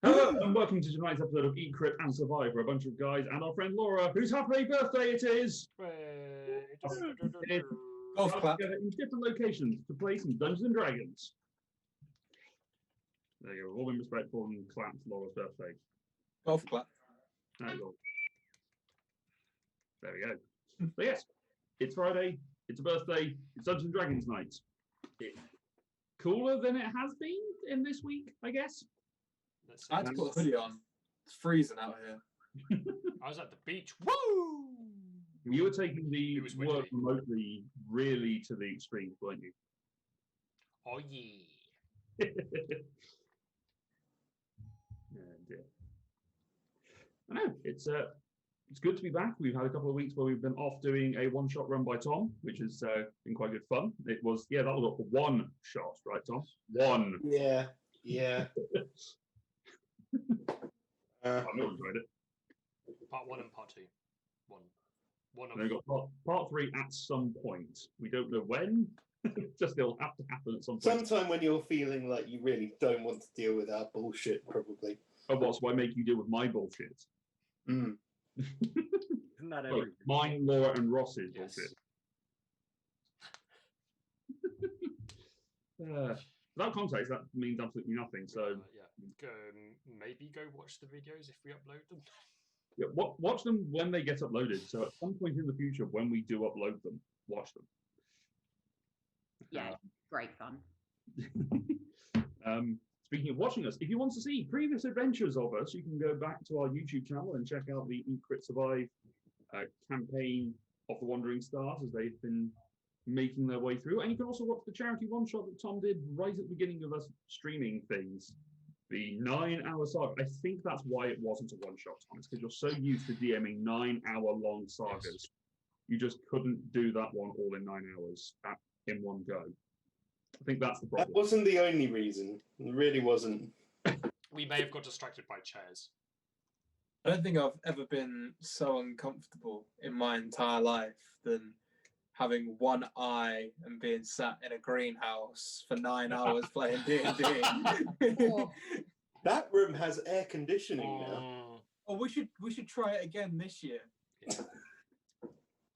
Hello and welcome to tonight's episode of Eat, Crit and Survive, where a bunch of guys and our friend Laura, whose happy birthday it is, Golf clap. together in different locations to play some Dungeons and Dragons. There you go, all been respectful and clapped Laura's birthday. Golf clap. There you go. There we go. So yes, it's Friday, it's a birthday, it's Dungeons and Dragons night. It's cooler than it has been in this week, I guess. I had to put a hoodie on. It's freezing out here. I was at the beach. Woo! You were taking the It was work windy. remotely really to the extremes, weren't you? Oh yeah. And, I know it's good to be back. We've had a couple of weeks where we've been off doing a one-shot run by Tom, which has been quite good fun. It was that was up for one shot, right, Tom? One. Yeah. I know enjoyed it. Part 1 and part 2. One And then of we've got part 3 at some point. We don't know when. Just it'll have to happen at some point. Sometime when you're feeling like you really don't want to deal with our bullshit, probably. Oh, what? So I make you deal with my bullshit. Mm. Isn't that Well, every mine, Laura, and Ross's Yes. bullshit. Without context, that means absolutely nothing. So yeah. Maybe go watch the videos if we upload them. yeah, watch them when they get uploaded. So at some point in the future, when we do upload them, watch them. Yeah, great fun. Speaking of watching us, if you want to see previous adventures of us, you can go back to our YouTube channel and check out the Eat, Crit, Survive campaign of the Wandering Stars as they've been making their way through. And you can also watch the charity one-shot that Tom did right at the beginning of us streaming things. The 9-hour saga. I think that's why it wasn't a one-shot, Tom. It's because you're so used to DMing 9-hour-long sagas. Yes. You just couldn't do that one all in 9 hours in one go. I think that's the That problem. wasn't the only reason. It really wasn't. We may have got distracted by chairs. I don't think I've ever been so uncomfortable in my entire life than having one eye and being sat in a greenhouse for 9 hours playing D&D. Oh. That room has air conditioning now. Mm, Oh, we should try it again this year. yeah.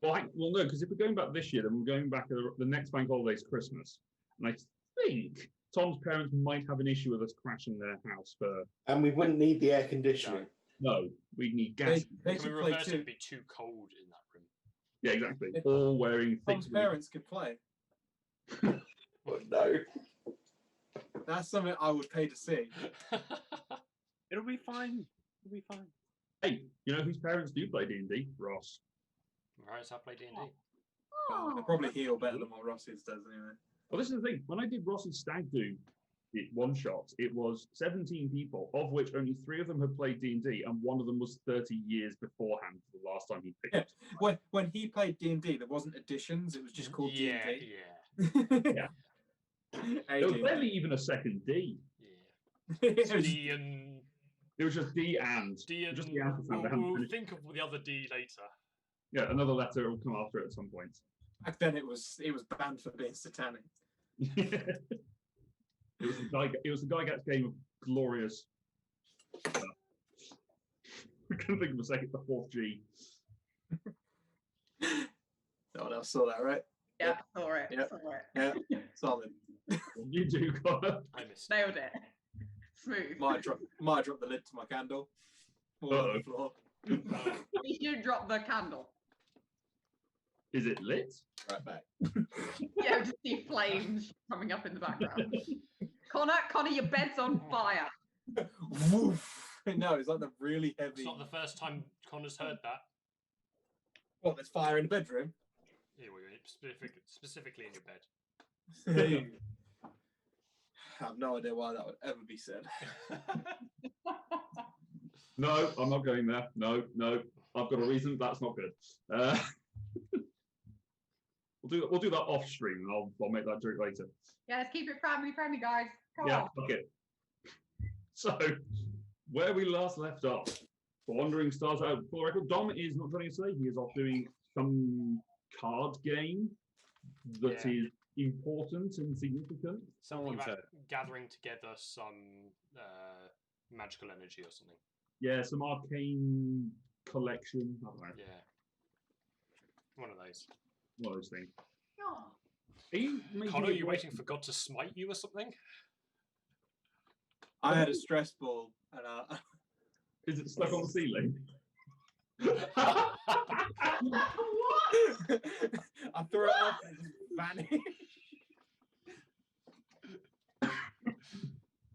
Well, no, because if we're going back this year, then we're going back the next bank holiday is Christmas. And I think Tom's parents might have an issue with us crashing their house for. And we wouldn't need the air conditioning. No, we'd need gas. They Can we should play reverse it? too. It'd be too cold in that room. Yeah, exactly. All wearing thick. Tom's parents could play. Oh, no. That's something I would pay to see. It'll be fine. It'll be fine. Hey, you know whose parents do play D&D? Ross. Right, so I play D&D. They'll probably heal better than what Ross's does anyway. Well, this is the thing. When I did Ross's Stag Do one shot, it was 17 people, of which only 3 of them had played D&D, and one of them was 30 years beforehand for the last time he picked up. When he played D&D, there wasn't editions. It was just called Yeah, D&D. yeah, Yeah. Hey, There was D&D. barely even a second D. yeah. It was- D and It was just D and. D and Just the ampersand. They we'll, hadn't we'll finished. think of the other D later. Yeah, another letter will come after it at some point. Back then, it was banned for being satanic. It was the Gygax game of glorious. I couldn't think of a second. The 4th G. No one else saw that, right? Yeah, saw it. Yep. Saw it. Yeah, solid. You do, Connor. I missed. Nailed it. Smooth. Might drop the lid to my candle. All on the floor. You should drop the candle. Is it lit? Right back. Yeah, just see flames coming up in the background. Connor, your bed's on fire. Woof. No, it's like the really It's heavy. not the first time Connor's heard that. What? There's fire in the bedroom. Here we go. Specifically in your bed. I have no idea why that would ever be said. No, I'm not going there. No. I've got a reason. That's not good. We'll do that off stream, and I'll make that joke later. Yeah, let's keep it family friendly, guys. Come Yeah, on. fuck it. So, where we last left off, the Wandering Stars. For the record, Dom is not joining us today. He is off doing some card game that Yeah. is important and significant. Something Someone about said gathering together some magical energy or something. Yeah, some arcane collection. I don't know. Yeah. One of those. One of those things. Oh. Are you making Connor, are it you work- waiting for God to smite you or something? I had a stress ball and Is it stuck on the ceiling? What? I threw it up and it just vanished.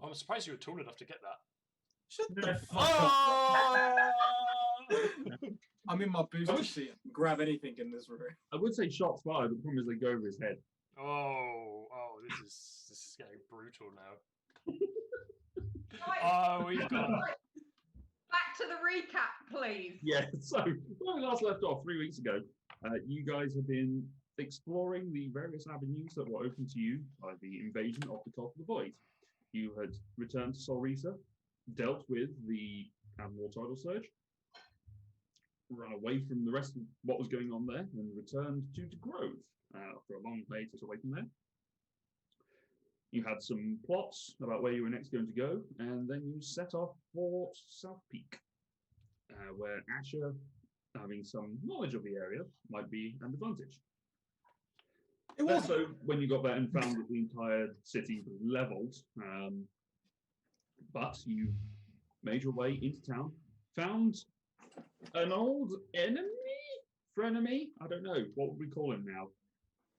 I'm surprised you were tall enough to get that. Shut the Yeah. fuck up. I'm in my booster seat. I can grab anything in this room. I would say shots fired. The problem is they go over his head. Oh, this is getting brutal now. Right, Oh, we've got. right. Back to the recap, please. Yeah. So when we last left off 3 weeks ago, you guys have been exploring the various avenues that were open to you by the invasion of the Cult of the Void. You had returned to Solrisa, dealt with the War Tidal Surge, run away from the rest of what was going on there, and returned to De Grove after a long hiatus away from there. You had some plots about where you were next going to go, and then you set off for South Peak, where Asher, having some knowledge of the area, might be an advantage. It was Also, when you got there and found that the entire city was leveled, but you made your way into town, found an old frenemy? I don't know, what would we call him now?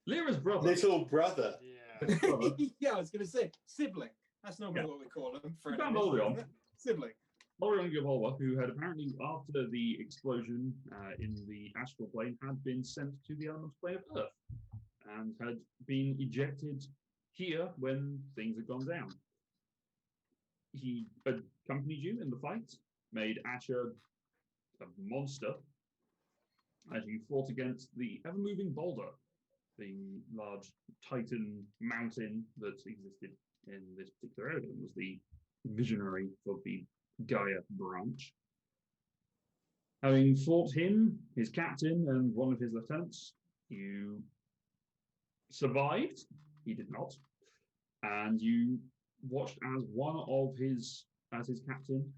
Lyra's brother. Little brother. Yeah. brother. yeah, I was going to say sibling. That's not Yeah. what we call them. We found Orion. Sibling. Orion Gavolwa, who had apparently, after the explosion in the astral plane, had been sent to the elemental plane of Earth and had been ejected here when things had gone down. He accompanied you in the fight, made Asher a monster as you fought against the ever-moving boulder, the large Titan mountain that existed in this particular area and was the visionary of the Gaia branch. Having fought him, his captain, and one of his lieutenants, you survived. He did not. And you watched as his captain,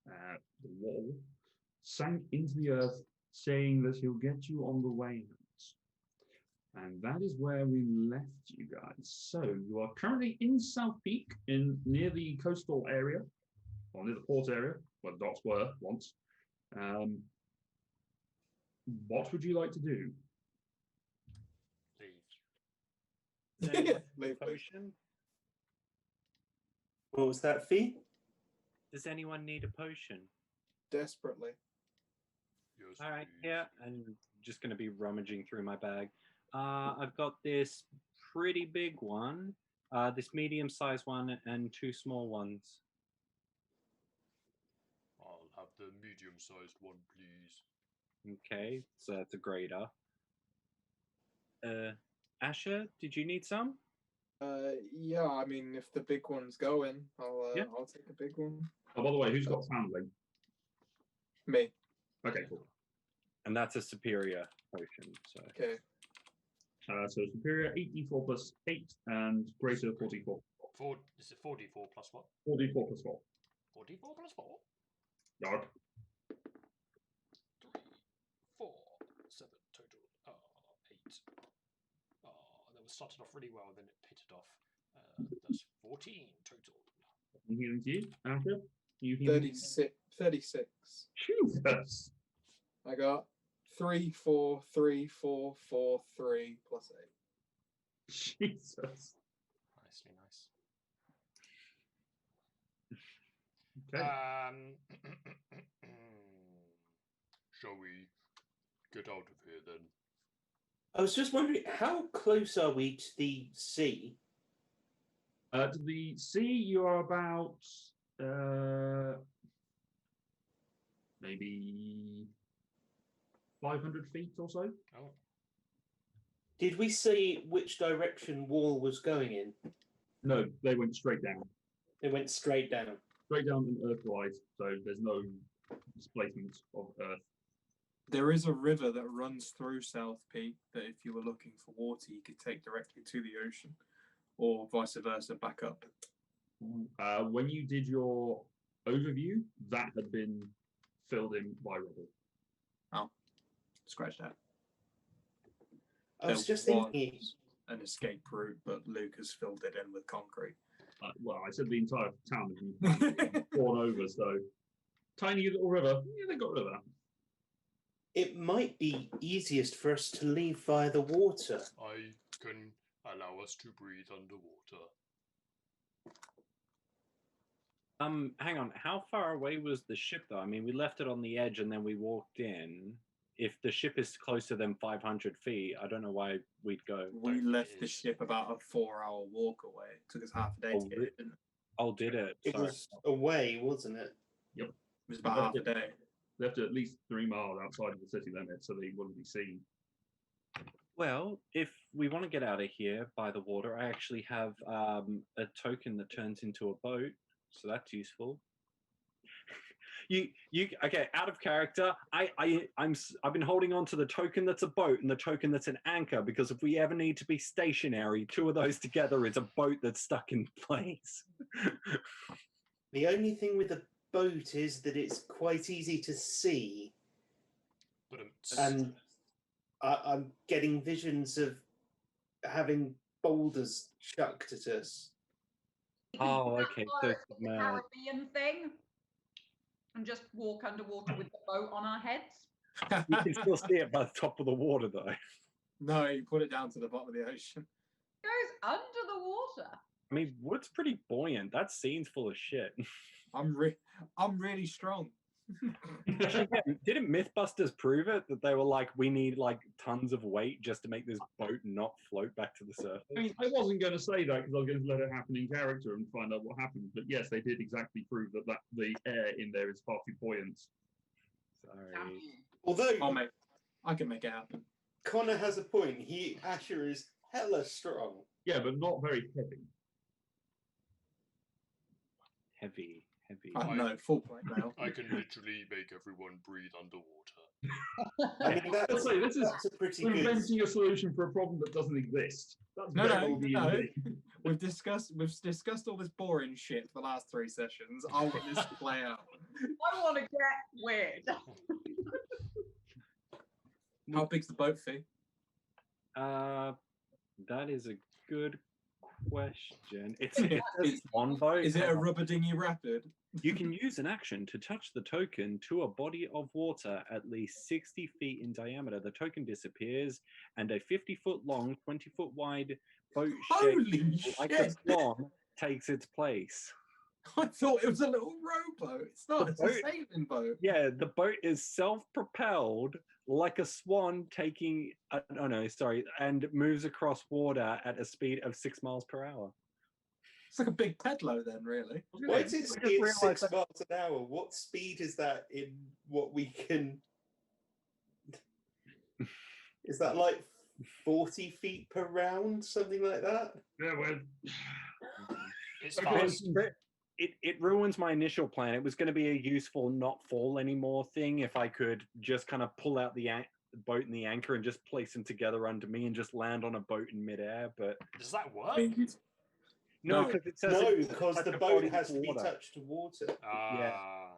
the wall, sank into the earth, saying that he'll get you on the way out. And that is where we left you guys. So you are currently in South Peak, near the coastal area, or near the port area, where the docks were once. What would you like to do? Leave. Leave. Potion? What was that fee? Does anyone need a potion? Desperately. Yes, All right, please. yeah, I'm just going to be rummaging through my bag. I've got this pretty big one, this medium-sized one, and two small ones. I'll have the medium-sized one, please. Okay, so that's a grader. Asher, did you need some? Yeah, I mean, if the big one's going, Yeah. I'll take a big one. Oh, by the way, who's got foundling? Me. Okay, cool. And that's a superior potion. So Okay. So superior 8d4 plus 8 and greater 44. Is it 4d4 plus what? 4d4 plus 4. 4d4 plus 4? Dog. 3, 4, 7 total. 8. That was started off really well, then it pitted off. That's 14 total. I'm healing to you. Asher, you healing? 36. Jesus. I got 3, 4, 3, 4, 4, 3 plus 8. Jesus. Nicely nice. Okay. Shall we get out of here then? I was just wondering, how close are we to the sea? To the sea, you are about maybe 500 feet or so. Oh, Did we see which direction Wall was going in? No, they went straight down. They went straight down. Straight down and earthwise, so there's no displacement of earth. There is a river that runs through South Peak that if you were looking for water, you could take directly to the ocean, or vice versa, back up. When you did your overview, that had been filled in by rubble. Scratch that. I was There just thinking. was an escape route, but Lucas filled it in with concrete. Well, I said the entire town has been torn over, so tiny little river. Yeah, they got rid of that. It might be easiest for us to leave via the water. I can allow us to breathe underwater. Hang on. How far away was the ship, though? I mean, we left it on the edge and then we walked in. If the ship is closer than 500 feet, I don't know why we'd go. We left the is. ship about a 4-hour walk away. It took us half a day to get it, didn't it? Oh, did it? It Sorry. was away, wasn't it? It was about half a day. Left it at least 3 miles outside of the city limit, so they wouldn't be seen. Well, if we want to get out of here by the water, I actually have a token that turns into a boat, so that's useful. Okay, out of character. I've been holding on to the token that's a boat and the token that's an anchor, because if we ever need to be stationary, 2 of those together is a boat that's stuck in place. The only thing with a boat is that it's quite easy to see, But and I'm getting visions of having boulders chucked at us. Oh, okay, so Like it's the Caribbean thing, and just walk underwater with the boat on our heads. you can still see it by the top of the water, though. No, you put it down to the bottom of the ocean. Goes under the water. I mean, wood's pretty buoyant. That scene's full of shit. I'm really strong. Actually, yeah, didn't Mythbusters prove it that they were like, we need like tons of weight just to make this boat not float back to the surface? I mean, I wasn't going to say that because I was going to let it happen in character and find out what happened. But yes, they did exactly prove that the air in there is far too buoyant. Sorry. Although I can make it happen. Connor has a point. Asher is hella strong. Yeah, but not very heavy. Heavy. I know, full point now. I can literally make everyone breathe underwater. I mean, Let's say this is that's a pretty good. inventing a solution for a problem that doesn't exist. That's No, very no. D&D. We've discussed all this boring shit for the last 3 sessions. I want this to play out. I want to get weird. How big's the boat, Fee? That is a good question. It's Is- one boat. Is it a rubber dinghy rapid? You can use an action to touch the token to a body of water at least 60 feet in diameter. The token disappears, and a 50-foot long, 20-foot wide boat Holy shaped like a shit! swan takes its place. I thought it was a little rowboat. It's not. It's a boat- sailing boat. Yeah, the boat is self-propelled like a swan taking, and moves across water at a speed of 6 miles per hour. It's like a big pedalo then, really. Why does it just ski at realised 6 that- miles an hour? What speed is that in what we can? Is that like 40 feet per round, something like that? Yeah, well, It's Okay. fast. It ruins my initial plan. It was going to be a useful not fall anymore thing if I could just kind of pull out the boat and the anchor and just place them together under me and just land on a boat in midair. But Does that work? no, No. because it says No, it's because touch the a boat body has of to be water touched to water.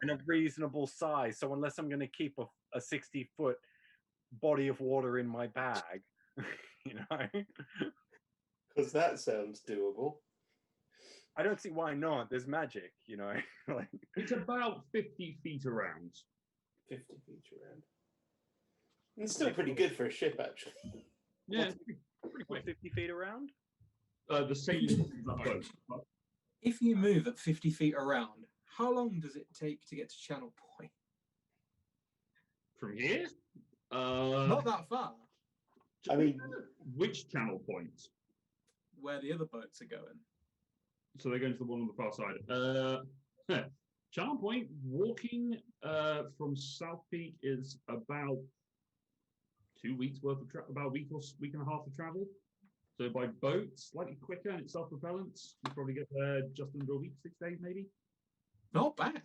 and a reasonable size. So unless I'm going to keep a 60-foot body of water in my bag, you know, Because that sounds doable. I don't see why not. There's magic, you know. Like, it's about 50 feet around. 50 feet around. It's still pretty good for a ship, actually. Yeah, What's- it's pretty what, quick. 50 feet around? The sailing of that boat. If you move at 50 feet around, how long does it take to get to Channel Point? From here? Not that far. I mean, which channel point? Where the other boats are going. So they're going to the one on the far side. Channel Point, walking from South Peak is about 2 weeks worth of travel, about a week and a half of travel. So by boat, slightly quicker, and it's self-propellant. You probably get there just under a week, 6 days maybe. Not bad.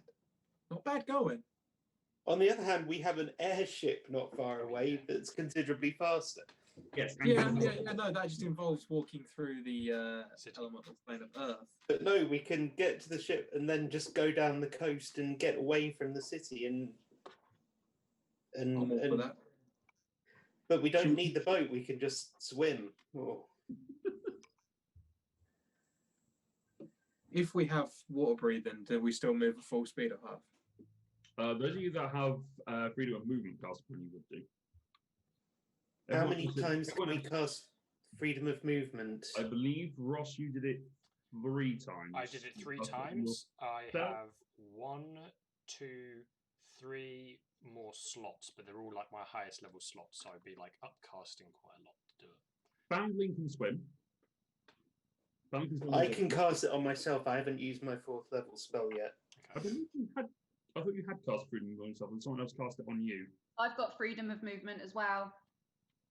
Not bad going. on the other hand, we have an airship not far away that's considerably faster. Yes. Yeah, no, that just involves walking through the City. elemental plane of Earth. But no, we can get to the ship and then just go down the coast and get away from the city I'm all for and that. but we don't need the boat. We can just swim. Oh. If we have water breathing, do we still move at full speed or half? Those of you that have freedom of movement, cast when you would do. How Everyone many else is- times can everyone we else- cast freedom of movement? I believe Ross, you did it 3 times. I did it 3 That's what you times. I So- have 1, 2, 3 more slots, but they're all like my highest level slots, so I'd be like upcasting quite a lot to do it. Foundling can swim. Foundling can swim I with can it. cast it on myself. I haven't used my 4th level spell yet. I Okay. believe you had. I thought you had cast freedom on yourself, and someone else cast it on you. I've got freedom of movement as well.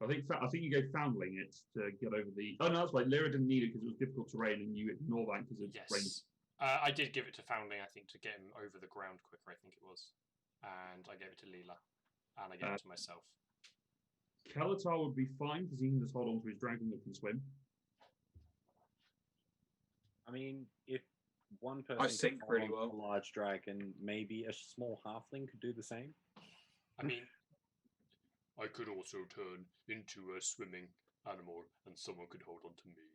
I think you gave Foundling it to get over the. Oh no, that's right. Lyra didn't need it because it was difficult terrain, and you ignore that because it's rain. Yes. I did give it to Foundling, I think, to get him over the ground quicker, I think it was. And I gave it to Leela. And I gave it to myself. Kalatar would be fine because he can just hold on to his dragon that can swim. I mean, if one person can sink hold pretty on to well. a large dragon, maybe a small halfling could do the same. I mean, I could also turn into a swimming animal and someone could hold on to me.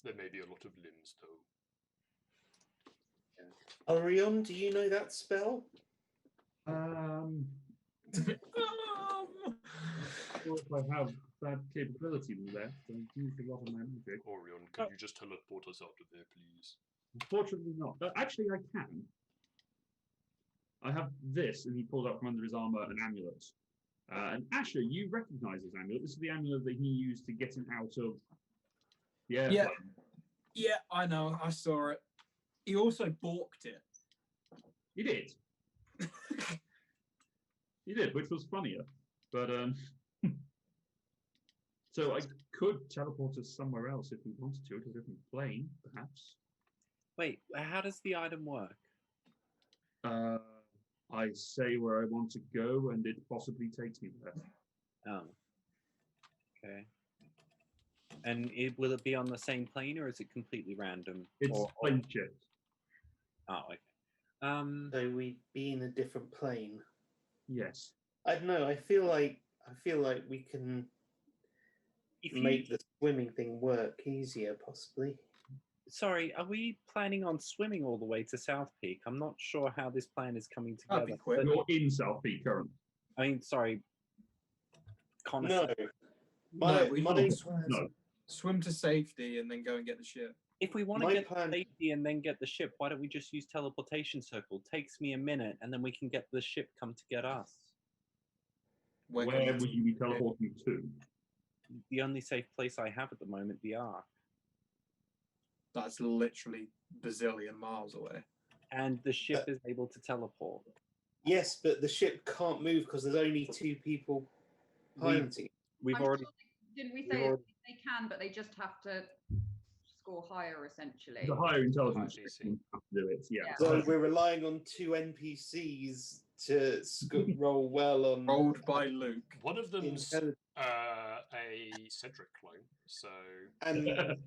There may be a lot of limbs, though. Orion, do you know that spell? I'm sure if I have that capability left, I've used a lot of my magic. Orion, can you just teleport us out of here, please? Unfortunately not. Actually, I can. I have this, and he pulls out from under his armor an amulet. And Asher, you recognize this amulet. This is the amulet that he used to get him out of the airplane. Yeah. Yeah, I know. I saw it. He also balked it. He did. He did, which was funnier. But so I could teleport us somewhere else if we wanted to a different plane, perhaps. Wait, how does the item work? I say where I want to go, and it possibly takes me there. Oh. Okay. And will it be on the same plane, or is it completely random? It's Or- plane shift. Oh, okay. So we'd be in a different plane. Yes. I don't know. I feel like we can if you, make the swimming thing work easier, possibly. sorry, are we planning on swimming all the way to South Peak? I'm not sure how this plan is coming That'd together. be quick. You're in South Peak currently. I mean, sorry. Connor, No. No, we my, haven't. No. Swim to safety and then go and get the ship. if we want to my get plan- the safety and then get the ship, why don't we just use teleportation circle? Takes me a minute, and then we can get the ship come to get us. We're Where gonna- would you be teleporting to? The only safe place I have at the moment, the Ark. That's literally bazillion miles away. And the ship is able to teleport. Yes, but the ship can't move because there's only 2 people piloting. We've I'm already sure didn't we we've say already- they can, but they just have to score higher, essentially. The higher intelligence DC. can have to do it. Yeah. Yeah. So we're relying on 2 NPCs to roll well on Rolled by Luke. One of them's intelligence. a Cedric clone, so And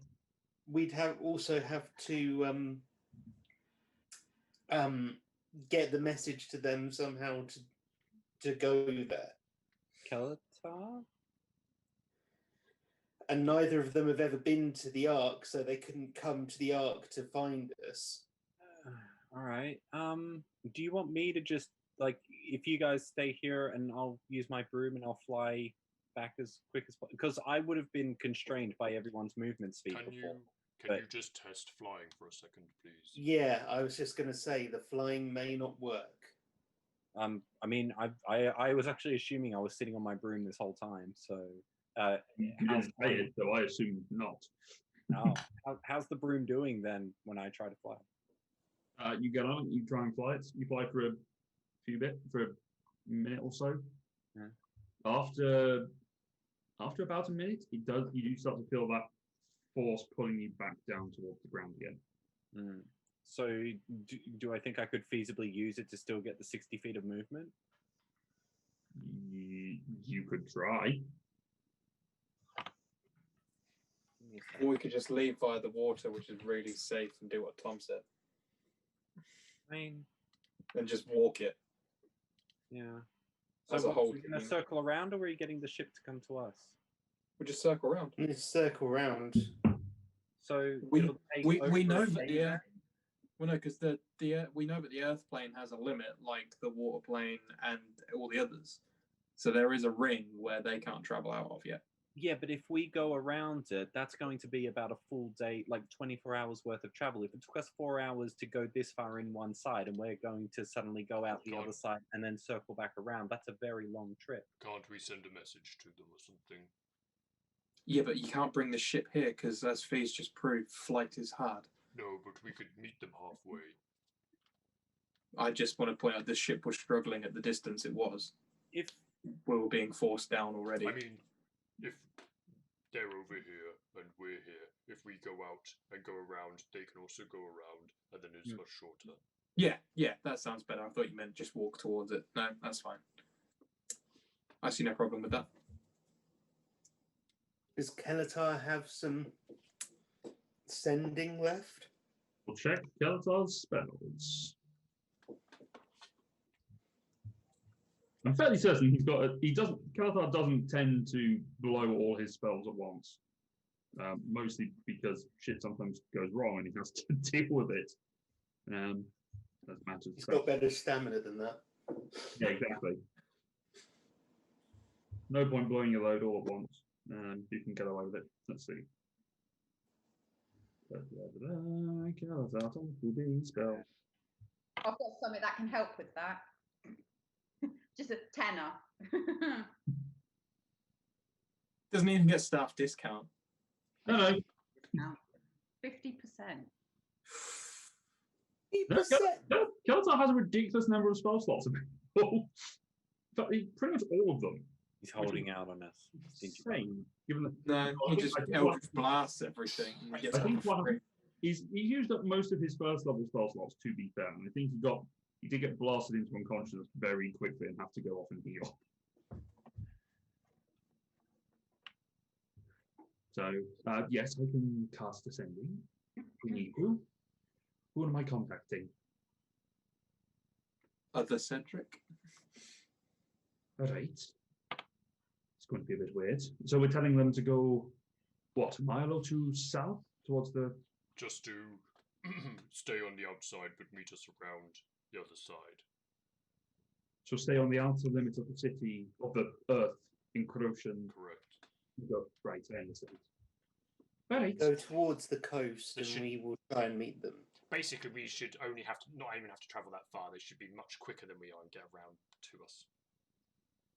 we'd also have to get the message to them somehow to go there. Kalatar? And neither of them have ever been to the Ark, so they couldn't come to the Ark to find us. All right. Do you want me to just like if you guys stay here and I'll use my broom and I'll fly back as quick as possible? Because I would have been constrained by everyone's movement speed can before. you but- just test flying for a second, please? Yeah, I was just going to say the flying may not work. I mean, I was actually assuming I was sitting on my broom this whole time. So, You how's didn't say it, so I assume not. how's the broom doing then when I try to fly? You get on, you try and fly it. You fly for a minute or so. Yeah. After about a minute, you do start to feel that force pulling you back down towards the ground again. Mm. So, do I think I could feasibly use it to still get the 60 feet of movement? You could try. Or we could just leave via the water, which is really safe, and do what Tom said, I mean, and just walk it. yeah. As So a what, whole are we going to team. circle around, or are you getting the ship to come to us? We'll just circle around. Let's circle round. So We- it'll take we over know a that day the then? Well, no, because we know that the Earth plane has a limit, like the water plane and all the others. So there is a ring where they can't travel out of yet. Yeah, but if we go around it, that's going to be about a full day, like 24 hours worth of travel. If it took us 4 hours to go this far in one side and we're going to suddenly go out the God. other side and then circle back around, that's a very long trip. Can't we send a message to them or something? Yeah, but you can't bring the ship here because, as Fee's just proved, flight is hard. No, but we could meet them halfway. I just want to point out the ship was struggling at the distance it was. If We were being forced down already. I mean, if they're over here and we're here, if we go out and go around, they can also go around, and then it's much shorter. Yeah, that sounds better. I thought you meant just walk towards it. No, that's fine. I see no problem with that. Does Kelatar have some sending left? We'll check Kelatar's spells. I'm fairly certain he's got a, he doesn't Kelatar doesn't tend to blow all his spells at once. Mostly because shit sometimes goes wrong and he has to deal with it. As matters. He's got better stamina than that. Yeah, exactly. No point blowing your load all at once. You can get away with it. Let's see. Kelatar will be spell. I've got something that can help with that. Just a tenner. Doesn't even get staff discount. No, no. 50%. No, Kelatar has a ridiculous number of spell slots available. But pretty much all of them. he's holding out on us. Insane. Given that No, he just Eldritch blasts everything. And he gets I think it for free. he used up most of his first level spell slots, to be fair. And I think he did get blasted into unconsciousness very quickly and have to go off and heal. So yes, I can cast Ascending. Who need who? Who am I contacting? Other Cedric. All right. It's going to be a bit weird. So we're telling them to go, what, a mile or two south towards the... Just to stay on the outside, but meet us around the other side. So stay on the outer limits of the city, of the earth, in Corrosion. Correct. Go, right, I understand. All right. Go towards the coast They and should- we will try and meet them. Basically, we should only have to not even have to travel that far. They should be much quicker than we are and get around to us.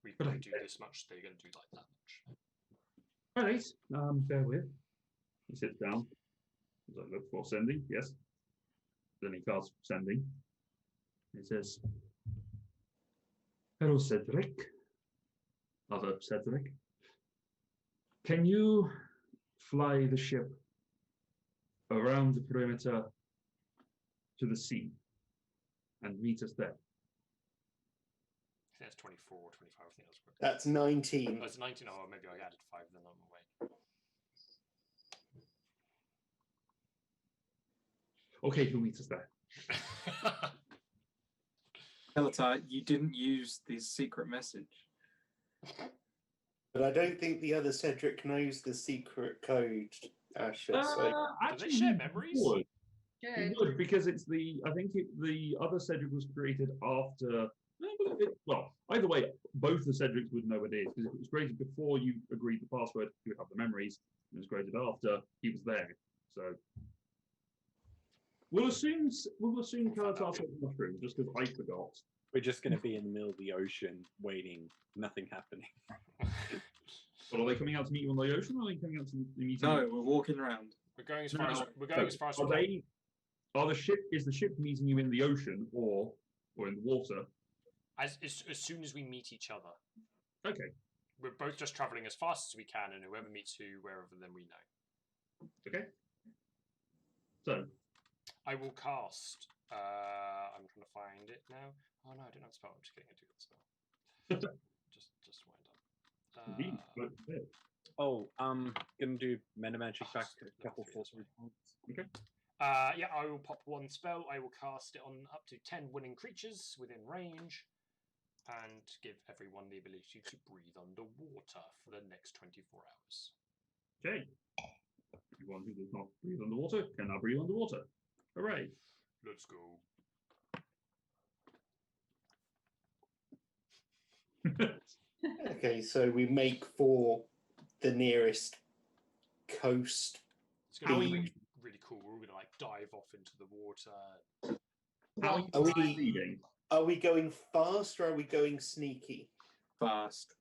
We can Right. do this much. They're going to do like that much. All right. Bear with. He sits down. As I look for sending, yes. Then he casts sending. He says, "Hello, Cedric. Other Cedric. Can you fly the ship around the perimeter to the sea and meet us there?" I think that's 24 or 25. I think that's correct. That's 19. Oh, it's 19. Oh, maybe I added 5 then on the way. Okay, he'll meet us there. Kelatar, you didn't use the secret message. But I don't think the other Cedric knows the secret code, Asher. So they share he memories? would. He Good. would, because it's the the other Cedric was created after. Well, either way, both the Cedrics would know what it is, because if it was created before you agreed the password, you would have the memories. If it was created after, he was there. So we'll assume Kelatar took the mushroom just because I forgot. We're just going to be in the middle of the ocean, waiting, nothing happening. But are they coming out to meet you on the ocean, or are they coming out to meet you? No, we're walking around. We're going as No, far as no, we're going as far as we Are can. they? Are the ship? Is the ship meeting you in the ocean or in the water? As soon as we meet each other. Okay. We're both just travelling as fast as we can, and whoever meets who, wherever, then we know. Okay. So I will cast. I'm trying to find it now. Oh no, I didn't have a spell. I'm just getting a different spell. just wind up. Indeed, but, yeah. Oh, gonna do meta magic back to a Level couple three, for that's right. points. Yeah, I will pop one spell. I will cast it on up to 10 winning creatures within range, and give everyone the ability to breathe underwater for the next 24 hours. Okay. Everyone who does not breathe underwater can now breathe underwater. Hooray. Let's go. Okay, so we make for the nearest coast. It's going to How be are you- really, really cool. We're all going to like dive off into the water. How are Are you we- proceeding? Are we going fast or are we going sneaky? Fast.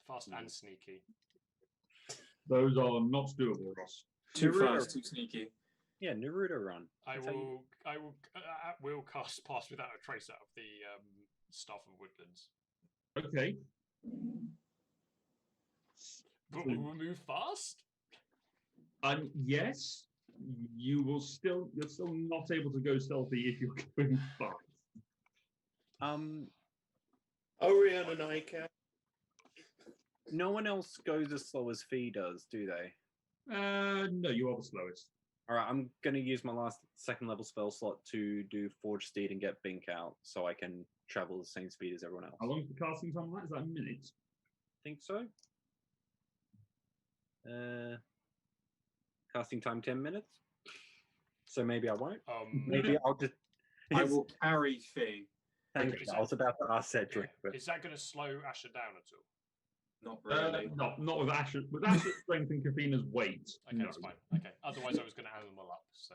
Fast and sneaky. Those are not doable, Ross. Too Naruto. fast, too sneaky. Yeah, Naruto run. I That's how you- will cast Pass Without a Trace out of the Staff of Woodlands. Okay. But we will move fast? Yes, you're still not able to go stealthy if you're going fast. Orion and I can. No one else goes as slow as Fee does, do they? No, you are the slowest. All right, I'm gonna use my last second level spell slot to do Forge Steed and get Bink out, so I can travel the same speed as everyone else. How long is the casting time on that? Is that a minute? Think so. Casting time 10 minutes. So maybe I won't. Maybe I'll just. I will carry Fee. Thank Okay, you. so- I was about to ask Cedric, but Is that going to slow Asher down at all? Not really. Not with Asher. With Asher's strength and Kafina's weight. Okay, no. that's fine. Okay. Otherwise, I was going to animal up. So.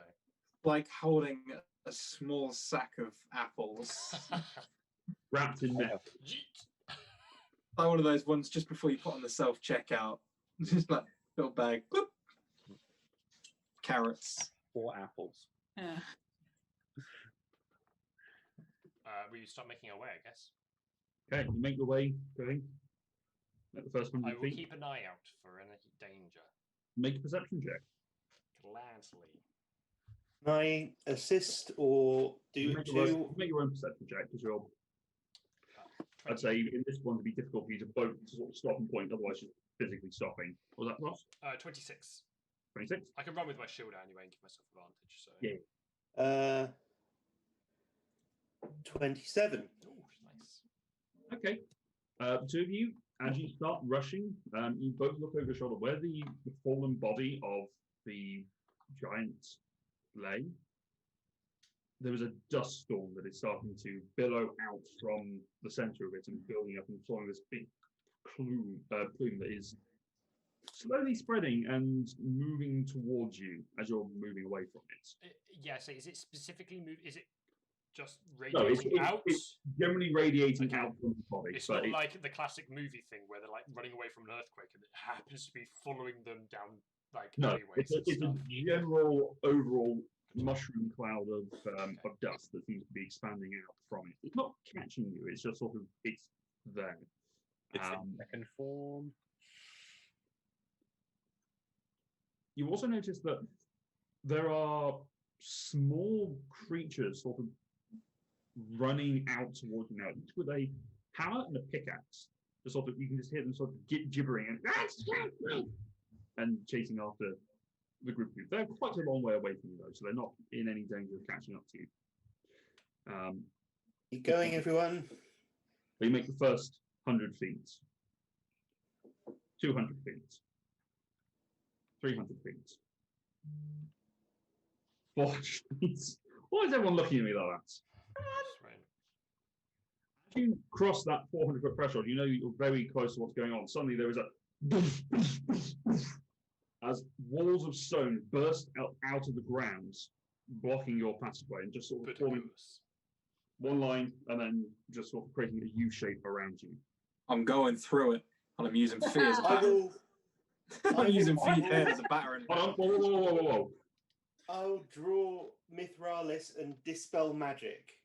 Like holding a small sack of apples. Wrapped in net. Yeet. Like one of those ones just before you put on the self checkout. Just like little bag. Bloop. Carrots. 4 apples. Yeah. We start making our way, I guess. Okay, you make your way going. At the first I 100 will feet. keep an eye out for any danger. Make a perception check. Gladly. Can I assist or do Make your, two? own, make your own perception check because you're. I'd 20. say in this one to be difficult for you to both to sort of stop and point, otherwise you're physically stopping. Was that Ross? 26. 26. I can run with my shield out anyway and give myself advantage. So. Yeah. 27. Ooh, nice. Okay. The two of you, as you start rushing, you both look over your shoulder where the fallen body of the giant lay. There is a dust storm that is starting to billow out from the center of it and building up and forming this big plume that is slowly spreading and moving towards you as you're moving away from it. Yeah, so is it specifically move? Is it just No, radiating out? it's generally radiating Okay. out from the body. It's but not like the classic movie thing where they're like running away from an earthquake and it happens to be following them down like no, alleyways it's and a stuff. general overall mushroom cloud of dust that seems to be expanding out from it. It's not catching you. It's just sort of it's there. It's in Um, second form. You also notice that there are small creatures sort of running out towards you now, each with a hammer and a pickaxe. Just sort of, you can just hear them sort of gibbering and chasing after the group of you. They're quite a long way away from you though, so they're not in any danger of catching up to you. Keep going, everyone. But you make the first 100 feet, 200 feet, 300 feet, 400 feet. Why is everyone looking at me like that? Just right. As you cross that 400-foot threshold, you know you're very close to what's going on. Suddenly there is a as walls of stone burst out of the ground, blocking your passageway and just sort of But forming one line and then just sort of creating a U shape around you. I'm going through it, and I'm using Fee as a I batter. will. I'm using Fee head as a battering. Hold on, whoa. I'll draw Mithralis and dispel magic.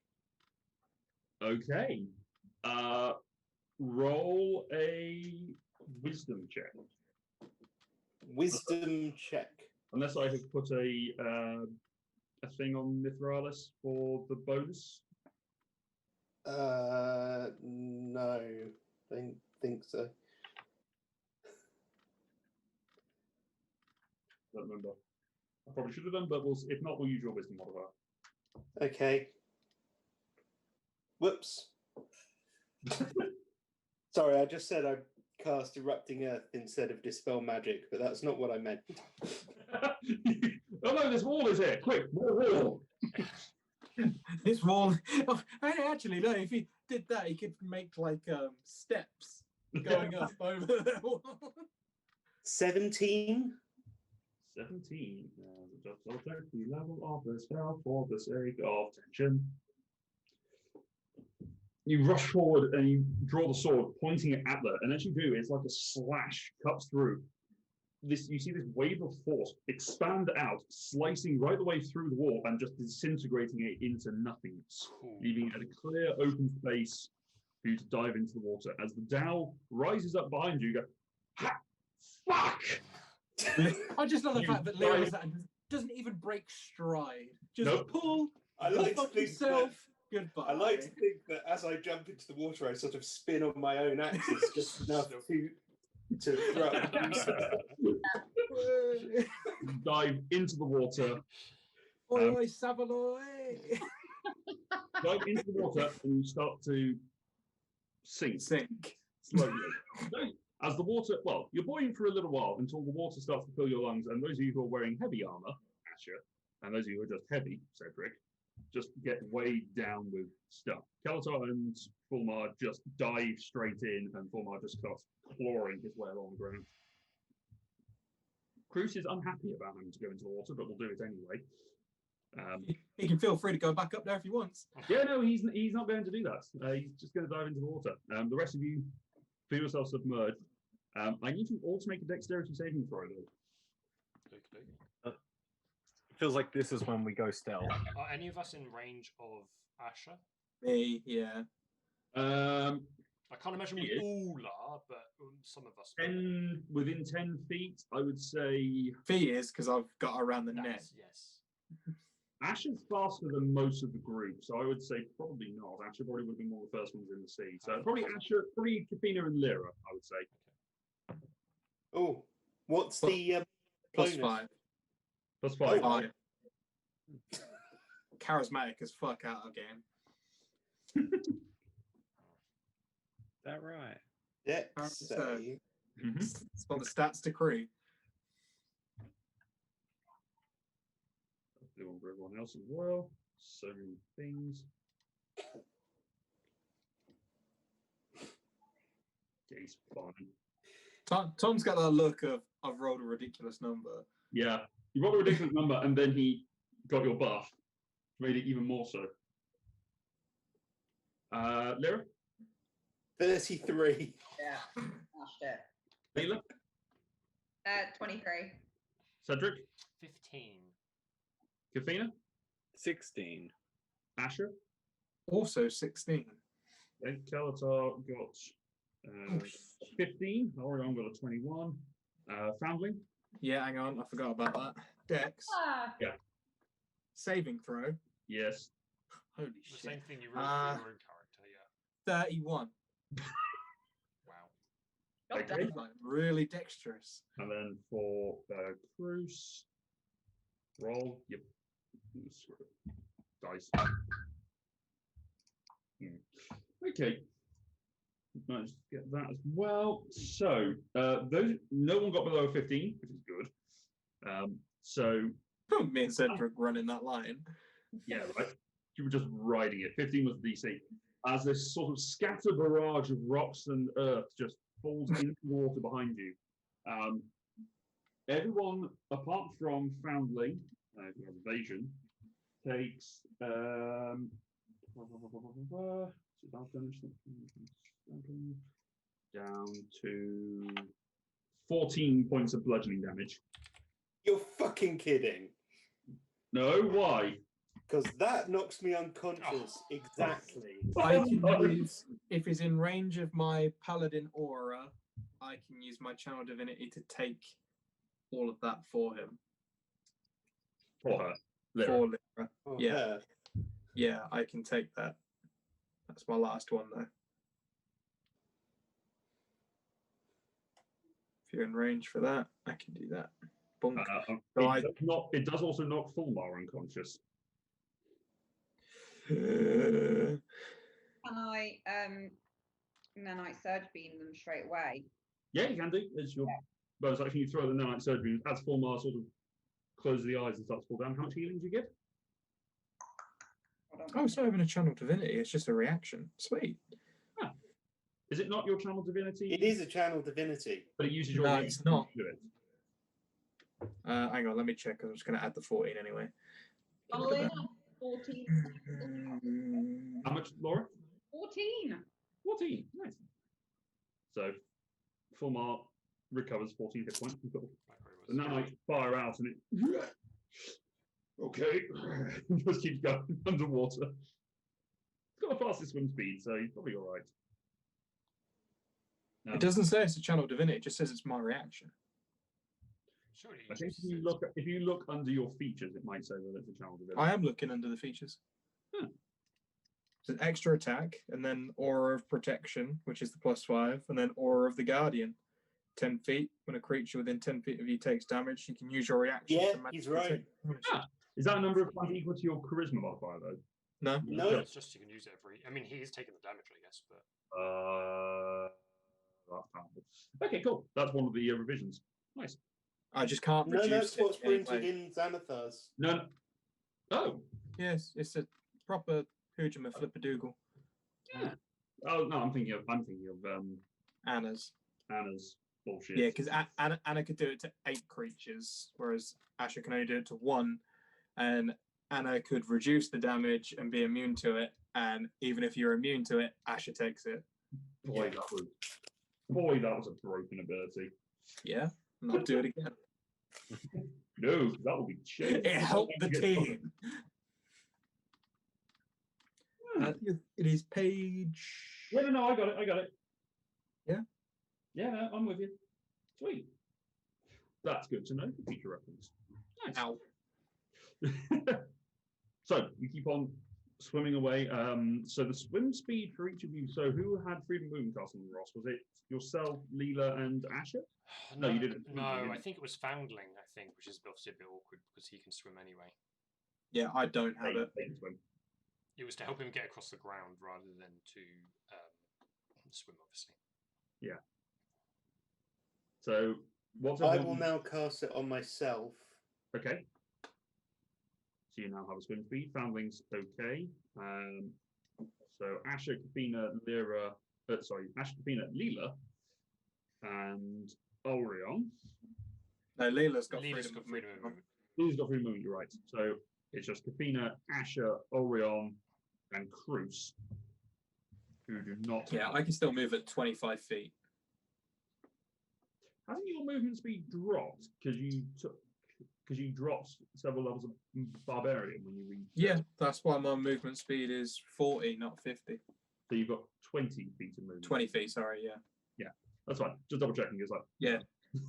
Okay. Roll a wisdom check. Wisdom check. Unless I have put a thing on Mithralis for the bonus. No. Don't think so. Don't remember. I probably should have done, but if not, we'll use your wisdom modifier. Okay. Whoops. Sorry, I just said I cast Erupting Earth instead of Dispel Magic, but that's not what I meant. Oh no, this wall is here! Quick, more wall! This wall. Oh, actually, no. If he did that, he could make like steps going up over the wall. 17. 17. Just double check the level of the spell for the sake of tension. You rush forward and you draw the sword, pointing it at her, and as you do, it's like a slash cuts through. You see this wave of force expand out, slicing right the way through the wall and just disintegrating it into nothingness, leaving it a clear open space for you to dive into the water. As the dhow rises up behind you, you go, ha! Fuck! I just love the You fact that dive- Leo doesn't even break stride. Just Nope. pull. I like to fuck think yourself. that, Goodbye. I like to think that as I jump into the water, I sort of spin on my own axis just enough to throw Dive into the water, Oi, oi, Savaloy. dive into the water, and you start to sink Sink. slowly. As the water, well, you're buoyant for a little while until the water starts to fill your lungs, and those of you who are wearing heavy armor, Asher, and those of you who are just heavy, Cedric, just get weighed down with stuff. Kalatar and Fulmar just dive straight in, and Fulmar just starts clawing his way along the ground. Cruz is unhappy about having to go into the water, but will do it anyway. He can feel free to go back up there if he wants. Yeah, no, he's not going to do that. He's just going to dive into the water. The rest of you feel yourself submerged. I need you all to make a dexterity saving throw, though. Feels like this is when we go stealth. Are any of us in range of Asher? Me, yeah. I can't imagine we Yeah. all are, but some of us. Within 10 feet, I would say Fee is because I've got around the neck. Yes. Asher's faster than most of the group, so I would say probably not. Asher probably would have been one of the first ones in the sea. So probably Asher, probably Kafina and Lyra, I would say. Oh, what's the Plus bonus? 5. Plus 5. Oh. 5. Charismatic as fuck out again. Is that right? Dex So- save. Mhm. It's what the stats decree. Do one for everyone else as well. So many things. Yeah, he's fine. Tom's got that look of I've rolled a ridiculous number. Yeah, you rolled a ridiculous number, and then he got your buff, made it even more so. Lyra, 33. Yeah. Oh shit. Leela, 23. Cedric, 15. Kafina, 16. Asher, Also 16. and Kalatar got 15. Orion got a 21. Foundling, Yeah, hang on, I forgot about that. Dex. Ah, Saving throw. yes. Holy The shit. same thing you rolled for your own character, yeah. 31. Wow. God Okay. damn. Like, really dexterous. And then for Cruz, roll. Yep. Dice. Okay. Nice to get that as well. So no one got below 15, which is good. So Me and Cedric running that line. yeah, right. You were just riding it. 15 was the DC. As this sort of scatter barrage of rocks and earth just falls into the water behind you. Everyone apart from Foundling, who has evasion, takes down to 14 points of bludgeoning damage. You're fucking kidding. No, why? Because that knocks me unconscious. Exactly. I can use, if he's in range of my paladin aura, I can use my channel divinity to take all of that for him. For her. Lyra. For Lyra. Oh, Yeah. her. Yeah, I can take that. That's my last one though. you're in range for that, I can do that. Bonk. It, So I- does not, it does also knock Fulmar unconscious. Can I nanite surge beam them straight away? Yeah, you can do. It's your bonus action. You throw the nanite surgery as Fulmar sort of closes the eyes and starts to fall down. How much healing do you give? Hold on. Oh, it's not even a channel divinity. It's just a reaction. Sweet. Is it not your channel divinity? It is a channel divinity. But it uses your No, reaction it's not. to do it. Hang on, let me check. 'Cause I'm just going to add the 14 anyway. Funnily enough, 14. How much, Laura? 14. 14. Nice. So, Fulmar recovers 14 hit points. Cool. The nanite fire out and it. Okay. Just keeps going underwater. It's got the fastest swim speed, so he's probably all right. It doesn't say it's a channel divinity. It just says it's my reaction. Surely I you think just if you look under your features, it might say that it's a channel divinity. I am looking under the features. Hmm. It's an extra attack, and then Aura of Protection, which is the +5, and then Aura of the Guardian. 10 feet. When a creature within 10 feet of you takes damage, you can use your reaction Yeah, to magically he's right. take damage. Is that a number of times equal to your charisma modifier, though? No. No. it's just you can use it every. I mean, he is taking the damage, I guess, but That's powerful. Okay, cool. That's one of the revisions. Nice. I just can't No, reduce that's it what's printed anyway. in Xanathar's. No. Oh. Yes, it's a proper Hujima Flippadoogle. Oh no, I'm thinking of Anna's. Anna's bullshit. Yeah, because Anna could do it to 8 creatures, whereas Asher can only do it to 1. And Anna could reduce the damage and be immune to it. And even if you're immune to it, Asher takes it. Boy, that was a broken ability. Yeah, not do it again. No, that would be shit. It helped the team. It is page. Yeah, no, I got it. Yeah? Yeah, no, I'm with you. Sweet. That's good to know for future reference. Nice. Ow. So you keep on swimming away. So the swim speed for each of you. So who had Freedom Movement cast on the Ross? Was it yourself, Leela, and Asher? No, you didn't. No, You I didn't. think it was Foundling. I think, which is obviously a bit awkward because he can swim anyway. Yeah, I don't have it. They can swim. It was to help him get across the ground rather than to swim, obviously. Yeah. So what's I everyone- will now cast it on myself. Okay. So you now have a swim speed. Foundling's okay. So Asher, Kafina, Lyra, Asher, Kafina, Leela, and Orion. No, Leela's got Leela's freedom got of freedom of movement. movement. Leela's got free movement, you're right. So it's just Kafina, Asher, Orion, and Cruz, who do not. Yeah, I can still move at 25 feet. Hasn't your movement speed dropped because you dropped several levels of barbarian when you read? Yeah, that's why my movement speed is 40, not 50. So you've got 20 feet of movement. 20 feet, sorry, yeah. That's fine. Just double checking. It's like, Yeah,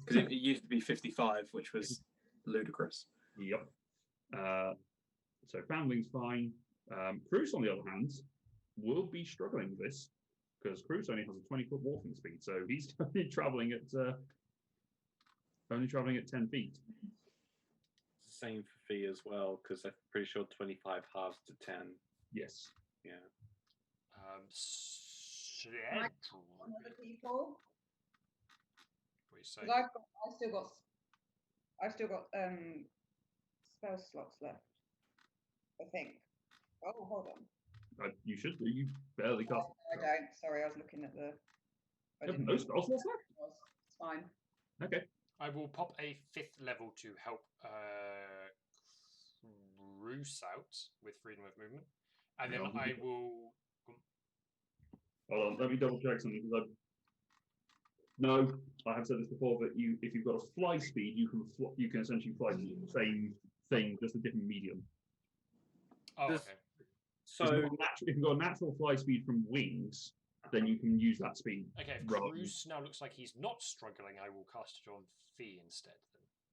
because it used to be 55, which was ludicrous. yep. So Foundling's fine. Cruz, on the other hand, will be struggling with this because Cruz only has a 20-foot walking speed, so he's only traveling at 10 feet. Same for Fee as well, because I'm pretty sure 25 halves to 10. Yes. Yeah. Right. Other people. What do you say? 'Cause I've still got spell slots left. I think. Oh, hold on. You should do. You barely Oh, cast. no, I don't. Sorry, I was looking at the. I You have didn't no know spell slots left? what it was. It's fine. Okay. I will pop a 5th level to help Roos out with freedom of movement, and then Yeah. I will. Hold on. Let me double check something because I have said this before. But if you've got a fly speed, you can essentially fly the same thing, just a different medium. Oh, Does- okay. So If you've got a natural fly speed from wings, then you can use that speed. Okay, if Rather- Cruz now looks like he's not struggling, I will cast it on Fee instead.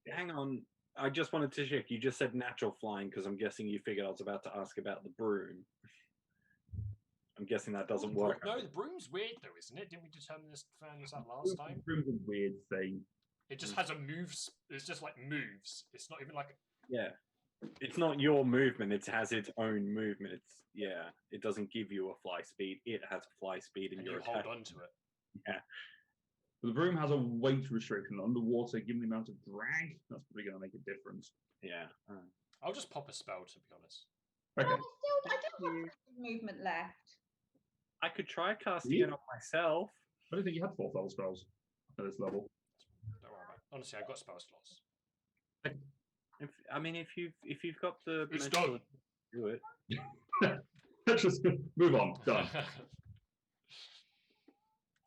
Then. hang on. I just wanted to check. You just said natural flying because I'm guessing you figured I was about to ask about the broom. I'm guessing that doesn't work. No, the broom's weird though, isn't it? Didn't we determine this, found this out last time? Broom's a weird thing. It just has a moves. It's just like moves. It's not even like. Yeah. It's not your movement, it has its own movement. It doesn't give you a fly speed, it has a fly speed and And you're you hold attacking. on to it. Yeah. The broom has a weight restriction. Underwater, given the amount of drag, that's probably going to make a difference. Yeah. I'll just pop a spell, to be honest. Okay. I do have movement left. I could try casting You? it on myself. I don't think you had 4th level spells at this level. Don't worry about it. Honestly, I've got spell slots. If you've got the It's mental- done. do it. Let's just move on. Done.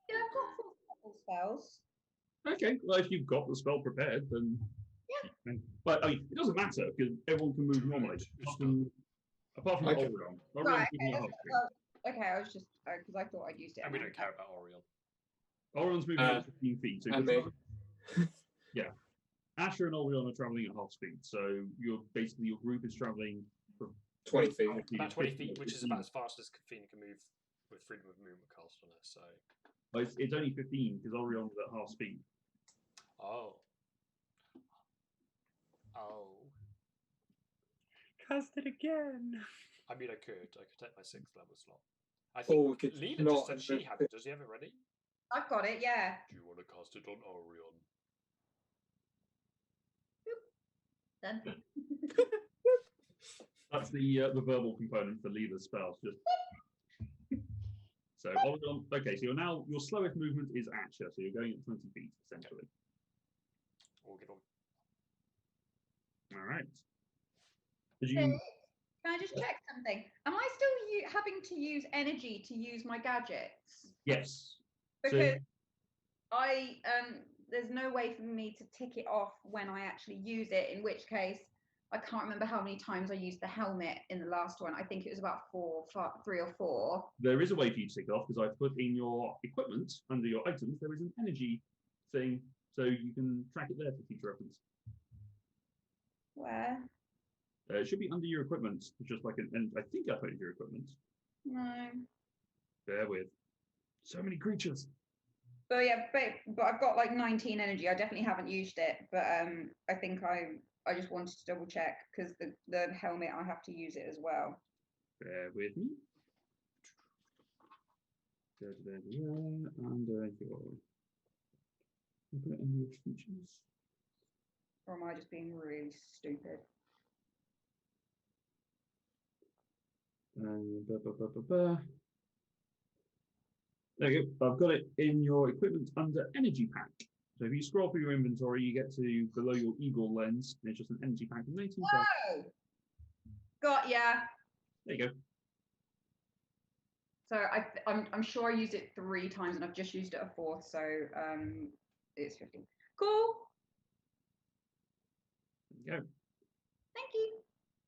Yeah, I've got 4th level spells. Okay, well, if you've got the spell prepared, then. Yeah. But I mean, it doesn't matter because everyone can move normally. Apart from Okay. Orion. Right, Orion's okay, moving at that's, half speed. okay, I was just because I thought I'd used it. And we don't care about Orion. Orion's moving at 15 feet. So and you're me. yeah. Asher and Orion are traveling at half speed. So your group is traveling from 20 feet. About 20 feet, which is about as fast as Kafina can move with freedom of movement cast on her. So. Well, it's only 15 because Orion's at half speed. Oh. Oh. Cast it again. I mean, I could take my 6th level slot. I Or we think could Leela not just said she move had it. it. Does he have it ready? I've got it. Yeah. Do you want to cast it on Orion? Then. That's the verbal component for Leela's spells. Just so Orion. Okay, so your slowest movement is Asher, so you're going at 20 feet essentially. Or get on. All right. Did So, you? can I just check something? Am I still having to use energy to use my gadgets? Yes. Because there's no way for me to tick it off when I actually use it, in which case I can't remember how many times I used the helmet in the last one. I think it was about 3 or 4. There is a way for you to tick it off because I've put in your equipment under your items. There is an energy thing, so you can track it there for future reference. Where? It should be under your equipment, just like and I think I put it in your equipment. No. Bear with. So many creatures. But yeah, but I've got like 19 energy. I definitely haven't used it, but I think I just wanted to double check because the helmet I have to use it as well. Bear with me. And your features. Or am I just being really stupid? There you go. I've got it in your equipment under energy pack. So if you scroll through your inventory, you get to below your eagle lens. And it's just an energy pack of 19 cells. Whoa! Got ya. There you go. So I'm sure I used it 3 times and I've just used it a 4th. So it's 15. Cool. There you go. Thank you.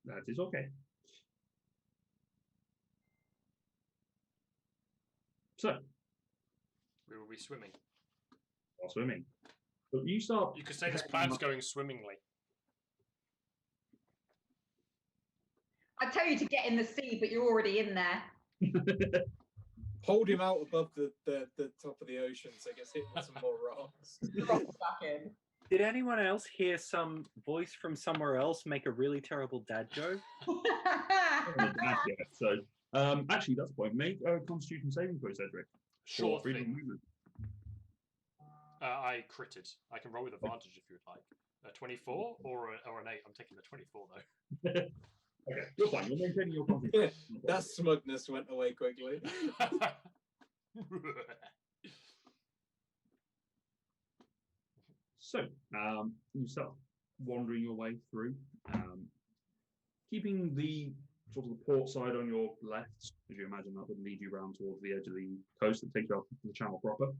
That is okay. So, We will be swimming. while swimming. But you start. You could say this plan's going swimmingly. I tell you to get in the sea, but you're already in there. Hold him out above the top of the ocean so he gets hit with some more rocks. Drop back in. Did anyone else hear some voice from somewhere else make a really terrible dad joke? So, actually, that's the point. Make a Constitution saving throw, Cedric. Sure For freedom of thing. movement. I critted. I can roll with advantage if you would like. A 24 or an 8. I'm taking the 24 though. Okay, you're fine. You're maintaining your Yeah, Constitution. that smugness went away quickly. So, you start wandering your way through, keeping the sort of the port side on your left, as you imagine that would lead you round towards the edge of the coast that takes you up to the channel proper.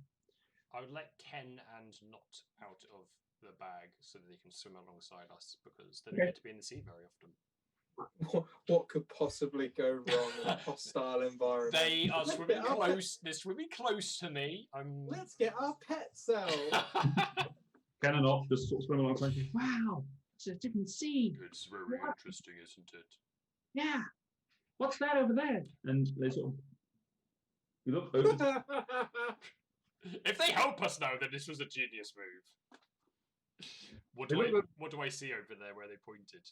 I would let Ken and Not out of the bag so that they can swim alongside us because they don't Okay. get to be in the sea very often. What could possibly go wrong in a hostile environment? They are Let's swimming get our close. They're swimming close to me. I'm. Let's get our pets out. Can and off, just sort of swim alongside you. Wow, it's a different sea. It's very interesting, isn't it? Yeah. What's that over there? And they sort of you look over. If they help us now, then this was a genius move. What They do I look like- what do I see over there where they pointed?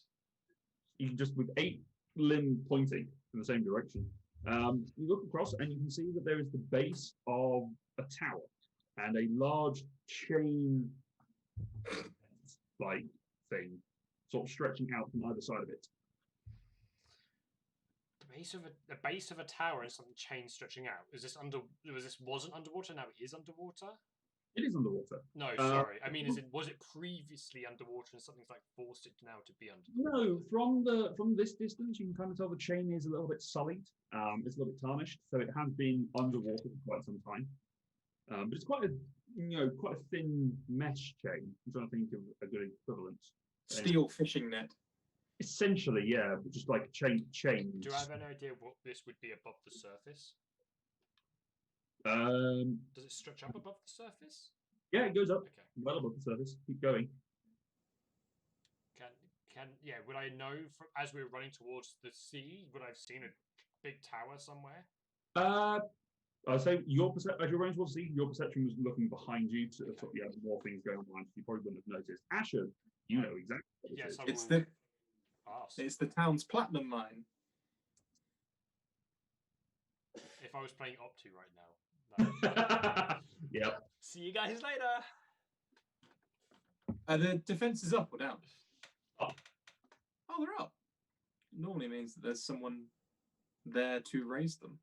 You can just with 8 limbs pointing in the same direction. You look across and you can see that there is the base of a tower and a large chain like thing sort of stretching out from either side of it. The base of a tower and something chain stretching out. Is this wasn't underwater, now it is underwater? It is underwater. No, sorry. I mean, was it previously underwater and something's like forced it now to be underwater? No, from this distance, you can kind of tell the chain is a little bit sullied. It's a little bit tarnished, so it has been underwater for quite some time. But it's quite a thin mesh chain. I'm trying to think of a good equivalent. Steel fishing net. Essentially, yeah, but just like chains. Do I have any idea what this would be above the surface? Does it stretch up above the surface? Yeah, it goes up Okay. well above the surface. Keep going. Would I know as we were running towards the sea, would I have seen a big tower somewhere? I'll say as you're running towards the sea, your perception was looking behind you to sort of, yeah, more things going on. You probably wouldn't have noticed. Asher, you know exactly what Yes, is. I It's will the ask. it's the town's platinum mine. If I was playing Opti right now. Yeah. See you guys later. Are the defenses up or down? Up. Oh, they're up. Normally means that there's someone there to raise them.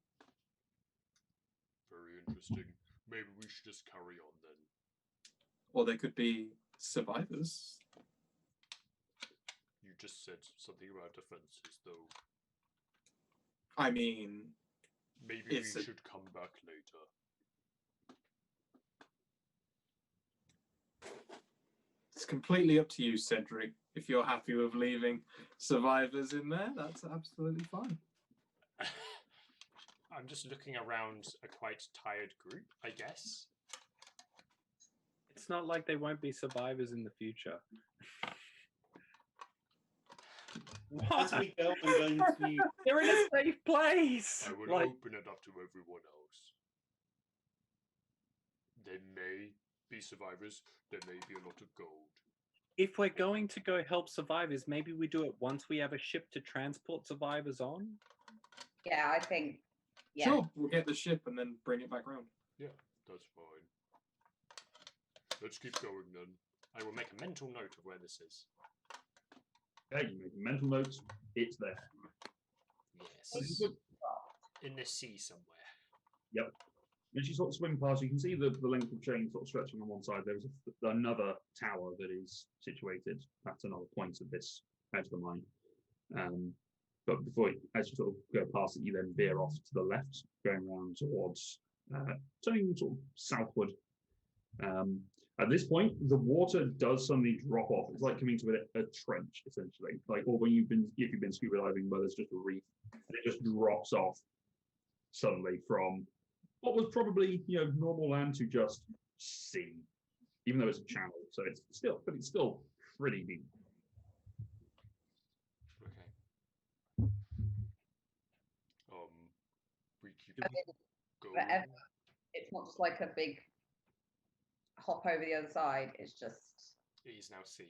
Very interesting. Maybe we should just carry on then. Or they could be survivors. You just said something about defenses, though. I mean, Maybe It's we a- should come back later. it's completely up to you, Cedric. If you're happy with leaving survivors in there, that's absolutely fine. I'm just looking around a quite tired group, I guess. It's not like they won't be survivors in the future. As What? we go, I'm going to. They're in a safe place. I will Like, open it up to everyone else. There may be survivors, there may be a lot of gold. if we're going to go help survivors, maybe we do it once we have a ship to transport survivors on. Yeah, I think. Yeah. Sure, we'll get the ship and then bring it back round. Yeah, that's fine. Let's keep going then. I will make a mental note of where this is. Okay, you make a mental notes. It's there. Yes. In the sea somewhere. Yep. As you sort of swim past, you can see the length of chain sort of stretching on one side. There's another tower that is situated at another point of this edge of the mine. But as you sort of go past it, you then veer off to the left, going around towards, turning sort of southward. At this point, the water does suddenly drop off. It's like coming to a trench, essentially. Like, or if you've been scuba diving, where there's just a reef, and it just drops off suddenly from what was probably normal land to just sea, even though it's a channel. So it's still pretty deep. Okay. We keep I mean, going. whatever. It's not just like a big hop over the other side. It's just. It is now sea.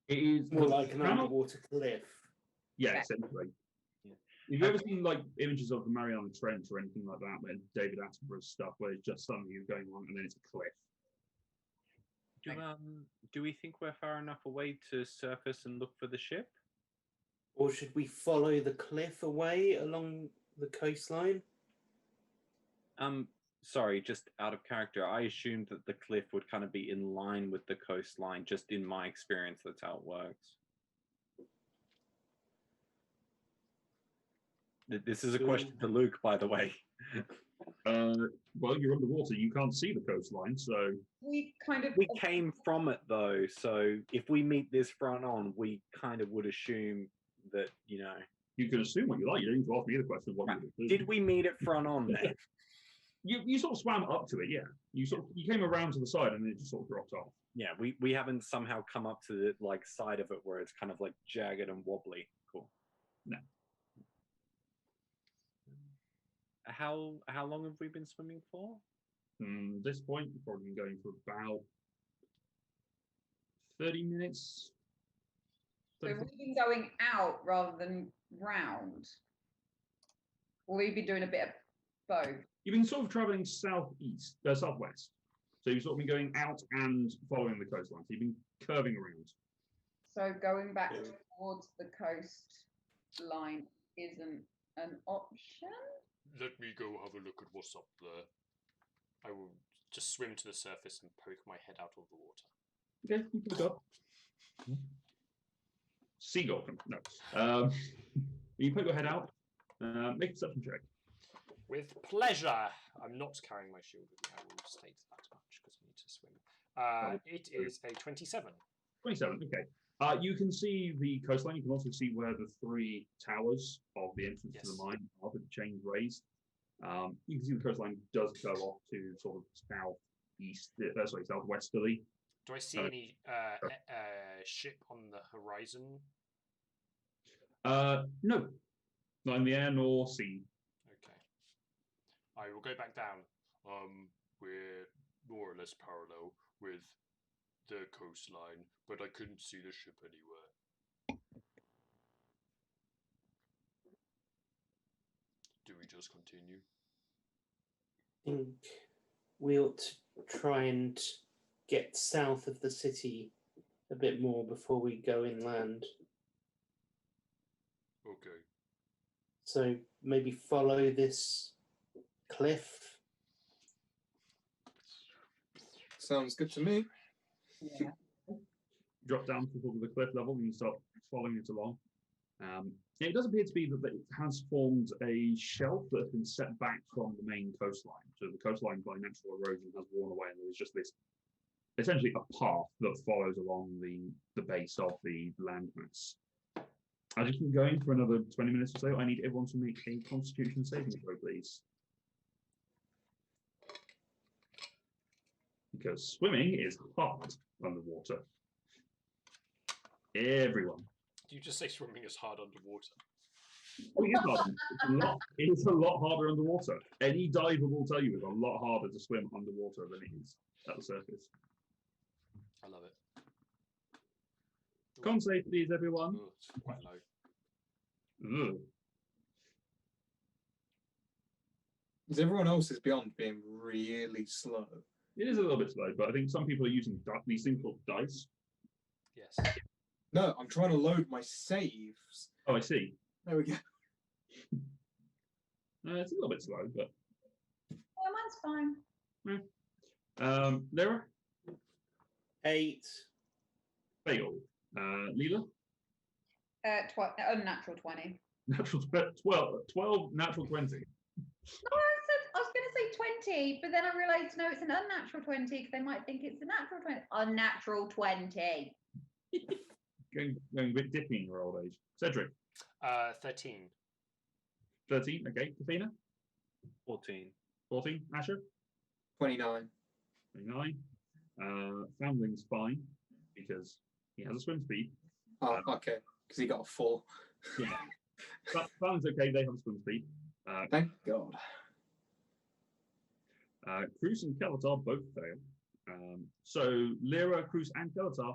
It is More like an channel- underwater cliff. Yeah, Yeah. essentially. Yeah. Have you ever seen like images of the Mariana Trench or anything like that, when David Attenborough's stuff, where it's just suddenly going on and then it's a cliff? Do we think we're far enough away to surface and look for the ship? Or should we follow the cliff away along the coastline? Sorry, just out of character. I assumed that the cliff would kind of be in line with the coastline. Just in my experience, that's how it works. This is a question to Luke, by the way. Well, you're underwater. You can't see the coastline, so We kind of. We came from it though, so if we meet this front on, we kind of would assume that you can assume what you like. You don't need to ask me the question of what you would do. Did we meet it front on then? You sort of swam up to it, yeah. You came around to the side and then it just sort of dropped off. Yeah, we haven't somehow come up to the side of it where it's kind of like jagged and wobbly. Cool. No. How long have we been swimming for? At this point, you've probably been going for about 30 minutes. So 30 we've been going out rather than round. Or we've been doing a bit of both. You've been sort of traveling southwest. So you've sort of been going out and following the coastline. So you've been curving around. So going back Yeah. towards the coastline isn't an option. Let me go have a look at what's up there. I will just swim to the surface and poke my head out of the water. Okay, you pick up. Seagull. No. You poke your head out. Make a perception check. With pleasure. I'm not carrying my shield with me. I will state that much because I need to swim. It is a 27. 27. Okay. You can see the coastline. You can also see where the 3 towers of the entrance to Yes. the mine are, with the chains raised. You can see the coastline does go off to sort of southwesterly. Do I see any ship on the horizon? No, not in the air nor sea. Okay. I will go back down. We're more or less parallel with the coastline, but I couldn't see the ship anywhere. Do we just continue? I think we ought to try and get south of the city a bit more before we go inland. Okay. So maybe follow this cliff. Sounds good to me. Yeah. Drop down to sort of the cliff level and you start following it along. It does appear to be that it has formed a shelf that has been set back from the main coastline. So the coastline, by natural erosion, has worn away, and there's just this, essentially a path that follows along the base of the landmass. I'll just keep going for another 20 minutes or so. I need everyone to make a Constitution saving throw, please. Because swimming is hard underwater. Everyone. Do you just say swimming is hard underwater? Oh, it is hard. It is a lot harder underwater. Any diver will tell you it's a lot harder to swim underwater than it is at the surface. I love it. Con save, please, everyone. Ooh, it's quite low. Ugh. Because everyone else is beyond being really slow. It is a little bit slow, but I think some people are using these things called dice. Yes. No, I'm trying to load my saves. Oh, I see. There we go. It's a little bit slow, but Yeah, mine's fine. Lyra, 8. fail. Leela, Unnatural 20. natural 12, natural 20. No, I was going to say 20, but then I realised no, it's an unnatural 20 because they might think it's a natural 20. Unnatural 20. Going a bit dippy in your old age. Cedric, 13. 13. Okay, Athena, 14. 14. Asher, 29. 29. Foundling's fine because he has a swim speed. Oh, okay. Because he got a 4. Yeah. Foundling's okay, they have a swim speed. Thank God. Cruz and Kelatar both fail. So Lyra, Cruz, and Kelatar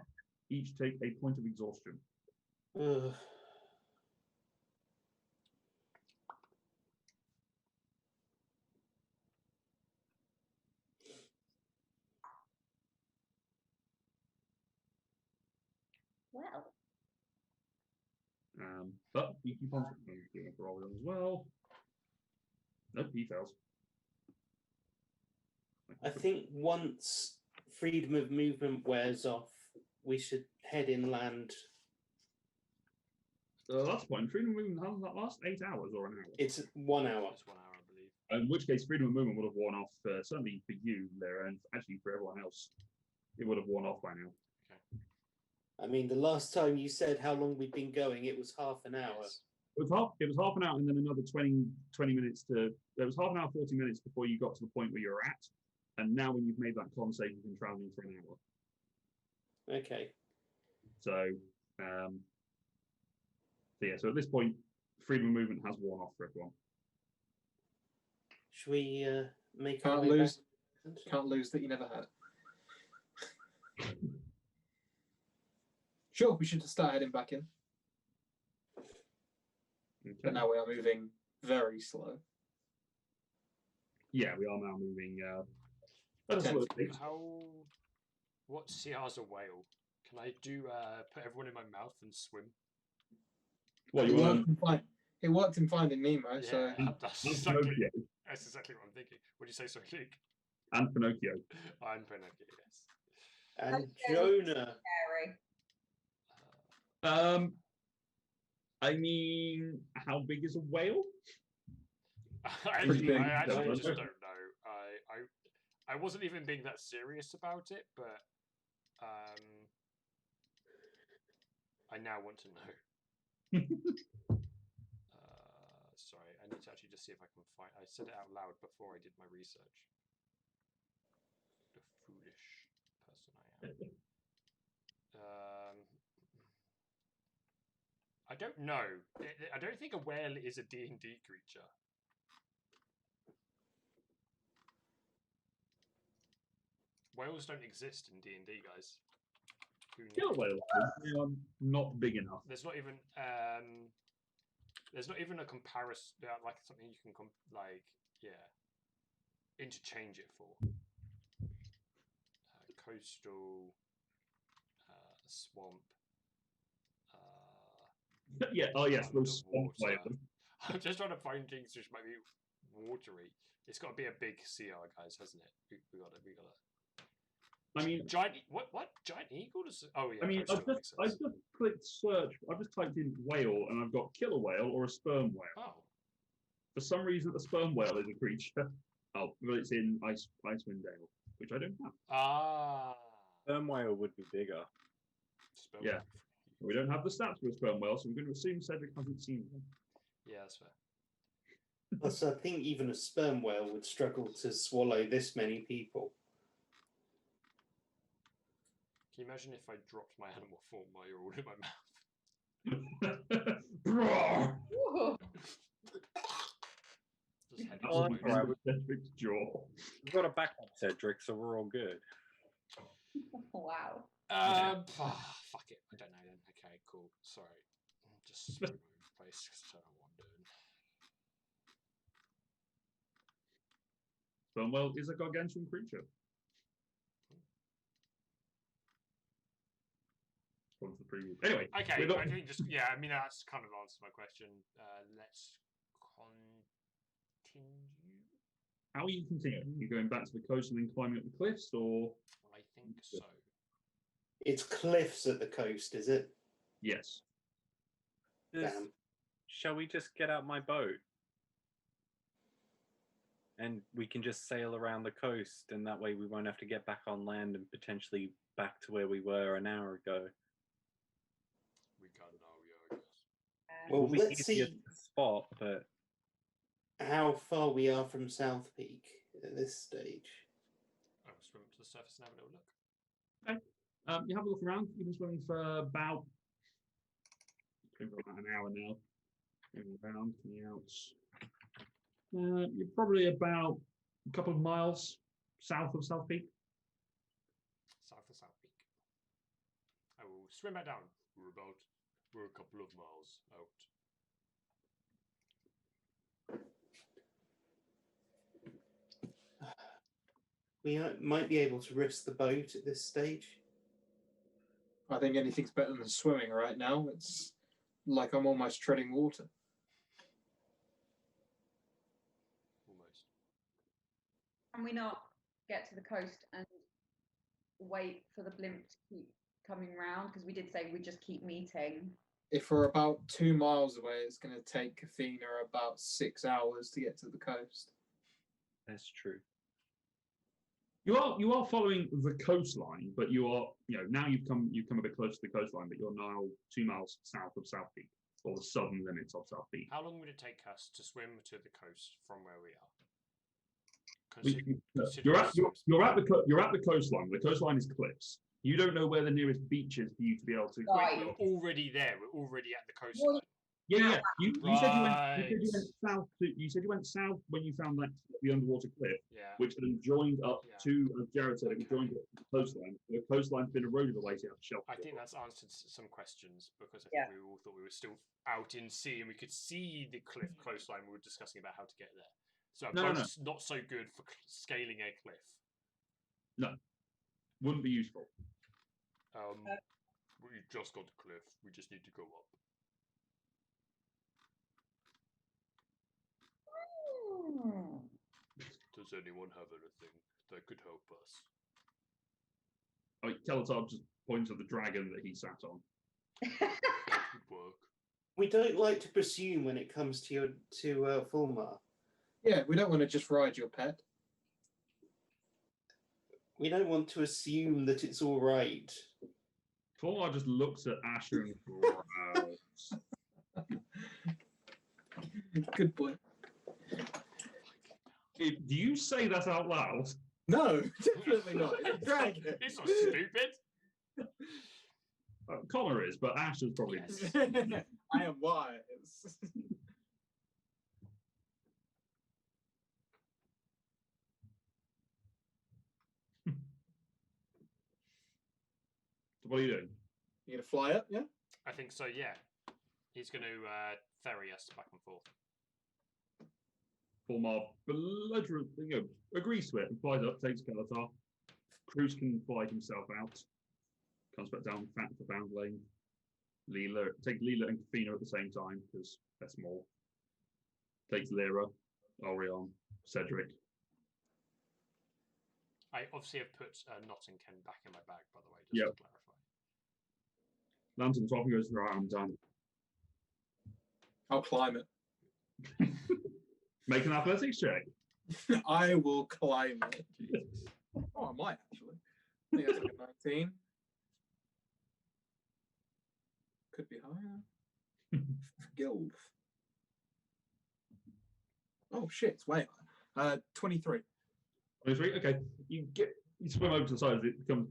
each take a point of exhaustion. Ugh. Well, But you keep on doing for all of them as well. Nope, he fails. I think once freedom of movement wears off, we should head inland. Last point, freedom of movement, how does that last? 8 hours or an hour? It's 1 hour. Just 1 hour, I believe. In which case, freedom of movement would have worn off, certainly for you there, and actually for everyone else. It would have worn off by now. I mean, the last time you said how long we'd been going, it was half an hour. Yes. It was half an hour and then another 20 minutes to. There was half an hour, 40 minutes before you got to the point where you're at. And now, when you've made that con save, you've been traveling for an hour. Okay. So, so at this point, freedom of movement has worn off for everyone. Should we make our Can't way lose. back? Can't lose that you never had. Sure, we should just start heading back in. Okay. But now we are moving very slow. Yeah, we are now moving. At a Ten. slow pace. What CR's a whale? Can I do put everyone in my mouth and swim? Well, It you want worked in Finding Nemo, so Yeah, that's exactly what I'm thinking. What do you say, sorry, Luke? and Pinocchio. I'm Pinocchio, yes. And Okay. Jonah. Scary. I mean, how big is a whale? I Pretty big. actually Yeah. just don't know. I wasn't even being that serious about it, but I now want to know. Sorry, I need to actually just see if I can find. I said it out loud before I did my research. The foolish person I am. I don't know. I don't think a whale is a D&D creature. Whales don't exist in D&D, guys. Who knew? Killer whales. They are not big enough. There's not even a comparison, like something you can interchange it for. Coastal, swamp. Yeah. Oh yes, those swamp Underwater. whales. I'm just trying to find things which might be watery. It's got to be a big CR, guys, hasn't it? We got it. I mean, Giant. What? Giant eagle? Oh yeah. I mean, coastal I makes just sense. clicked search. I've just typed in whale, and I've got killer whale or a sperm whale. Oh. For some reason, a sperm whale is a creature. Oh, well, it's in Icewind Dale, which I don't have. Ah. Sperm whale would be bigger. Sperm Yeah. whale. We don't have the stats for a sperm whale, so we're going to assume Cedric hasn't seen them. Yeah, that's fair. Plus, I think even a sperm whale would struggle to swallow this many people. Can you imagine if I dropped my animal form while you're all in my mouth? Brawr! Woohoo. Just heading Oh, to my- alright. Cedric's jaw. We've got a backup, Cedric, so we're all good. Wow. Fuck it. I don't know then. Okay, cool. Sorry. Just screw my place because I don't know what I'm doing. Sperm whale is a gargantuan creature. From the previous. Anyway, Okay, we're not- I think just I mean that's kind of answered my question. Let's continue. how are you continuing? Are you going back to the coast and then climbing up the cliffs, or Well, I think so. It's cliffs at the coast, is it? yes? Damn. Shall we just get out my boat? And we can just sail around the coast, and that way we won't have to get back on land and potentially back to where we were an hour ago. We can now, yeah, I guess. Well, It'll be let's easier see to spot, but how far we are from South Peak at this stage. I will swim to the surface and have a little look. You have a look around. You've been swimming for about an hour now. Moving around, coming out. You're probably about a couple of miles south of South Peak. South of South Peak. I will swim back down. We're a couple of miles out. We might be able to risk the boat at this stage. I think anything's better than swimming right now. It's like I'm almost treading water. Almost. Can we not get to the coast and wait for the blimp to keep coming round? Because we did say we just keep meeting. If we're about 2 miles away, it's going to take Athena about 6 hours to get to the coast. that's true. You are following the coastline, but you are now you've come a bit closer to the coastline, but you're now 2 miles south of South Peak, or the southern limits of South Peak. How long would it take us to swim to the coast from where we are? You're at the coastline. The coastline is cliffs. You don't know where the nearest beach is for you to be able to. Right. We're already there. We're already at the coastline. Yeah. You said you went Right. south. You said you went south when you found that the underwater cliff, Yeah. which then joined up Yeah. to, as Jared said, it Okay. joined up to the coastline. The coastline's been eroded away, so you have to shelter. I think that's answered some questions because I think Yeah. we all thought we were still out in sea and we could see the cliff coastline. We were discussing about how to get there. So a No. boat's not so good for scaling a cliff. Wouldn't be useful. We just got the cliff. We just need to go up. Does anyone have anything that could help us? I mean, Kelatar just points at the dragon that he sat on. That would work. We don't like to presume when it comes to Fulmar. Yeah, we don't want to just ride your pet. We don't want to assume that it's all right. Fulmar just looks at Asher and growls. Good boy. Do you say that out loud? No, definitely not. It's a dragon. It's not stupid. Connor is, but Asher's probably Yes. I am wise. So what are you doing? You gonna fly up? Yeah. I think so, yeah. He's going to ferry us back and forth. Fulmar belligerent, agrees to it and flies up, takes Kelatar. Cruz can fly himself out. Comes back down for bound lane. Takes Leela and Kafina at the same time because they're small. Takes Lyra, Orion, Cedric. I obviously have put Not and Ken back in my bag, by the way, just Yep. to clarify. Lantern top and goes, right, I'm done. I'll climb it. Make an athletics check. I will climb it. Jesus. Oh, I might actually. I think that's like a 19. Could be higher. Gilf. Oh shit, it's way higher. 23. 23. Okay, you swim over to the side as it becomes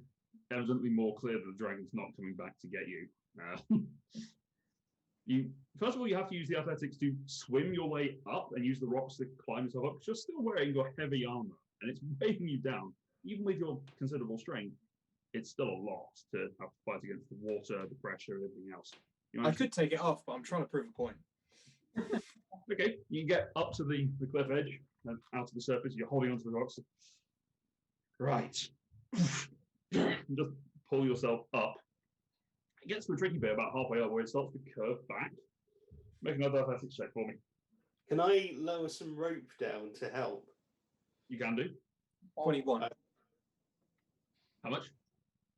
evidently more clear that the dragon's not coming back to get you. First of all, you have to use the athletics to swim your way up and use the rocks to climb yourself up. 'Cause you're still wearing your heavy armor, and it's weighing you down. Even with your considerable strength, it's still a lot to have to fight against the water, the pressure, everything else. I could take it off, but I'm trying to prove a point. Okay, you get up to the cliff edge and out to the surface. You're holding onto the rocks. Right. And just pull yourself up. It gets to the tricky bit about halfway up where it starts to curve back. Make another athletics check for me. Can I lower some rope down to help? You can do. 21. How much?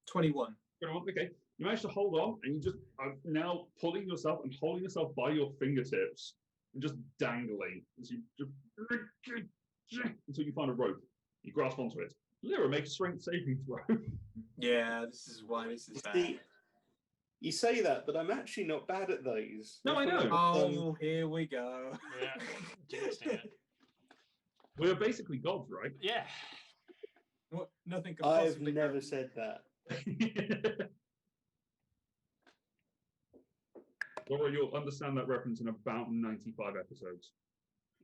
21. Okay. You manage to hold on, and you just are now pulling yourself and holding yourself by your fingertips and just dangling as you just until you find a rope. You grasp onto it. Lyra, make a strength saving throw. Yeah, this is why this is bad. See, you say that, but I'm actually not bad at those. No, I know. Oh, here we go. Yeah, jinxing it. We're basically gods, right? Yeah. What? Nothing could I've possibly never go. said that. Laura, you'll understand that reference in about 95 episodes.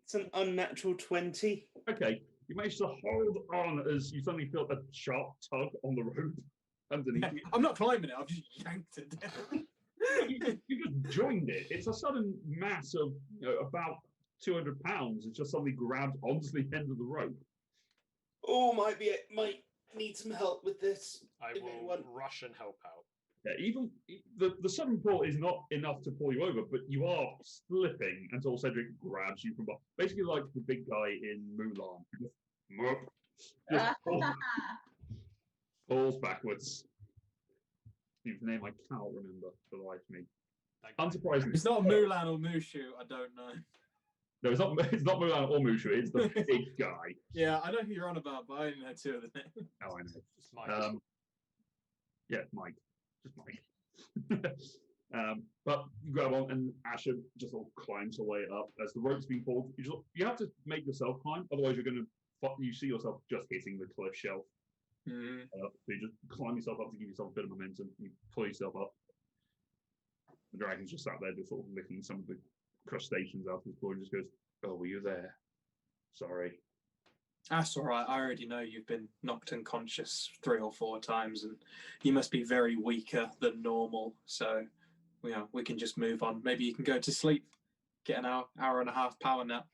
It's an unnatural 20. Okay, you manage to hold on as you suddenly feel a sharp tug on the rope underneath you. I'm not climbing it, I've just yanked it down. You just joined it. It's a sudden mass of about 200 pounds. It's just suddenly grabbed onto the end of the rope. Oh, might need some help with this. I If will anyone- rush and help out. Yeah, even the sudden pull is not enough to pull you over, but you are slipping until Cedric grabs you from behind. Basically, like the big guy in Mulan. Just pulls backwards. Whose name I cannot remember for the life of me. That guy. Unsurprisingly, It's not Mulan or Mushu, I don't know. no, it's not. It's not Mulan or Mushu. It's the big guy. Yeah, I know who you're on about, but I only know two of the names. Oh, I know. It's Mike. Yeah, Mike. Just Mike. But you grab on, and Asher just all climbs her way up as the rope's being pulled. You have to make yourself climb, otherwise you're going to. You see yourself just hitting the cliff shelf. Mhm. So you just climb yourself up to give yourself a bit of momentum. You pull yourself up. The dragon's just sat there, just sort of licking some of the crustaceans out of his claw and just goes, "Oh, were you there? Sorry." That's all right. I already know you've been knocked unconscious 3 or 4 times, and you must be very weaker than normal. So, we can just move on. Maybe you can go to sleep, get an hour and a half power nap.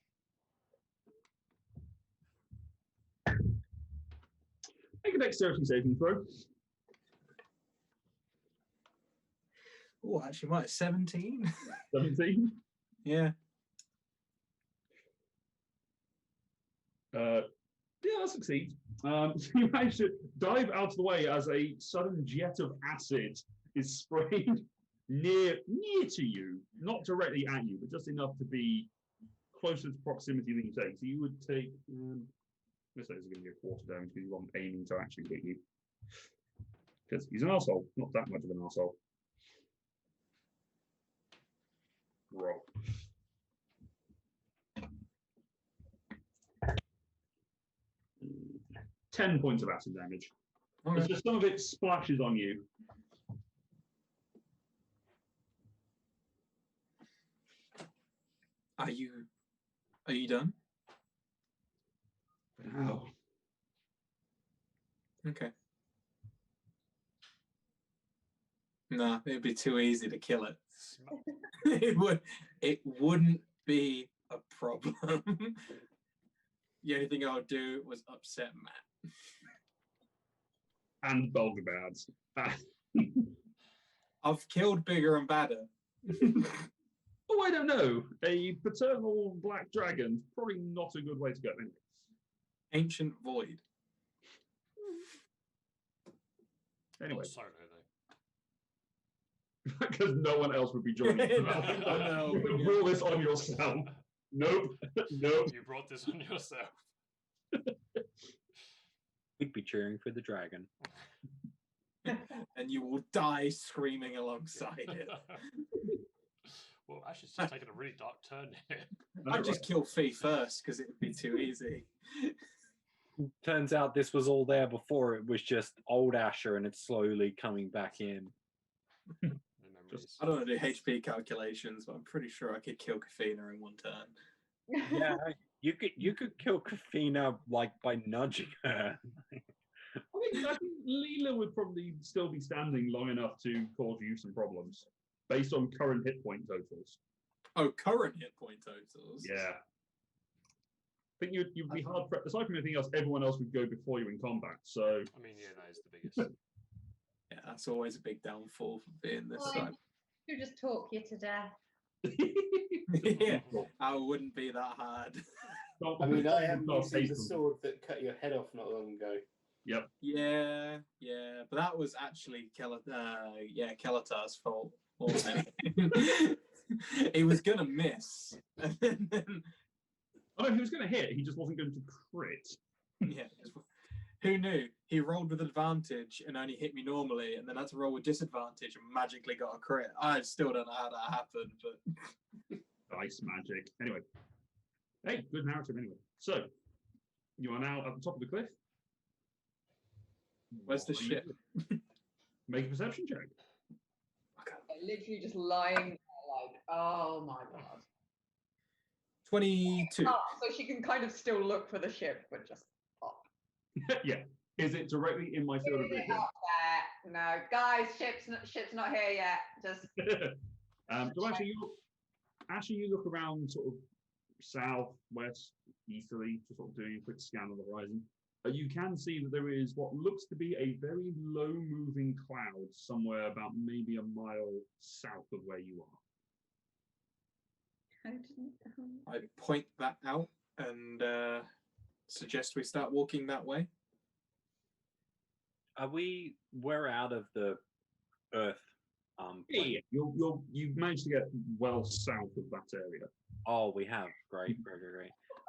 Make a dexterity saving throw. Oh, actually, might 17. 17. Yeah. Yeah, that succeeds. So you manage to dive out of the way as a sudden jet of acid is sprayed near to you, not directly at you, but just enough to be closer to proximity than you take. So you would take, let's say it's going to be a quarter damage because you weren't aiming to actually hit you. Because he's an arsehole, not that much of an arsehole. Roll. Mm, 10 points of acid damage. Okay. It's just some of it splashes on you. Are you done? Wow. Okay. Nah, it'd be too easy to kill it. It wouldn't be a problem. The only thing I would do was upset Matt. And Bulgabads. I've killed bigger and badder. Oh, I don't know. A paternal black dragon, probably not a good way to go. Anyway. Ancient Void. Anyway, Solo because no one else would be joining. You. No. You can roll this on yourself. Nope. Nope. You brought this on yourself. We'd be cheering for the dragon. And you will die screaming alongside it. Well, Ash is just taking a really dark turn here. I'd just kill Fee first because it would be too easy. Turns out this was all there before. It was just old Asher, and it's slowly coming back in. The memories. I don't want to do HP calculations, but I'm pretty sure I could kill Kafina in 1 turn. Yeah, you could kill Kafina like by nudging her. I think Leela would probably still be standing long enough to cause you some problems based on current hit point totals. Oh, current hit point totals? Yeah. I think you'd be hard pressed. Aside from anything else, everyone else would go before you in combat. So I mean, yeah, that is the biggest. Yeah, that's always a big downfall for being this Fine. side. You just talk you to death. Yeah, I wouldn't be that hard. I mean, I am using the sword that cut your head off not long ago. Yep. Yeah, but that was actually Kelatar's fault. Wasn't it? He was gonna miss. And then, Oh no, he was going to hit. He just wasn't going to crit. yeah, who knew? He rolled with advantage and only hit me normally, and then had to roll with disadvantage and magically got a crit. I still don't know how that happened, but Dice magic. Anyway. Hey, good narrative anyway. So, you are now at the top of the cliff. Where's the What are you ship? doing? Make a perception check. Literally just lying there like, oh my god. 22. Oh, so she can kind of still look for the ship, but just up. Yeah. Is it directly in my field of vision? Up there. No, guys, ship's not here yet. Just So actually, you look around sort of south, west, easterly, just sort of doing a quick scan of the horizon. You can see that there is what looks to be a very low-moving cloud somewhere about maybe a mile south of where you are. I point that out and suggest we start walking that way. We're out of the Earth. Yeah, you've managed to get well south of that area. Oh, we have. Great.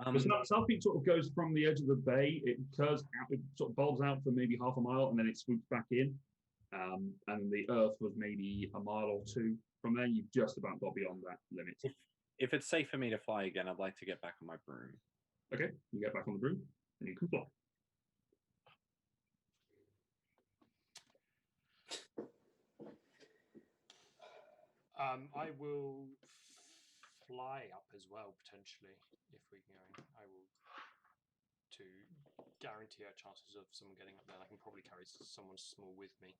The South Peak sort of goes from the edge of the bay. It curves out, it sort of bulbs out for maybe half a mile, and then it swoops back in. And the Earth was maybe a mile or 2 from there. You've just about got beyond that limit. If it's safe for me to fly again, I'd like to get back on my broom. Okay, you get back on the broom, and you can fly. I will fly up as well potentially if we can. I will to guarantee our chances of someone getting up there. I can probably carry someone small with me.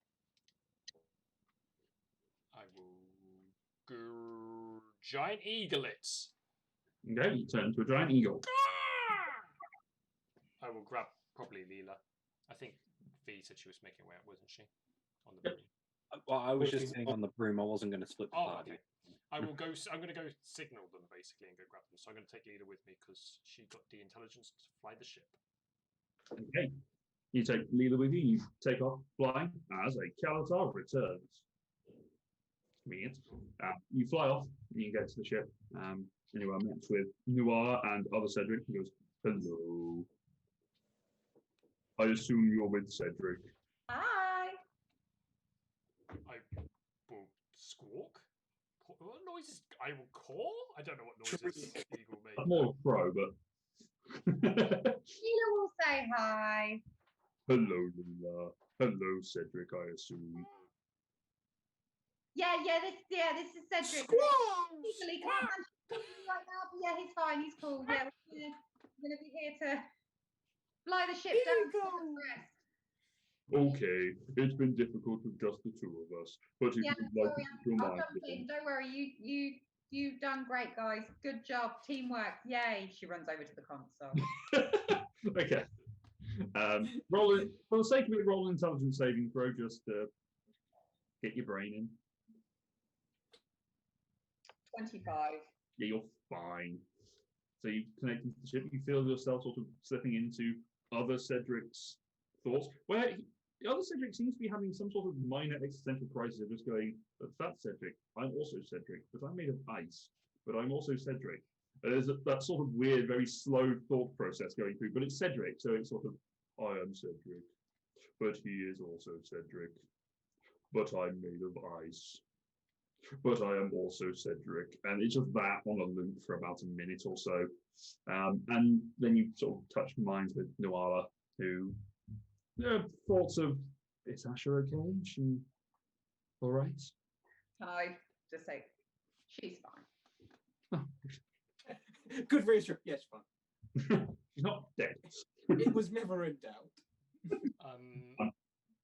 I will go giant eagle it. Okay, you turn into a giant eagle. I will grab probably Leela. I think V said she was making way up, wasn't she? On the broom. Well, I was just sitting on the broom. I wasn't going to split the Oh, party. okay. I will go. I'm going to go signal them basically and go grab them. So I'm going to take Leela with me because she got the intelligence to fly the ship. Okay. You take Leela with you, you take off flying as a Kalatar returns. Convenient. You fly off, and you get to the ship, and you are met with Noir and other Cedric. He goes, hello. I assume you're with Cedric. Hi. I will squawk. What noises? I will call? I don't know what noises Eagle makes. More pro, but... Sheila will say hi. Hello, Leela. Hello, Cedric, I assume. Yeah, this is Cedric. Easily can't manage right now, but yeah, he's fine. He's cool. Yeah, we're gonna be here to fly the ship down to the rest. Okay, it's been difficult with just the two of us, but if Yeah, you'd like to keep your I'll mind jump in. in. Don't worry. You've done great, guys. Good job, teamwork. Yay! She runs over to the console. Okay. Roll it, for the sake of it, roll an intelligence saving throw just to get your brain in. 25. Yeah, you're fine. So you connect into the ship, you feel yourself sort of slipping into other Cedric's thoughts, where the other Cedric seems to be having some sort of minor existential crisis of just going, but that's Cedric, I'm also Cedric, but I'm made of ice, but I'm also Cedric. There's that sort of weird, very slow thought process going through, but it's Cedric, so it's sort of, I am Cedric, but he is also Cedric, but I'm made of ice. But I am also Cedric, and it's just that on a loop for about a minute or so, and then you sort of touch minds with Noala, who thoughts of, is Asha okay? Is she all right? I just say, she's fine. Good reassurance. Yes, fine. She's not dead. It was never in doubt.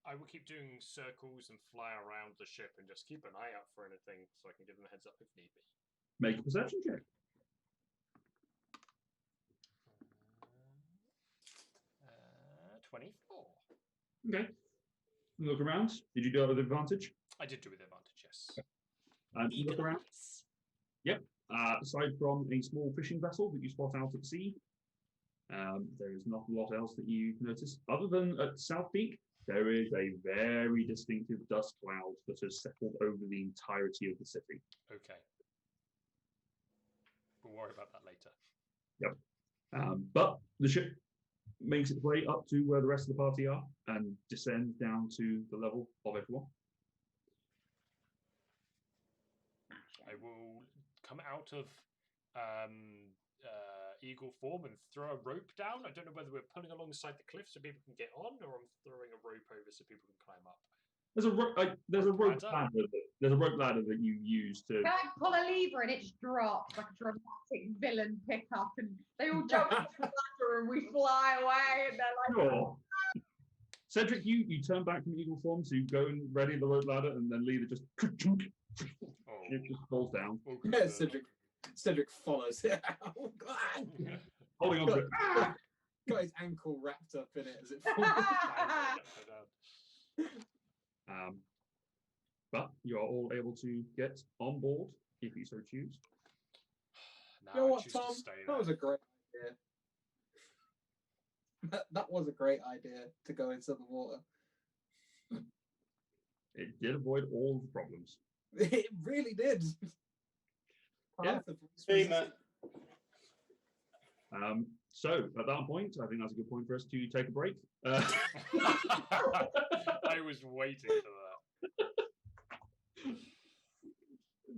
I will keep doing circles and fly around the ship and just keep an eye out for anything so I can give them a heads up if need be. Make a perception check. 24. Okay. Look around. Did you do it with advantage? I did do with advantage, yes. You look around. Yep. Aside from a small fishing vessel that you spot out at sea, there is not a lot else that you notice. Other than at South Peak, there is a very distinctive dust cloud that has settled over the entirety of the city. Okay. We'll worry about that later. Yep. But the ship makes its way up to where the rest of the party are and descends down to the level of everyone. I will come out of eagle form and throw a rope down. I don't know whether we're pulling alongside the cliff so people can get on, or I'm throwing a rope over so people can climb up. There's a rope ladder. There's a rope ladder that you use to. Can I pull a lever and it just drops like a dramatic villain pickup, and they all jump off the ladder and we fly away, and they're like, Sure. Cedric, you turn back from eagle form to go and ready the rope ladder, and then Leela just Oh, it just falls down, oh, Yeah, Cedric follows it out. holding on to it. Ah! Got his ankle wrapped up in it as it falls. But you are all able to get on board if you so choose. No, You know I what, choose Tom? to stay That was there. a great idea. That was a great idea to go into the water. It did avoid all the problems. It really did. Yeah. Half the voice Hey, was- Matt. So at that point, I think that's a good point for us to take a break. I was waiting for that.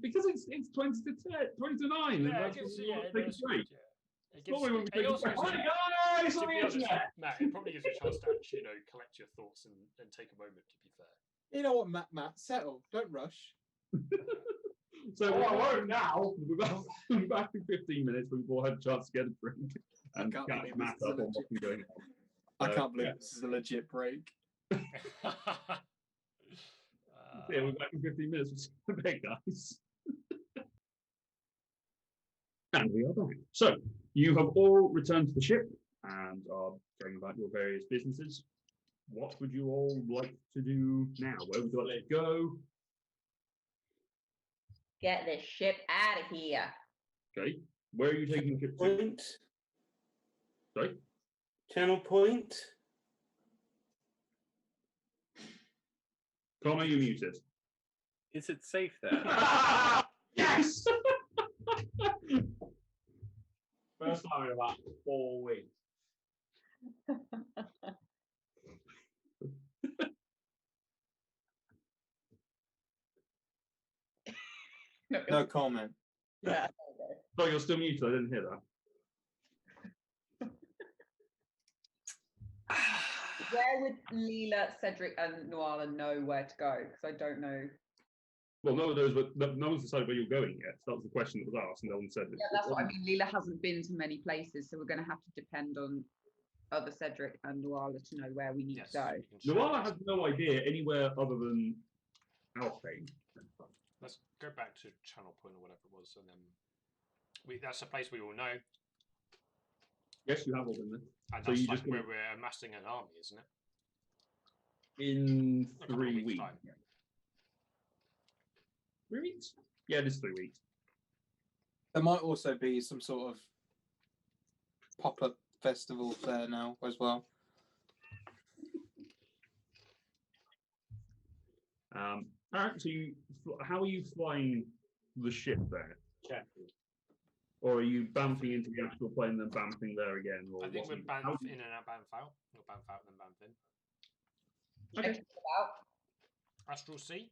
Because it's 20 to 9. and Yeah, that's it gives, when we yeah, want it to take does, a break. yeah. It gives, Normally when we it take a also break, gives "Hi you, guys, to I'm be here honest, tonight." Matt, it probably gives you a chance to actually, collect your thoughts and take a moment, to be fair. You know what, Matt? Settle. Don't rush. So Oh, I won't now. we'll be back in 15 minutes when we've all had a chance to get a drink and can't catch believe Matt this is up on what's been going on. I can't believe yeah. this is a legit break. So yeah, we're back in 15 minutes. We'll see you in a bit, guys. And we are back. So you have all returned to the ship and are going about your various businesses. What would you all like to do now? Where would you like to go? Get this ship out of here. Okay. Where are you taking the ship to? Point. Sorry? Channel point. Connor, you muted. Is it safe there? Yes! First time in about 4 weeks. No comment. Yeah. Oh, you're still muted. I didn't hear that. Where would Leela, Cedric, and Noala know where to go? Because I don't know. Well, no one knows, but no one's decided where you're going yet. So that was the question that was asked, and no one said it. Yeah, that's what I mean. Leela hasn't been to many places, so we're going to have to depend on other Cedric and Noala to know where we need Yes, to go. you can show Noala us. has no idea anywhere other than Alfheim. Let's go back to Channel Point or whatever it was, and then that's a place we all know, Yes, you have all been there. and So that's you like just where gonna- we're amassing an army, isn't it? In A couple of 3 weeks' weeks. time. 3 weeks? Yeah, it is 3 weeks. There might also be some sort of pop-up festival there now as well. All right, so how are you flying the ship there? Check. Or are you bouncing into the actual plane and then bouncing there again? Or I think what's we're the- Banff how- in and out, Banff out, or Banff out, then Banff in. Okay. Astral Sea.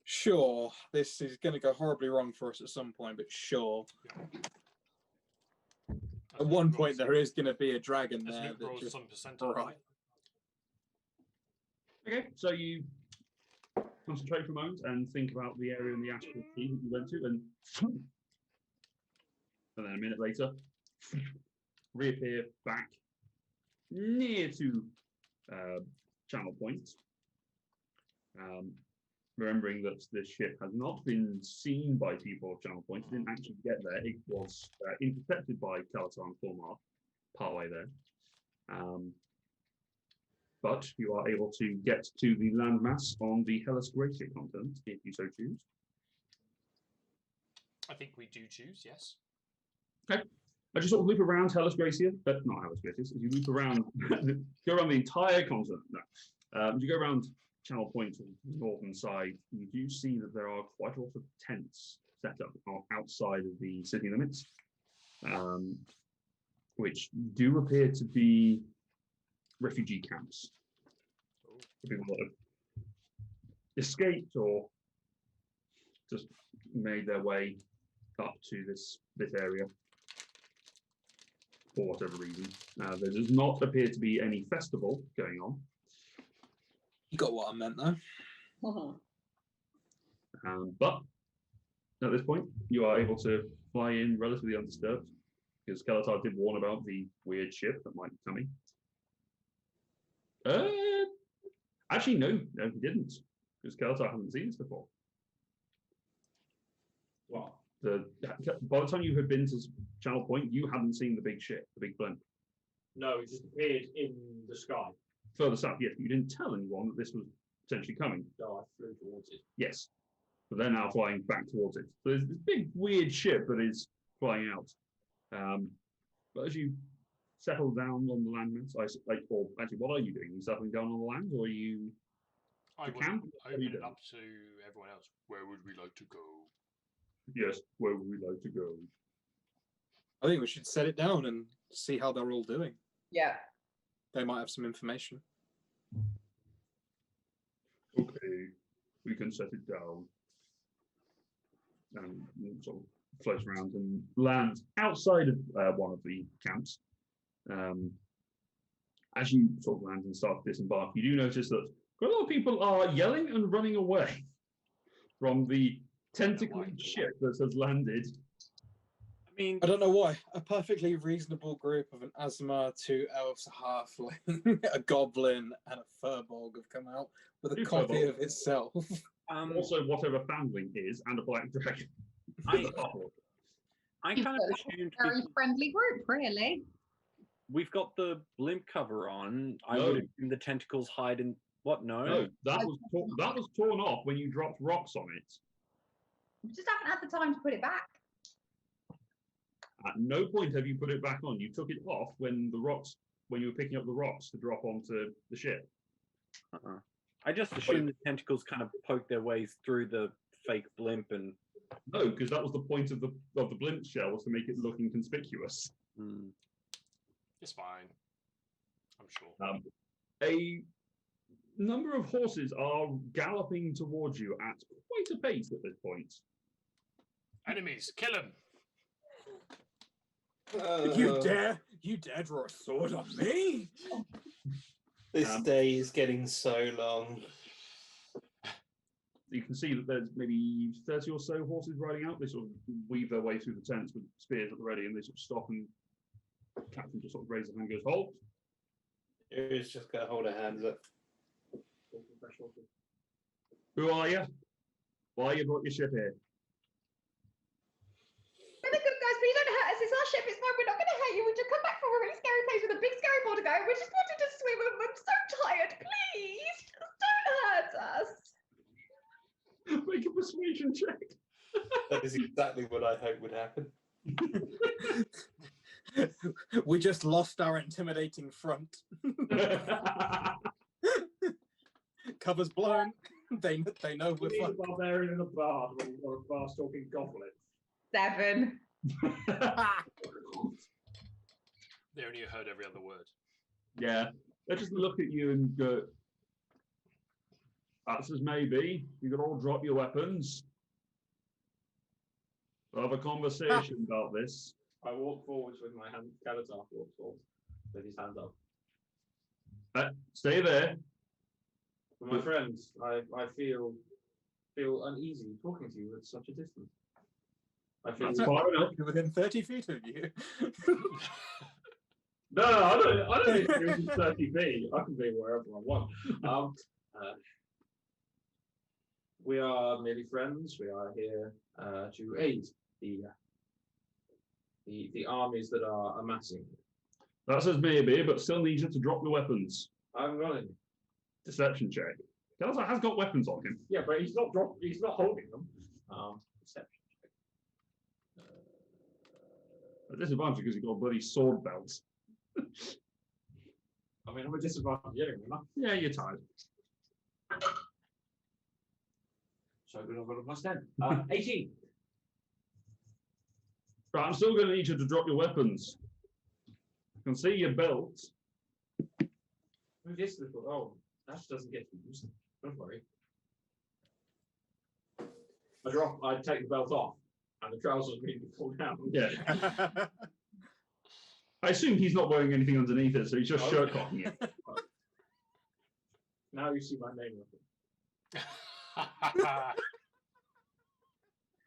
Sure, this is going to go horribly wrong for us at some point, but sure. At one point, there is going to be a dragon As there Luke that rolls just some percent. right. Okay, so you concentrate for a moment and think about the area in the astral sea that you went to, and then a minute later, reappear back near to Channel Point. Remembering that this ship has not been seen by people of Channel Point, it didn't actually get there. It was intercepted by Kalatar and Cormar partway there. But you are able to get to the landmass on the Hellas Gracia continent, if you so choose. I think we do choose, yes. As you sort of loop around Hellas Gracia, but not Hellas Gracia, as you loop around, go around the entire continent. As you go around Channel Point on the northern side, you do see that there are quite a lot of tents set up outside of the city limits, which do appear to be refugee camps. People that have escaped or just made their way up to this area for whatever reason. There does not appear to be any festival going on. You got what I meant, though. But at this point, you are able to fly in relatively undisturbed, because Kalatar did warn about the weird ship that might be coming. Actually, no, he didn't, because Kalatar hasn't seen this before. Well, By the time you had been to Channel Point, you hadn't seen the big ship, the big blimp. no, it just appeared in the sky. Further south, yes, you didn't tell anyone that this was potentially coming. So I flew towards it. Yes, but they're now flying back towards it. So there's this big weird ship that is flying out. But as you settle down on the landmass, or actually, what are you doing? Are you settling down on the land, or are you? I The would camp? What are open you it doing? up to everyone else. Where would we like to go? Yes, where would we like to go? I think we should set it down and see how they're all doing. Yeah. They might have some information. Okay, we can set it down. And sort of floats around and lands outside of one of the camps. As you sort of land and start to disembark, you do notice that quite a lot of people are yelling and running away. from the tentacled ship that has landed. I mean, I don't know why. A perfectly reasonable group of an Asma, 2 elves, a halfling, a goblin, and a furbolg have come out with a Two copy furbolgs. of itself. Also, whatever Foundling is, and a black dragon. I You've kind got of assumed Very because friendly group, really. we've got the blimp cover on. I No. would assume the tentacles hide in what? No. No, that was torn off when you dropped rocks on it. We just haven't had the time to put it back. At no point have you put it back on. You took it off when you were picking up the rocks to drop onto the ship. Uh-uh. I just assumed the tentacles kind of poke their ways through the fake blimp and. No, because that was the point of the blimp shell, was to make it look inconspicuous. Hmm. It's fine. I'm sure. A number of horses are galloping towards you at quite a pace at this point. Enemies, kill them. You dare draw a sword on me? This day is getting so long. You can see that there's maybe 30 or so horses riding out. They sort of weave their way through the tents with spears at the ready, and they sort of stop, and Captain just sort of raises a hand and goes, "Halt!" Who's just going to hold her hands up? Who are you? Why you brought your ship here? Really good, guys. Please don't hurt us. It's our ship. It's fine. We're not going to hurt you. We just come back from a really scary place with a big scary border guy. We just wanted to swim. I'm so tired. Please, just don't hurt us. Make a persuasion check. That is exactly what I hope would happen. We just lost our intimidating front. Cover's blown. They know we're We need a fucked. barbarian and a bard or a fast talking goblin. 7. They only heard every other word. Yeah, they just look at you and go, "That's as maybe. You could all drop your weapons. We'll have a conversation about this." I walk forwards with my hand. Galatar walks forward with his hands up. Stay there. For my friends, I feel uneasy talking to you at such a distance. I feel That's far enough. Within 30 feet of you. No, I don't need to be within 30 feet. I can be wherever I want. We are merely friends. We are here to aid the armies that are amassing. That says maybe, but still needs you to drop your weapons. I'm running. Deception check. Galazar has got weapons on him. Yeah, but he's not holding them. Deception check. At disadvantage because he's got a bloody sword belt. I mean, I'm a disadvantage anyway, am I? Yeah, you're tired. So good, I've got a plus 10. 18. Right, I'm still going to need you to drop your weapons. I can see your belt. Move this little. Oh, that doesn't get used. Don't worry. I take the belt off, and the trousers immediately fall down. Yeah. I assume he's not wearing anything underneath it, so he's just shirt cocking it. Now you see my name with it.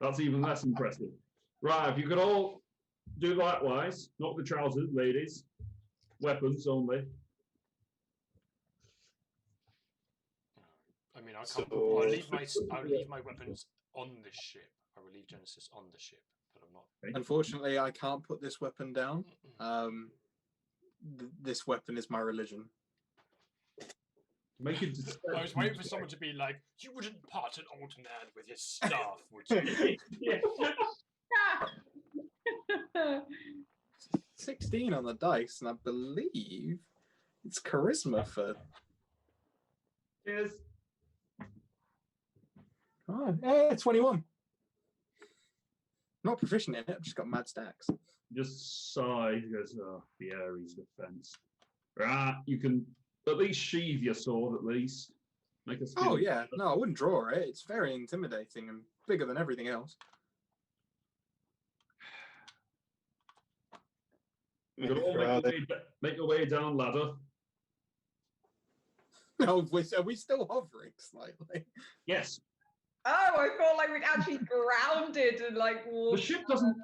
That's even less impressive. Right, if you could all do likewise, not the trousers, ladies. Weapons only. I mean, I can't. So- I'll leave my weapons on the ship. I will leave Genesis on the ship, but I'm not. Unfortunately, I can't put this weapon down. This weapon is my religion. Make it. I was waiting for someone to be like, "You wouldn't part an old man with his staff, would you?" Yeah. 16 on the dice, and I believe it's charisma for. Cheers. Oh, yeah, 21. Not proficient in it. I've just got mad stacks. Just sigh. He goes, "Oh, the Ares defense." Right, you can at least sheathe your sword. At least make a. Oh yeah, no, I wouldn't draw it. It's very intimidating and bigger than everything else. You can all make your way down ladder. Oh, are we still hovering slightly? Yes. Oh, I felt like we'd actually grounded and like The walked. ship doesn't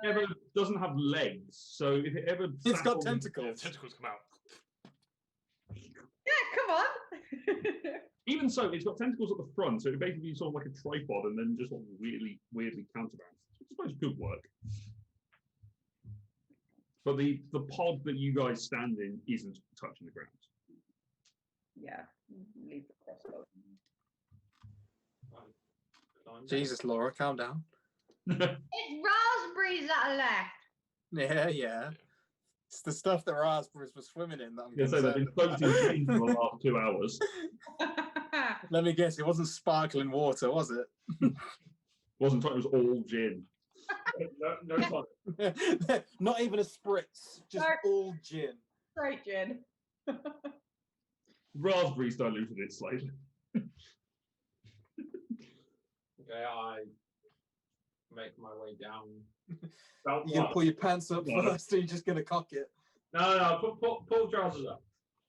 have legs, so if it ever It's sat got on- Yeah, tentacles. tentacles come out. Yeah, come on. Even so, it's got tentacles at the front, so it basically sort of like a tripod, and then just sort of weirdly counterbalanced. I suppose could work. But the pod that you guys stand in isn't touching the ground. Yeah, leave the crossbow. Jesus, Laura, calm down. It's raspberries that are left. Yeah. It's the stuff that raspberries were swimming in that I'm Yeah, so they've been concerned floating in for the about. last 2 hours. Let me guess, it wasn't sparkling water, was it? Wasn't it was all gin. No fun. Not even a spritz, just No. all gin. Great, Jen. Raspberries diluted it slightly. Okay, I make my way down. You're gonna pull your pants up No. first, or you're just gonna cock it? No, pull the trousers up.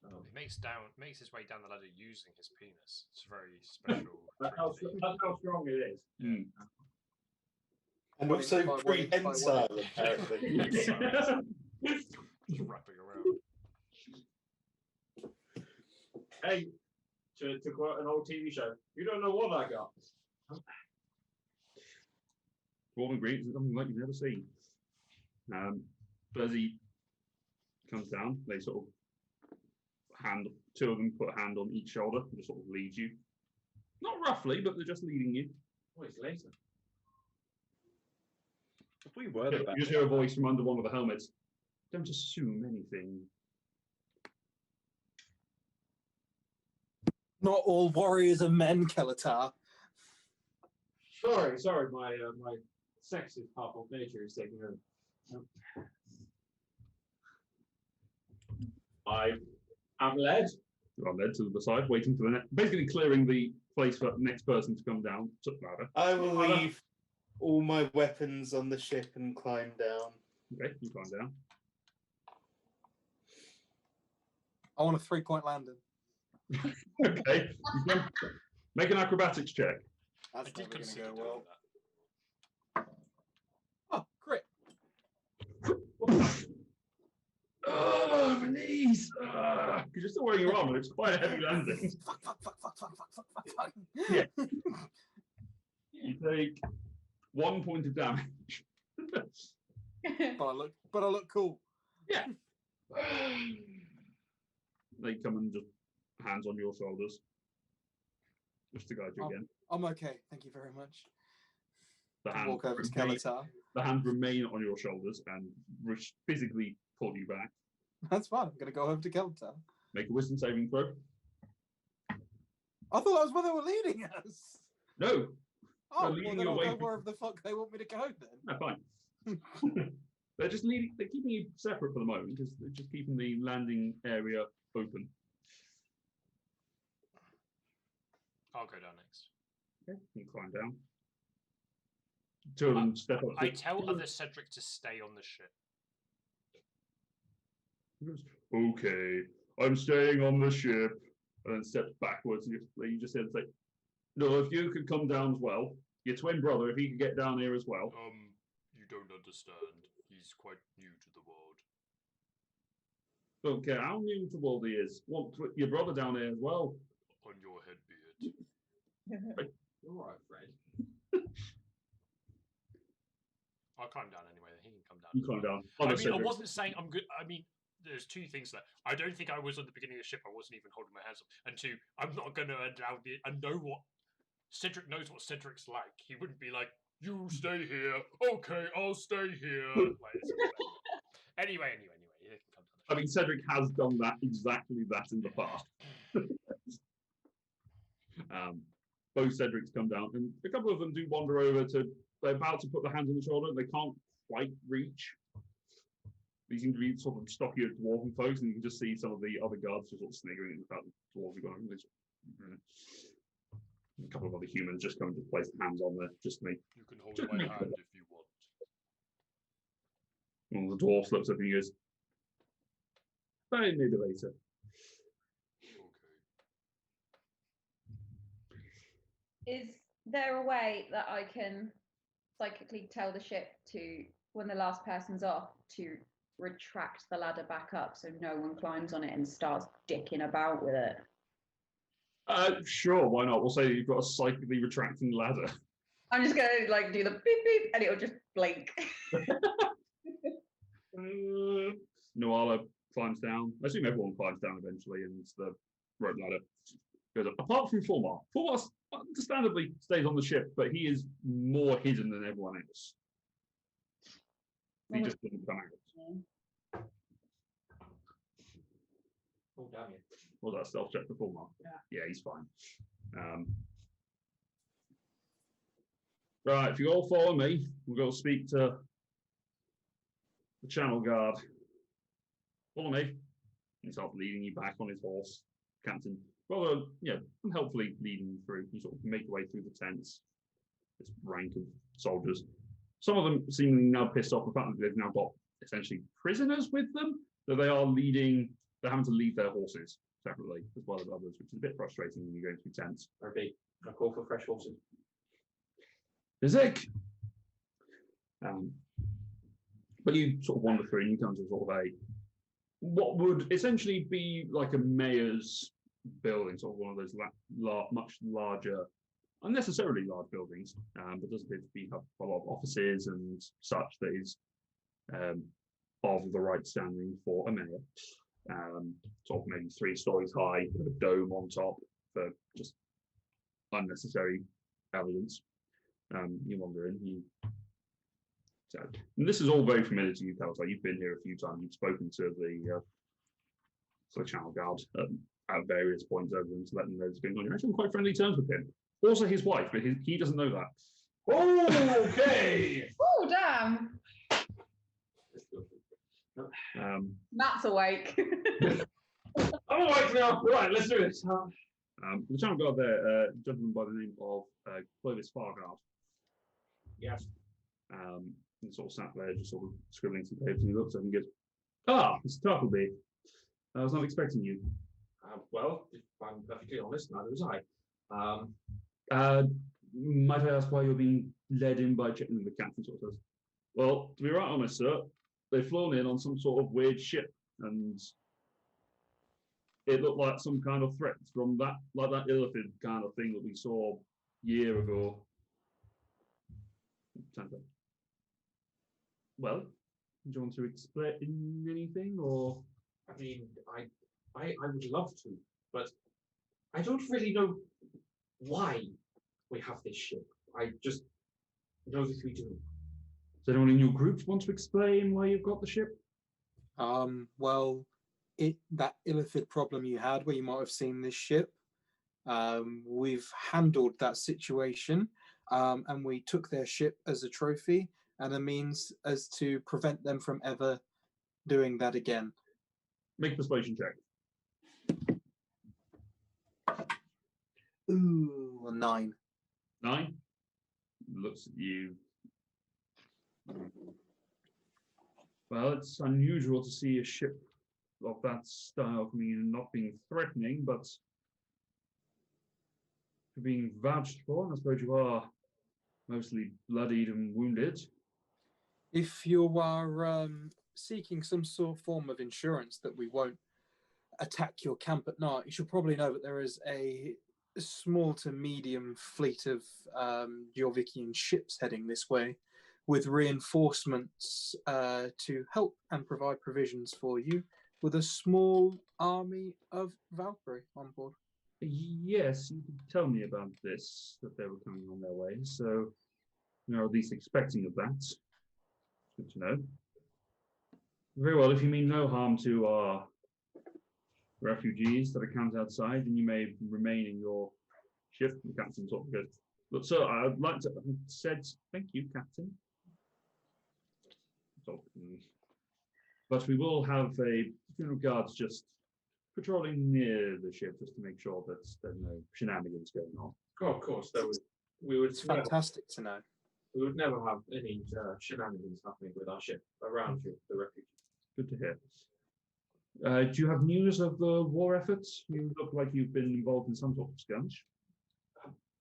He makes his way down the ladder using his penis. It's very special. That's how strong it is. Mm. And By also what- prehensile, apparently. Just wrapping around. Hey, to quote an old TV show, you don't know what I got. Golden Green is something like you've never seen. But as he comes down, they sort of two of them put a hand on each shoulder and just sort of lead you. Not roughly, but they're just leading you. Oh, it's later. If we were You the just hear a voice from under one of the helmets. Don't assume anything. Not all warriors are men, Kelatar. Sorry, my sexist half of nature is taking over. I'm led. You are led to the side, waiting for basically clearing the place for the next person to come down. Up ladder. I will leave all my weapons on the ship and climb down. Okay, you climb down. I want a 3-point landing. Okay, you can make an acrobatics check. I That's did never gonna consider go doing well. that. Oh, crit. Oh, my knees! Because you're still wearing your armor, it's quite a heavy landing. Fuck. Yeah. You take 1 point of damage. But I look cool. Yeah. They come and just hands on your shoulders. Just to guide you Oh. again. I'm okay. Thank you very much. The hands, Walk over to remain, Kelatar. the hands remain on your shoulders and physically pull you back. That's fine. I'm gonna go over to Kelatar. Make a wisdom saving throw. I thought that was where they were leading us. No, Oh, well, leading then you I'll away go from- wherever the fuck they want me to go then. no, fine. They're just they're keeping you separate for the moment because they're just keeping the landing area open. I'll go down next. Okay, you climb down. Two of them step up. I tell other Cedric to stay on the ship. Okay, I'm staying on the ship, and then steps backwards. And you just said, like, no, if you could come down as well, your twin brother, if he could get down here as well. You don't understand. He's quite new to the world. Don't care how new to the world he is. Want your brother down here as well. On your head be it. All right, Fred. I'll climb down anyway. He can come down. You as climb well. down. I Other mean, I Cedric. wasn't saying I'm good. I mean, there's two things there. I don't think I was at the beginning of the ship. I wasn't even holding my hands up. And two, I'm not going to allow the. I know what Cedric knows what Cedric's like. He wouldn't be like, "You stay here." Okay, I'll stay here. Like, it's anyway, they can come down. I mean, Cedric has done exactly that in the past. Both Cedrics come down, and a couple of them do wander over to. They're about to put their hands on the shoulder, and they can't quite reach. These seem to be sort of stockier dwarven folks, and you can just see some of the other guards just sort of sniggering in the dwarves are going. A couple of other humans just come to place their hands on there, just to make. You can hold my hand if you want. One of the dwarfs looks up and he goes, "Hey, maybe later." Okay. Is there a way that I can psychically tell the ship to, when the last person's off, to retract the ladder back up so no one climbs on it and starts dicking about with it? Sure, why not? We'll say that you've got a psychically retracting ladder. I'm just gonna like do the beep beep and it'll just blink. Noala climbs down. I assume everyone climbs down eventually, and the rope ladder goes up. Apart from Fulmar. Fulmar understandably stays on the ship, but he is more hidden than everyone else. He just didn't come out. Oh, damn it. Was that stealth check for Fulmar? Yeah, he's fine. Right, if you all follow me, we'll go speak to the channel guard. Follow me. And he starts leading you back on his horse, Captain. Rather, helpfully leading you through. You sort of make your way through the tents. This rank of soldiers. Some of them seemingly now pissed off the fact that they've now got essentially prisoners with them, that they're having to leave their horses separately, as well as others, which is a bit frustrating when you're going through tents. RB, I call for fresh horses. Vizik! But you sort of wander through and you come to sort of what would essentially be like a mayor's building, sort of one of those much larger, unnecessarily large buildings, but does appear to have a lot of offices and such that is of the right standing for a mayor. Sort of maybe 3 stories high, with a dome on top for just unnecessary evidence. You wander in. And this is all very familiar to you, Kaltai. You've been here a few times. You've spoken to the channel guard at various points over them to let them know what's going on. You're actually on quite friendly terms with him. Also his wife, but he doesn't know that. Okay. Oh damn! Matt's awake. I'm awake now. Right, let's do this. The channel guard there, a gentleman by the name of Clovis Fargard. Yes. And sort of sat there, just sort of scribbling some papers, and he looks up and goes, "Ah, Mr. Tarpleby, I was not expecting you." Well, if I'm perfectly honest, neither was I. Might I ask why you're being led in by the captain sort of says, "Well, to be right honest, sir, they've flown in on some sort of weird ship, and it looked like some kind of threat from that illithid kind of thing that we saw a year ago." Well, do you want to explain anything, or? I mean, I would love to, but I don't really know why we have this ship. I just know that we do. Does anyone in your group want to explain why you've got the ship? Well, that illithid problem you had where you might have seen this ship, we've handled that situation, and we took their ship as a trophy and a means as to prevent them from ever doing that again. Make a persuasion check. Ooh, a 9. 9? Looks at you. Well, it's unusual to see a ship of that style coming in and not being threatening, but for being vouched for, and I suppose you are mostly bloodied and wounded. If you are seeking some sort of form of insurance that we won't attack your camp at night, you should probably know that there is a small to medium fleet of Jorvikian ships heading this way, with reinforcements to help and provide provisions for you, with a small army of Valkyrie on board. Yes, you could tell me about this, that they were coming on their way, so you're at least expecting of that. Good to know. Very well, if you mean no harm to our refugees that are camped outside, then you may remain in your ship. The captain sort of goes, "Look, sir, I'd like to," said, "Thank you, Captain." But we will have a funeral guards just patrolling near the ship just to make sure that there's no shenanigans going on. Oh, of course, we would It's fantastic to know. We would never have any shenanigans happening with our ship around you, the refugees. Good to hear. Do you have news of the war efforts? You look like you've been involved in some sort of skirmish.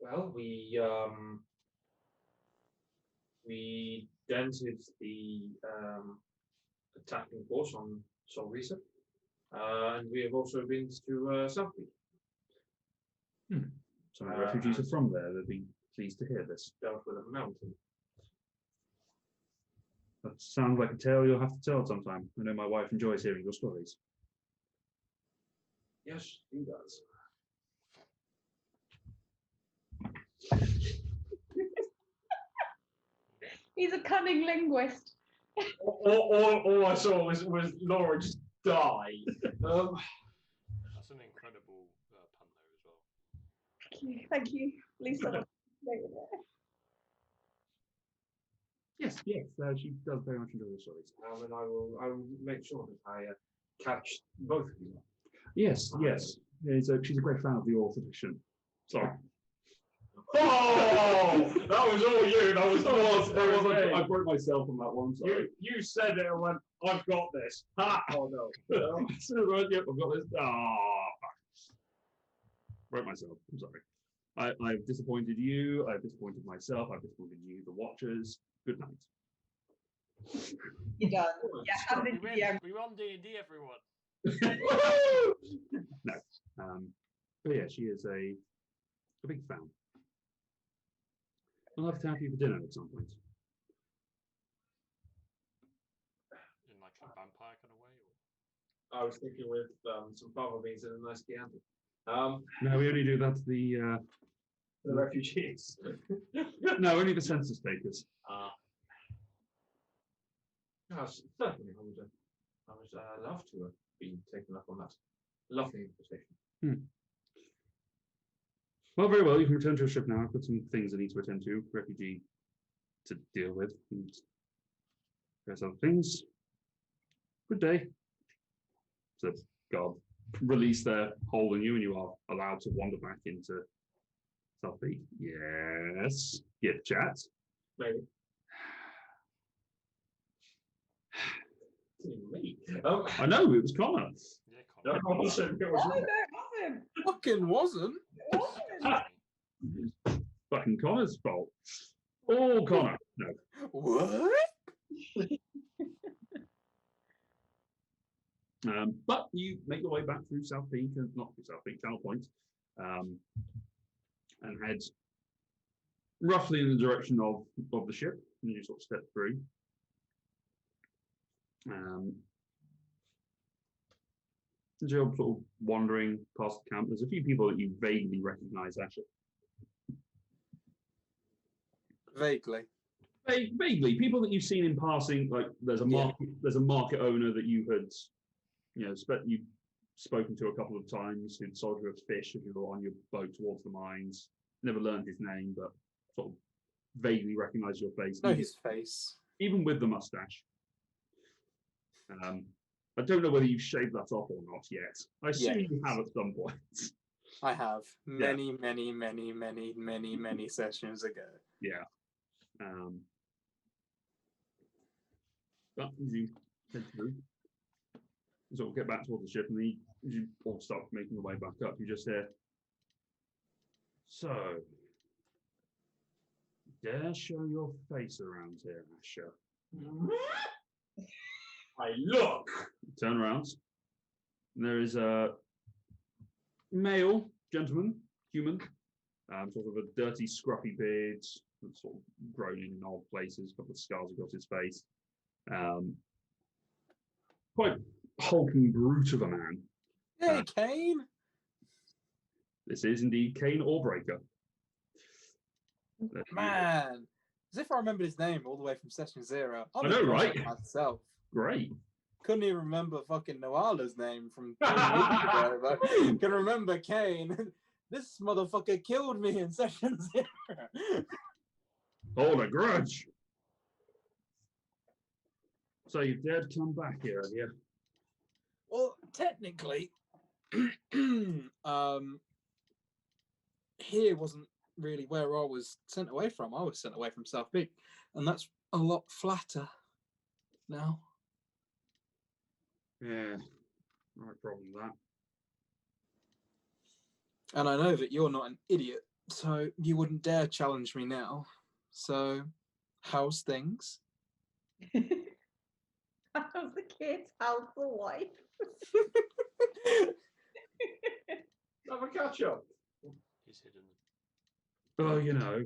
Well, we dented the attacking force on Solrisa, and we have also been to Southpeak. Some of the refugees are from there. They'll be pleased to hear this. Dealt with a mountain. That sounds like a tale you'll have to tell sometime. I know my wife enjoys hearing your stories. Yes, he does. He's a cunning linguist. All I saw was Laura just die. That's an incredible pun there as well. Thank you, Lisa. Yes, she does very much enjoy your stories. And I will make sure that I catch both of you. Yes. She's a great fan of the author fiction. Sorry. Oh, that was all you. That was I broke myself on that one. Sorry. You said it and went, I've got this. Ha! Oh no. Yep, I've got this. Broke myself. I'm sorry. I've disappointed you. I've disappointed myself. I've disappointed you, the watchers. Good night. You're done. Yeah, We won D&D, everyone. No. But yeah, she is a big fan. I'd love to have you for dinner at some point. In like a vampire kind of way? Or? I was thinking with some fava beans and a nice Chianti. No, we only do that to the refugees. no, only the census takers. Yes, certainly. I would love to have been taken up on that lovely invitation. Well, very well. You can return to your ship now. I've got some things I need to attend to. Refugee to deal with. And there's other things. Good day. So, God, release their hold on you, and you are allowed to wander back into Southpeak. Yes. Get chat. Maybe. Me. I know it was Connor. Yeah, No, it was Fucking wasn't. Fucking Connor's fault. All Connor. No. What? But you make your way back through Southpeak, and not through Southpeak, Channel Point, and head roughly in the direction of the ship, and you sort of step through. As you're sort of wandering past the camp, there's a few people that you vaguely recognise, actually. Vaguely. Vaguely, people that you've seen in passing. Like there's a market owner that you had, you'd spoken to a couple of times who'd sold you a fish if you were on your boat towards the mines. Never learned his name, but sort of vaguely recognise your face. Know his face. Even with the mustache. I don't know whether you've shaved that off or not yet. I assume you have at some point. I have many sessions ago. Yeah. But as you head through, you sort of get back towards the ship, and as you all start making your way back up, you just hear, so, dare show your face around here, Asher. I look. Turn around. And there is a male gentleman, human, sort of a dirty, scruffy beard, sort of grown in odd places, a couple of scars across his face. Quite hulking brute of a man. Hey, Kane. This is indeed Kane Orbreaker. Man, as if I remembered his name all the way from session 0. I know, right? Myself. Great. Couldn't even remember fucking Noala's name from 2 weeks ago, but can remember Kane. This motherfucker killed me in session 0. Hold a grudge. So you dared come back here, have you? Well, technically, here wasn't really where I was sent away from. I was sent away from Southpeak, and that's a lot flatter now. Yeah, right problem with that. And I know that you're not an idiot So you wouldn't dare challenge me now. So, how's things? How's the kids? How's the wife? Have a catch up. He's hidden. Oh, you know,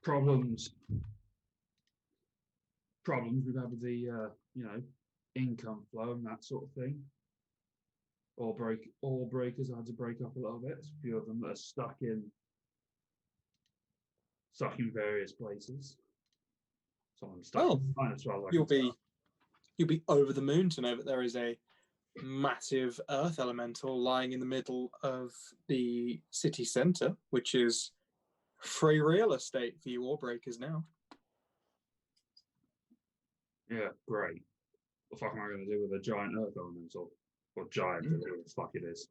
problems. Problems we've had with the, you know, income flow and that sort of thing. All breakers had to break up a little bit. There's a few of them that are stuck in various places. Some of them stuck Oh, in mine as well. You'll be over the moon to know that there is a massive earth elemental lying in the middle of the city centre, which is free real estate for you Warbreakers now. Yeah, great. What the fuck am I going to do with a giant earth elemental? Or giant, whatever the fuck it is.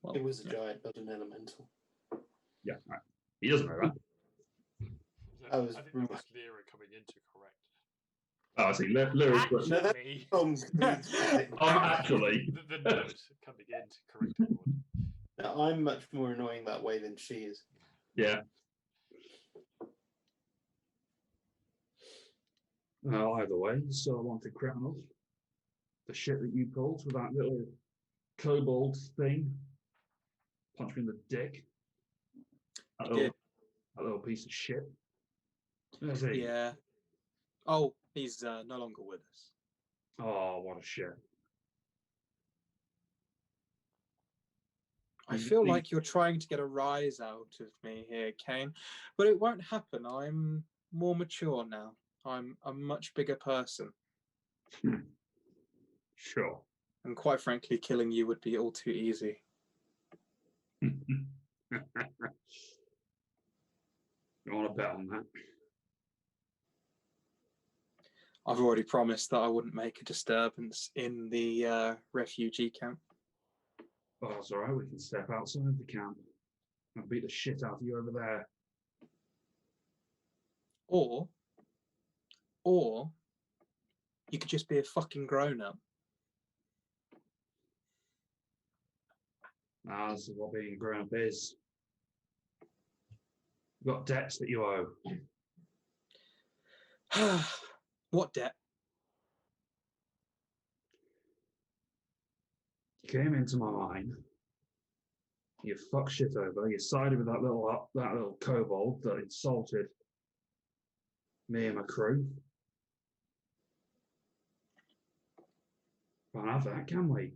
Well, It was a giant, not an elemental. Yeah, right. He doesn't know that. I was I think that was Lyra coming in to correct. Oh, I see. Lyra's No, that- Actually, actually. the nerd coming in to correct everyone. No, I'm much more annoying that way than she is. Yeah. Well, either way, so I wanted criminal. The shit that you pulled with that little kobold thing. Punch me in the dick. That little piece of shit. Where's he? Yeah. Oh, he's no longer with us. Oh, what a shit. I feel like you're trying to get a rise out of me here, Kane, but it won't happen. I'm more mature now. I'm a much bigger person. Sure. And quite frankly, killing you would be all too easy. You want to bet on that? I've already promised that I wouldn't make a disturbance in the refugee camp. Oh, that's all right. We can step outside the camp. I'll beat the shit out of you over there. Or you could just be a fucking grown-up. Ah, this is what being grown up is. You've got debts that you owe. What debt? You came into my mine. You fucked shit over. You sided with that little kobold that insulted me and my crew. Can't have that, can we?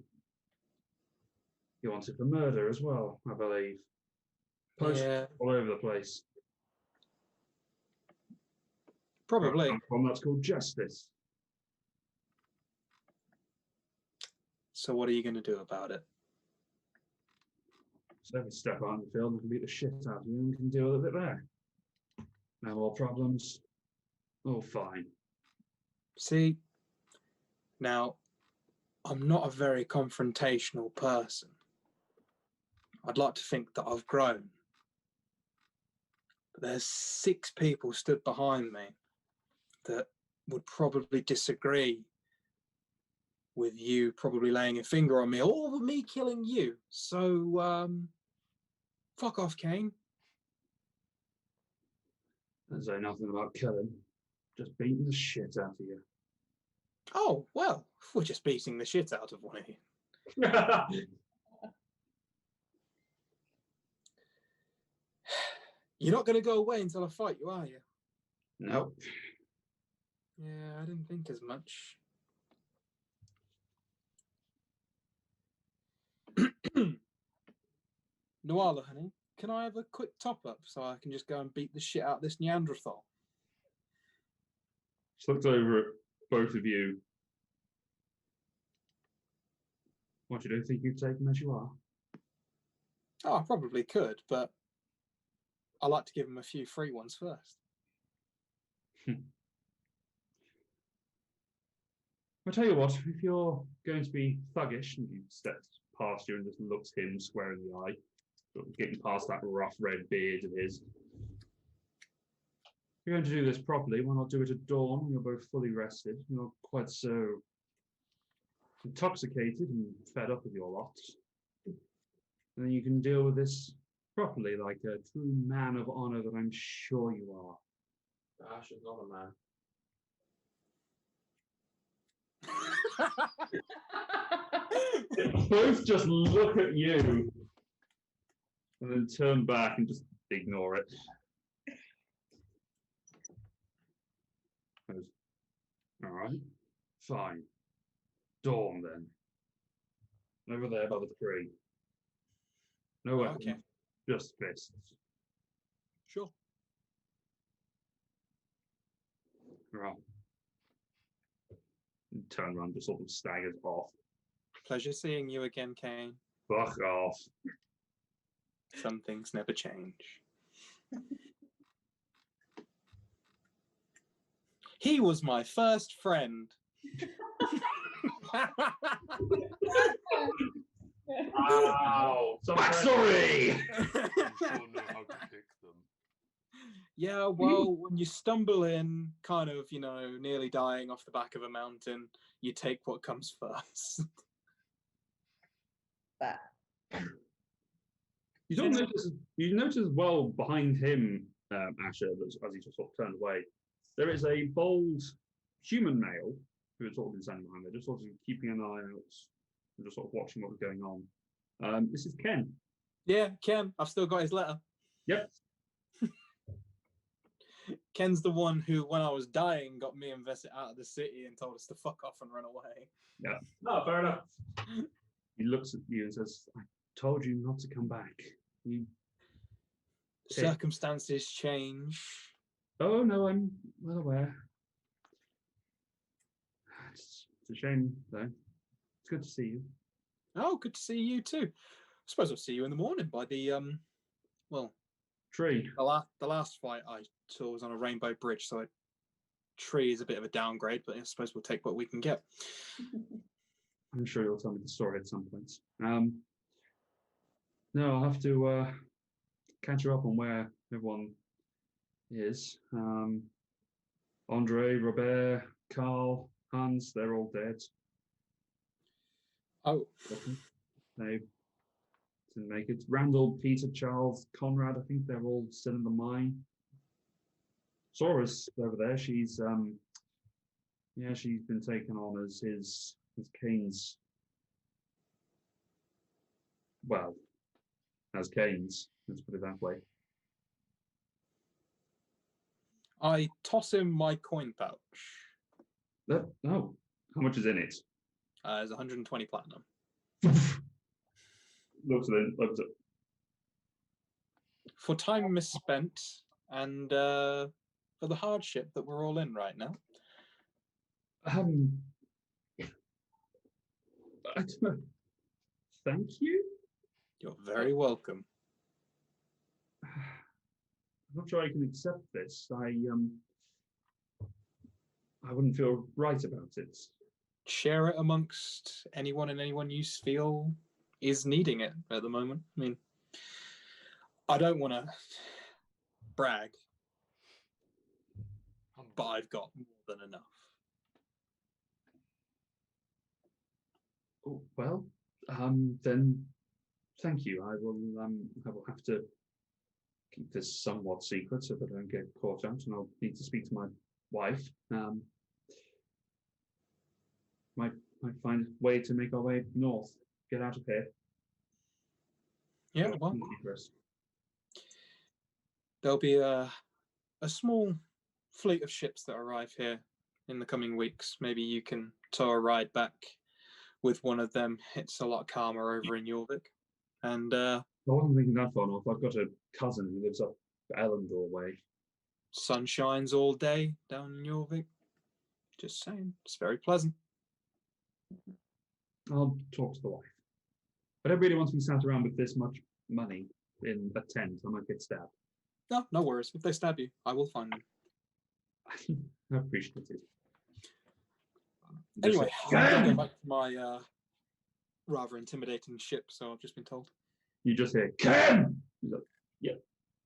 You wanted for murder as well, I believe. Posters all over the place. Probably. One that's called justice. So what are you going to do about it? So if we step out in the field and can beat the shit out of you and we can deal with it there. No more problems. All fine. See, now, I'm not a very confrontational person. I'd like to think that I've grown. But there's 6 people stood behind me that would probably disagree with you probably laying a finger on me or me killing you. So, fuck off, Kane. I say nothing about killing. Just beating the shit out of you. Oh, well, we're just beating the shit out of one of you. You're not going to go away until I fight you, are you? Nope. Yeah, I didn't think as much. Noala, honey, can I have a quick top-up so I can just go and beat the shit out of this Neanderthal? Just looked over at both of you. What do you think you've taken as you are? Oh, I probably could, but I like to give him a few free ones first. I'll tell you what, if you're going to be thuggish and he steps past you and just looks him square in the eye, sort of getting past that rough red beard of his. If you're going to do this properly, why not do it at dawn when you're both fully rested? You're not quite so intoxicated and fed up with your lots. And then you can deal with this properly, like a true man of honor that I'm sure you are. Ash is not a man. Both just look at you and then turn back and just ignore it. Goes, all right, fine. Dawn then. Over there by the tree. No weapons, Okay. just fists. Sure. Right. And turn around, just sort of staggers off. Pleasure seeing you again, Kane. Fuck off. Some things never change. He was my first friend. Wow. Backstory! You sure know how to pick them. Yeah, well, when you stumble in, kind of, nearly dying off the back of a mountain, you take what comes first. That. You don't notice. You notice well behind him, Asher, as he just sort of turned away. There is a bold human male who had sort of been standing behind there, just sort of keeping an eye out and just sort of watching what was going on. This is Ken. Yeah, Ken, I've still got his letter. Yep. Ken's the one who, when I was dying, got me and Vesset out of the city and told us to fuck off and run away. Yeah. No, fair enough. He looks at you and says, "I told you not to come back. You." Circumstances change. Oh no, I'm well aware. It's a shame, though. It's good to see you. Oh, good to see you too. I suppose I'll see you in the morning by the Tree. the last fight I saw was on a rainbow bridge, so a tree is a bit of a downgrade, but I suppose we'll take what we can get. I'm sure you'll tell me the story at some point. No, I'll have to catch you up on where everyone is. Andre, Robert, Carl, Hans, they're all dead. Oh, They didn't make it. Randall, Peter, Charles, Conrad, I think they're all still in the mine. Sora's over there. She's she's been taken on as Kane's, well, as Kane's, let's put it that way. I toss him my coin pouch. Oh, how much is in it? There's 120 platinum. Looks at it, looks at it. For time misspent and for the hardship that we're all in right now. Thank you. You're very welcome. I'm not sure I can accept this. I wouldn't feel right about it. Share it amongst anyone and anyone you feel is needing it at the moment. I mean, I don't want to brag, but I've got more than enough. Oh, well, then thank you. I will have to keep this somewhat secret so that I don't get caught out, and I'll need to speak to my wife. Might find a way to make our way north, get out of here. Yeah, well, there'll be a small fleet of ships that arrive here in the coming weeks. Maybe you can tow a ride back with one of them. It's a lot calmer over in Jorvik. And I wasn't thinking that far north. I've got a cousin who lives up Ellendor way. sun shines all day down in Jorvik. Just saying, it's very pleasant. I'll talk to the wife. But everybody wants to be sat around with this much money in a tent. I might get stabbed. No, no worries. If they stab you, I will find them. I appreciate it. Anyway, I'm going to go back to my rather intimidating ship, so I've just been told. You just hear, Ken! He's like, yeah.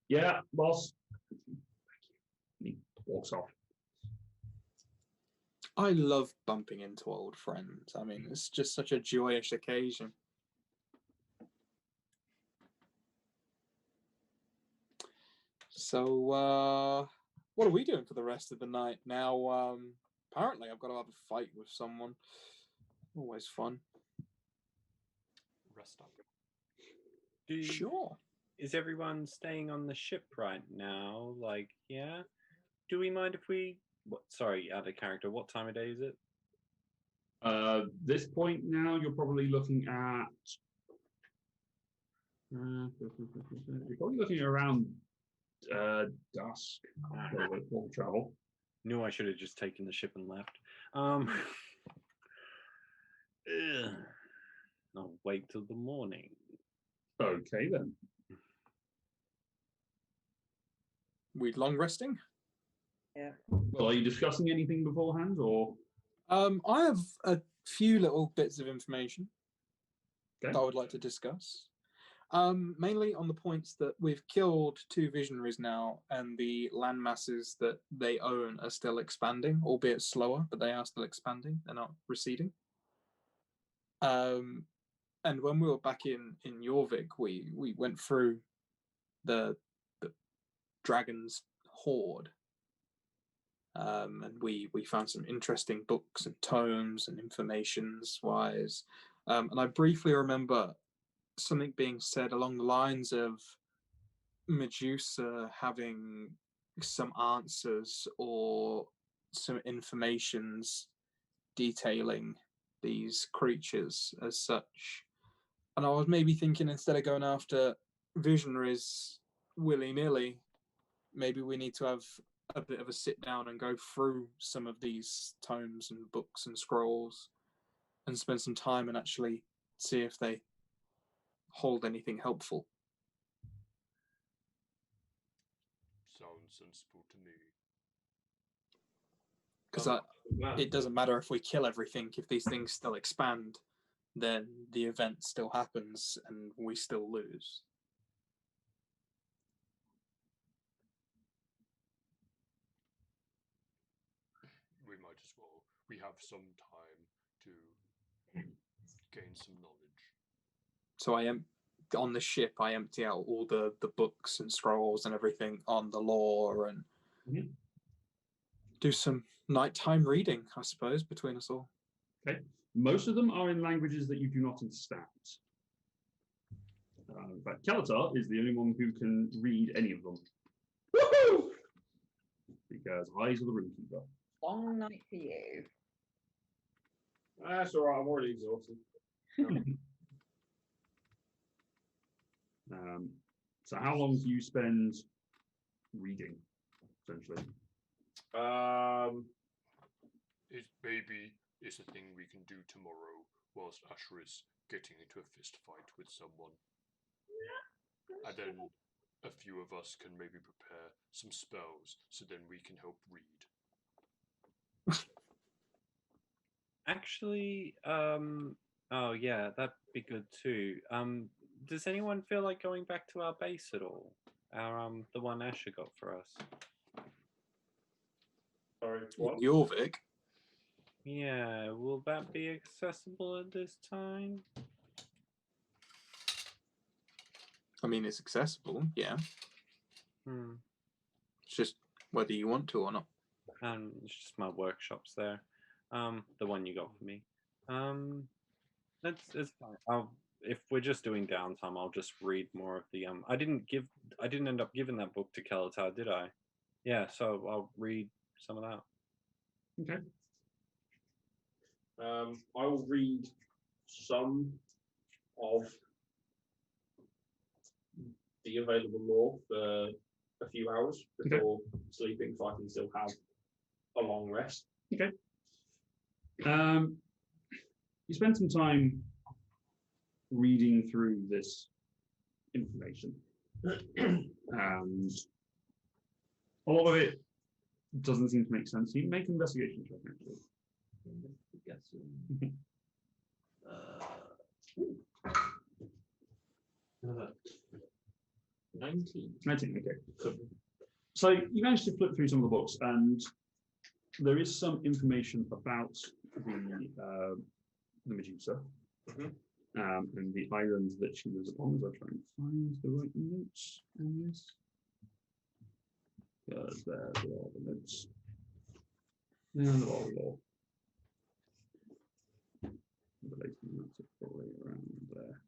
Yeah, boss. And he walks off. I love bumping into old friends. I mean, it's just such a joyous occasion. So, what are we doing for the rest of the night? Now, apparently I've got to have a fight with someone. Always fun. Rest up. Sure. Is everyone staying on the ship right now? Like, yeah? Do we mind if we... sorry, out of character, what time of day is it? This point now, you're probably looking at... you're probably looking around dusk for travel. Knew I should have just taken the ship and left. I'll wait till the morning. Okay, then. We long resting? Yeah. Well, are you discussing anything beforehand, or...? I have a few little bits of information Okay. that I would like to discuss. Mainly on the points that we've killed 2 visionaries now, and the land masses that they own are still expanding, albeit slower, but they are still expanding. They're not receding. And when we were back in Jorvik, we went through the dragon's hoard. And we found some interesting books and tomes and informations wise. And I briefly remember something being said along the lines of Medusa having some answers or some informations detailing these creatures as such. And I was maybe thinking, instead of going after visionaries willy-nilly, maybe we need to have a bit of a sit down and go through some of these tomes and books and scrolls and spend some time and actually see if they hold anything helpful. Sounds sensible to me. Because it doesn't matter if we kill everything, if these things still expand, then the event still happens and we still lose. We might as well. We have some time to gain some knowledge. So on the ship, I empty out all the books and scrolls and everything on the lore and do some nighttime reading, I suppose, between us all. Okay. Most of them are in languages that you do not understand. In fact, Kalatar is the only one who can read any of them. Woohoo! Because eyes of the room keeper. Long night for you. That's all right. I'm already exhausted. So how long do you spend reading, essentially? Maybe it's a thing we can do tomorrow whilst Asher is getting into a fist fight with someone. And then a few of us can maybe prepare some spells so then we can help read. Actually, oh yeah, that'd be good too. Does anyone feel like going back to our base at all? Our the one Asher got for us. Sorry, what? Jorvik? Yeah, will that be accessible at this time? I mean, it's accessible, yeah. It's just whether you want to or not. It's just my workshops there. The one you got for me. It's fine. If we're just doing downtime, I'll just read more of the I didn't end up giving that book to Kalatar, did I? Yeah, so I'll read some of that. Okay. I will read some of the available lore for a few hours before sleeping, so I can still have a long rest. Okay. You spend some time reading through this information, and a lot of it doesn't seem to make sense. You make an investigation check, actually. 19. 19, okay. So you managed to flip through some of the books, and there is some information about the Medusa and the island that she lives upon. As I try and find the right notes on this. Because there are the notes. And the law. The latest notes are probably around there.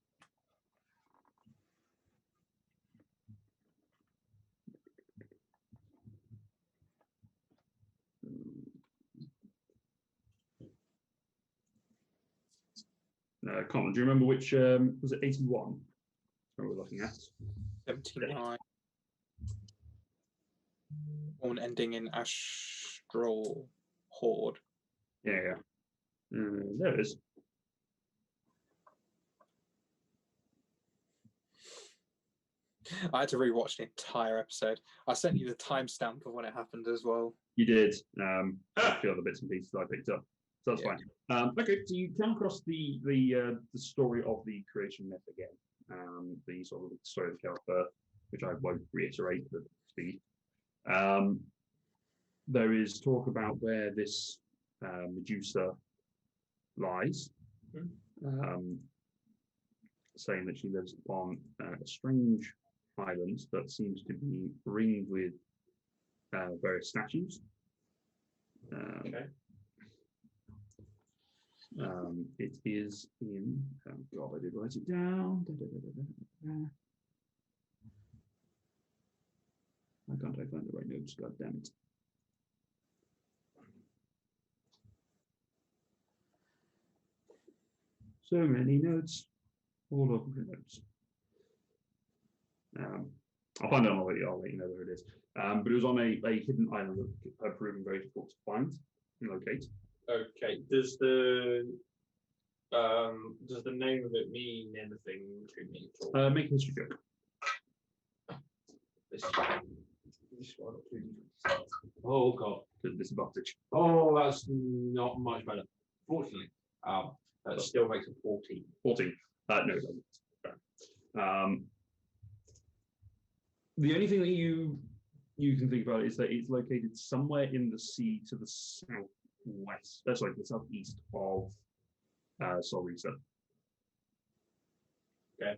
Colin, do you remember which, was it 81? What we're looking at? 79. One ending in Astral Horde. Yeah. There it is. I had to rewatch the entire episode. I sent you the timestamp of when it happened as well. You did. A few other bits and pieces I picked up. So that's fine. Okay, so you come across the story of the creation myth again. The sort of story of the Caliph, which I won't reiterate for speed. There is talk about where this Medusa lies, saying that she lives upon a strange island that seems to be ringed with various statues. It is in, oh God, I did write it down. Why can't I find the right notes? God damn it. So many notes, all of the notes. I'll find it. I'll let you know where it is. But it was on a hidden island that had proven very difficult to find and locate. Okay. Does the name of it mean anything to me at all? Make a history check. This one. Oh God. Disadvantage. Oh, that's not much better. Fortunately, that still makes it 14. 14. No, it doesn't. The only thing that you can think about is that it's located somewhere in the sea to the southwest. Sorry, the southeast of Solrisa. Okay.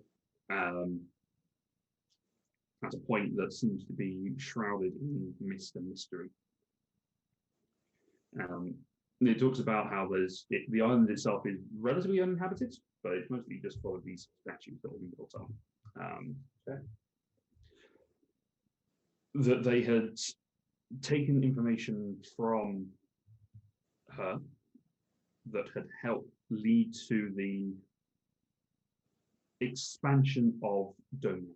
At a point that seems to be shrouded in mist and mystery. It talks about how the island itself is relatively uninhabited, but it's mostly just full of these statues that have been built up. That they had taken information from her that had helped lead to the expansion of domain.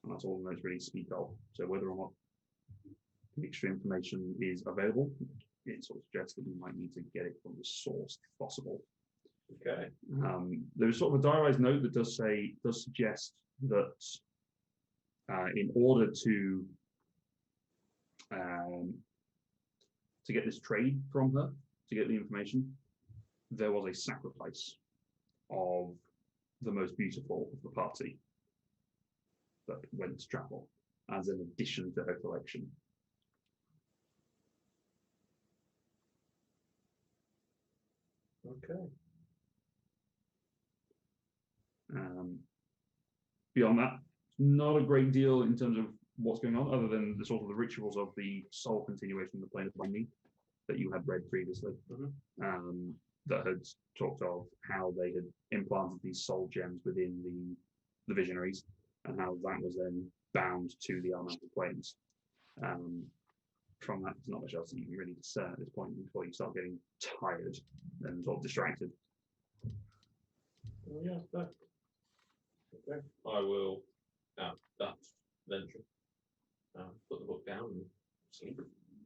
And that's all the notes really speak of. So whether or not extra information is available, it sort of suggests that you might need to get it from the source if possible. Okay. There's sort of a diarized note that does suggest that in order to get this trade from her, to get the information, there was a sacrifice of the most beautiful of the party that went to travel as an addition to her collection. Okay. Beyond that, not a great deal in terms of what's going on, other than the sort of the rituals of the soul continuation of the plane of binding that you had read previously. That had talked of how they had implanted these soul gems within the visionaries, and how that was then bound to the elemental planes. From that, there's not much else that you can really discern at this point before you start getting tired and sort of distracted. Oh, yeah, that. Okay. I will. That's venture. Put the book down and sleep.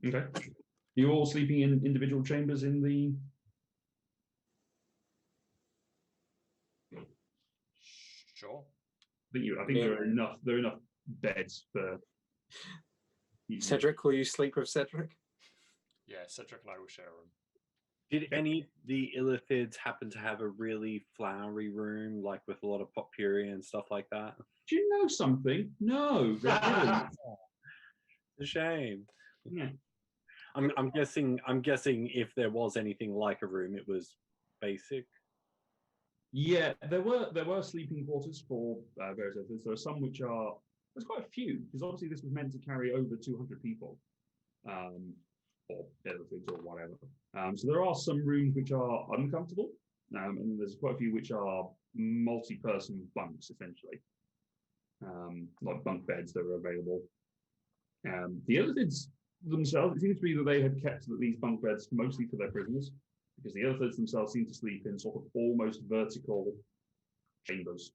Okay. You're all sleeping in individual chambers in the. Sure. I think there are enough beds for. Cedric, will you sleep with Cedric? Yeah, Cedric and I will share a room. Did any of the Illithids happen to have a really flowery room, like with a lot of potpourri and stuff like that? Do you know something? No, they didn't. It's a shame. Yeah. I'm guessing if there was anything like a room, it was basic. Yeah, there were sleeping quarters for various others. There are some which are there's quite a few, because obviously this was meant to carry over 200 people, or elephants or whatever. So there are some rooms which are uncomfortable, and there's quite a few which are multi-person bunks, essentially, like bunk beds that are available. The elephants themselves, it seems to be that they had kept these bunk beds mostly for their prisoners, because the elephants themselves seem to sleep in sort of almost vertical chambers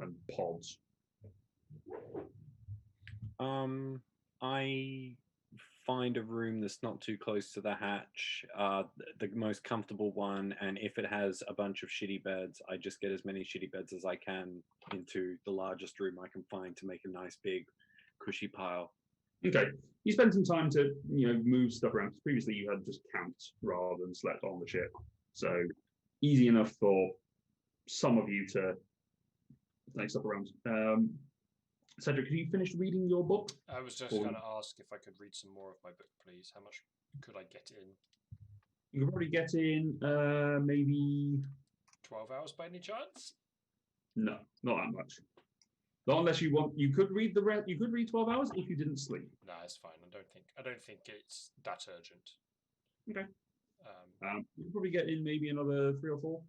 and pods. I find a room that's not too close to the hatch, the most comfortable one, and if it has a bunch of shitty beds, I just get as many shitty beds as I can into the largest room I can find to make a nice big cushy pile. Okay, you spend some time to move stuff around. Previously, you had just camped rather than slept on the ship, so easy enough for some of you to take stuff around. Cedric, have you finished reading your book? I was just going to ask if I could read some more of my book, please. How much could I get in? You could probably get in maybe 12 hours by any chance? No, not that much. Not unless you want. You could read You could read 12 hours if you didn't sleep. No, it's fine. I don't think it's that urgent. Okay. You could probably get in maybe another 3 or 4.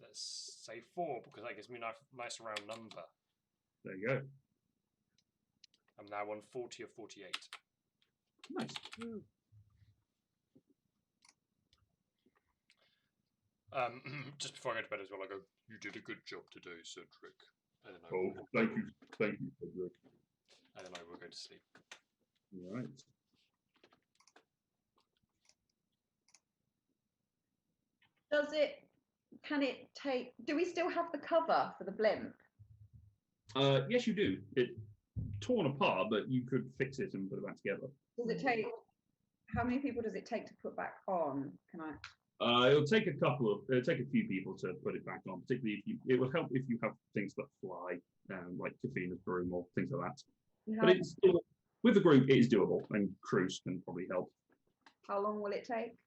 Let's say 4 because that gives me a nice round number. There you go. I'm now on 40 or 48. Nice. Just before I go to bed as well, I go, "You did a good job today, Cedric." And then Thank you, Cedric. And then I will go to sleep. All right. Can it take? Do we still have the cover for the blimp? Yes, you do. It's torn apart, but you could fix it and put it back together. Does it take? How many people does it take to put back on? Can I? It'll take it'll take a few people to put it back on, particularly it will help if you have things that fly, like Kafina's broom or things like that. Yeah. But it's still, with the group, it is doable, and Cruz can probably help. How long will it take?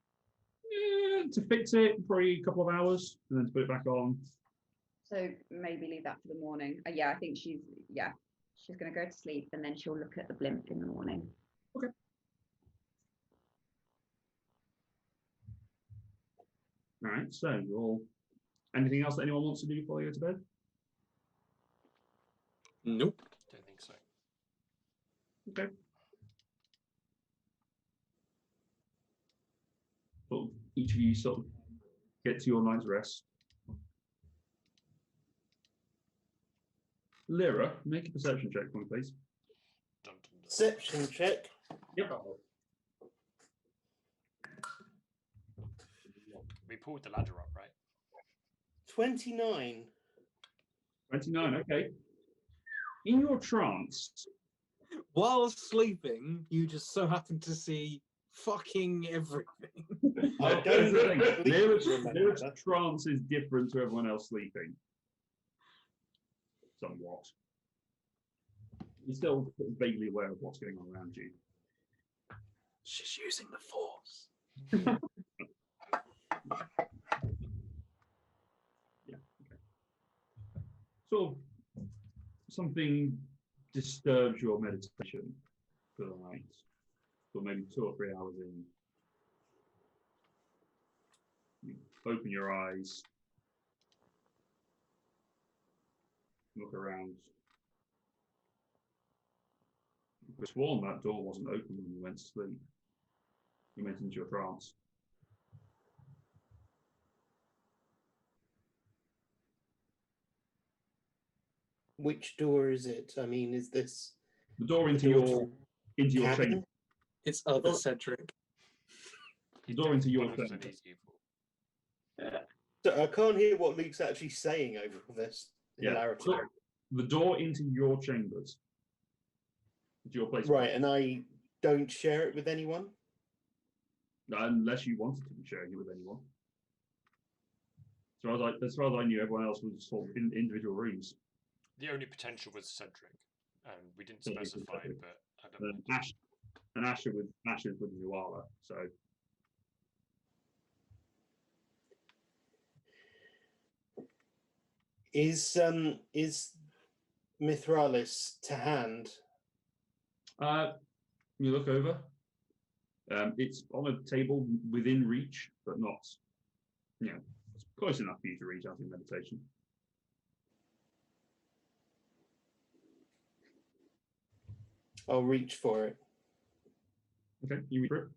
To fix it, probably a couple of hours, and then to put it back on. So maybe leave that for the morning. Yeah, I think she's going to go to sleep and then she'll look at the blimp in the morning. Okay. All right. So you're all. Anything else that anyone wants to do before you go to bed? Nope. Don't think so. Okay. Well, each of you sort of get to your night's rest. Lyra, make a perception check for me, please. Dun, dun, dun. Perception check. Yep. We pulled the ladder up, right? 29. 29, okay. In your trance, While sleeping, you just so happen to see fucking everything. I that's don't the thing. believe Lyra's that. trance is different to everyone else sleeping. Somewhat. You're still vaguely aware of what's going on around you. She's using the force. Yeah, okay. Sort of something disturbs your meditation for the night. So maybe 2 or 3 hours in. You open your eyes. Look around. You could have sworn that door wasn't open when you went to sleep. You went into your trance. Which door is it? I mean, is this The door into door your cabin? chamber. It's other Cedric. The door into your One of us chamber. is evil. So I can't hear what Luke's actually saying over all this hilarity. So the door into your chambers. It's your place. Right, and I don't share it with anyone? Unless you wanted to be sharing it with anyone. As far as I knew, everyone else was sort of in individual rooms. The only potential was Cedric, and we didn't Yeah, specify, exactly. but I don't. Asher with Zuala. So Is Mithralis to hand. You look over. It's on a table within reach, but not, it's close enough for you to reach out in meditation. I'll reach for it. Okay, you reach for it.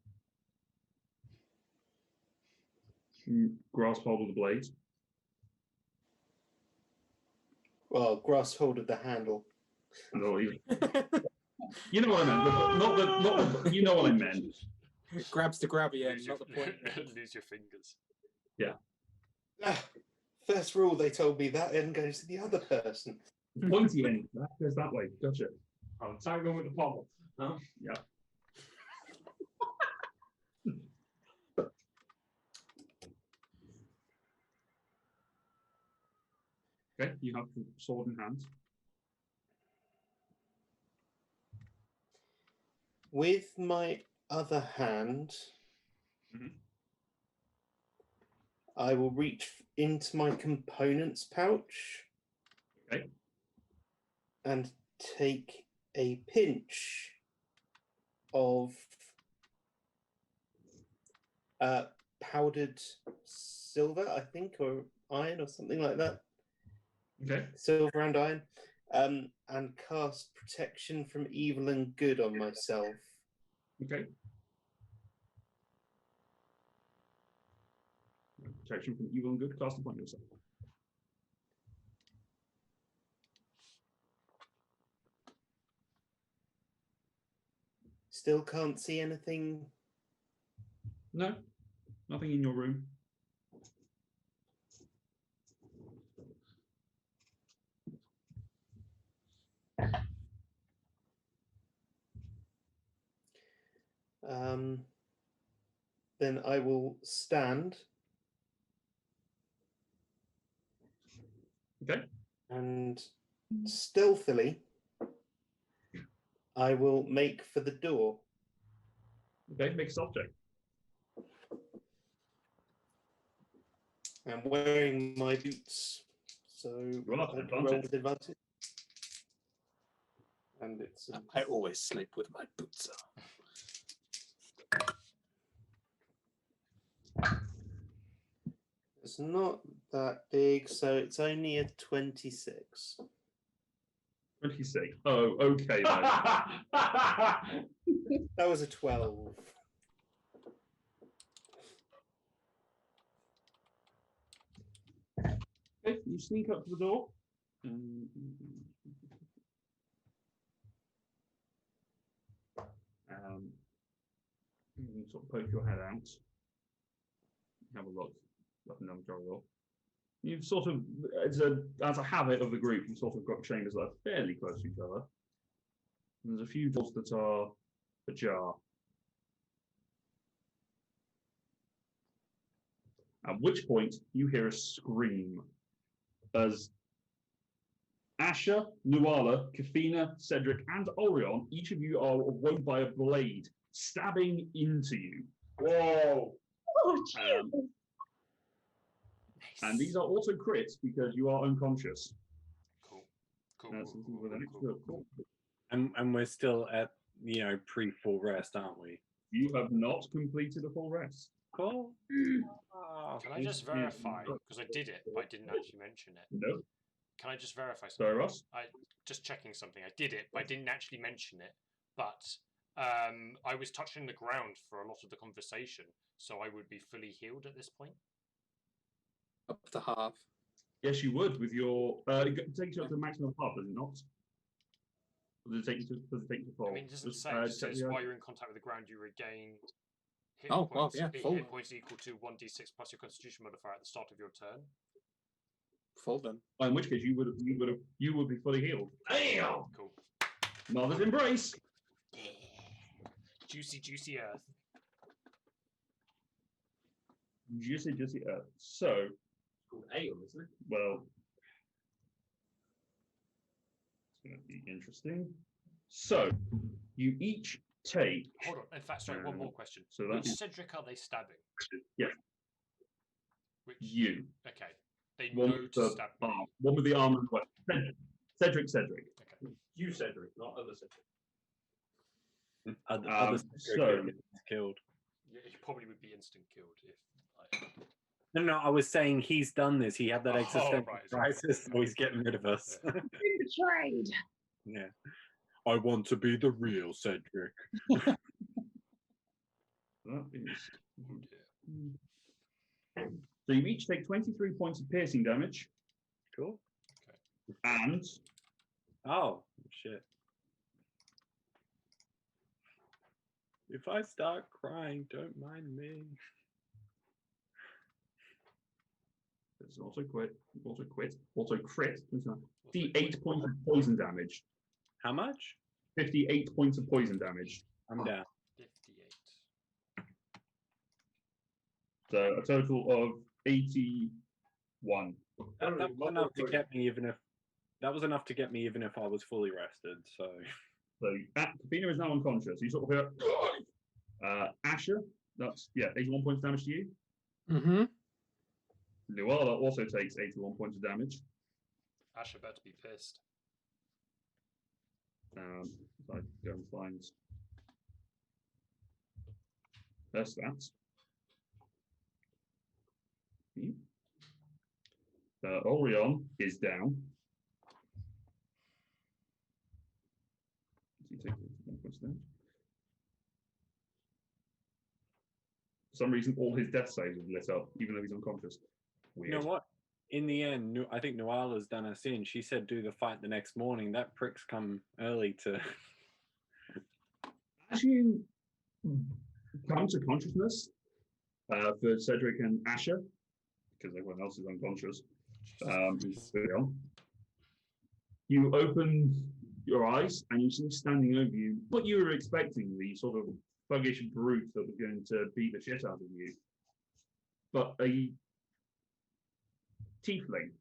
You grasp hold of the blade. Well, grasp hold of the handle. No, you know what I meant. Not you know what I meant. Grabs the grabby end, Lose not the point. Lose your fingers. Ah, first rule they told me that end goes to the other person. Pointy end. That goes that way. Gotcha. Oh, tangle with the pommel. Huh? Yeah. Okay, you have the sword in hand. With my other hand, Mhm. I will reach into my components pouch. Okay. And take a pinch of powdered silver, I think, or iron or something like that. Okay. Silver and iron. And cast protection from evil and good on myself. Okay. Protection from evil and good. Cast upon yourself. Still can't see anything. No, nothing in your room. Then I will stand. Okay. And stealthily, I will make for the door. Okay, make a stealth check. I'm wearing my boots, so Roll up, I'll advantage. roll with advantage. And it's I always sleep with my boots on. it's not that big, so it's only a 26. 26. Oh, okay. Then. That was a 12. Okay, you sneak up to the door. You sort of poke your head out. Have a look up and down the corridor. You've sort of, as a habit of the group, you've sort of got chambers that are fairly close to each other. And there's a few doors that are ajar. At which point you hear a scream as Asher, Luala, Kafina, Cedric, and Orion, each of you are woken by a blade stabbing into you. Whoa! Oh, Jesus. And these are also crits because you are unconscious. Cool. Cool. That's cool, with an cool, extra cool. And we're still at, pre-full rest, aren't we? You have not completed a full rest. Cool. Can I just verify? Because I did it, but I didn't actually mention it. No. Can I just verify Sorry, something? Ross? I just checking something. I did it, but I didn't actually mention it. But I was touching the ground for a lot of the conversation, so I would be fully healed at this point. Up to half. Yes, you would with your. It takes you up to the maximum half, does it not? Or does it take you to full? I mean, it doesn't Just, say. It check says the- while you're in contact with the ground, you regain hit Oh, well, points. yeah, Hit full. points equal to 1d6 plus your Constitution modifier at the start of your turn. Full then. In which case, you would be fully healed. Damn! Cool. Mother's embrace. Juicy, juicy earth. Juicy earth. So, It's called ale, isn't it? well, it's going to be interesting. So, you each take. Hold on. In fact, sorry, one more question. So Which that's Cedric are they stabbing? yeah, Which? you. Okay. They One know with to the stab. arm. One with the arm and the weapon. Cedric. Okay. You, Cedric, not other Cedric. Other so- killed. Yeah, he probably would be instant killed if. No, I was saying he's done this. He had that Oh, existential right, crisis, so he's getting rid of us. Yeah. Betrayed. Yeah. I want to be the real Cedric. That is. Oh dear. So you each take 23 points of piercing damage, Cool. and Oh, shit. If I start crying, don't mind me. it's also crit, also crit. The 8 points of poison damage. How much? 58 points of poison damage. I'm down. 58. So a total of 81. That was enough to get me even if I was fully rested. So So Kafina is now unconscious. You sort of hear Asher, that's 81 points of damage to you. Mm-hmm. Luala also takes 81 points of damage. Asher better be pissed. So I go and find her stats. Orion is down. He takes 81 points of damage. For some reason, all his death saves have lit up, even though he's unconscious. Weird. you know what? In the end, I think Nuala's done us in. She said do the fight the next morning. That prick's come early to. As you come to consciousness for Cedric and Asher, because everyone else is unconscious, you open your eyes and you see standing over you what you were expecting, the sort of thuggish brute that was going to beat the shit out of you, but a tiefling,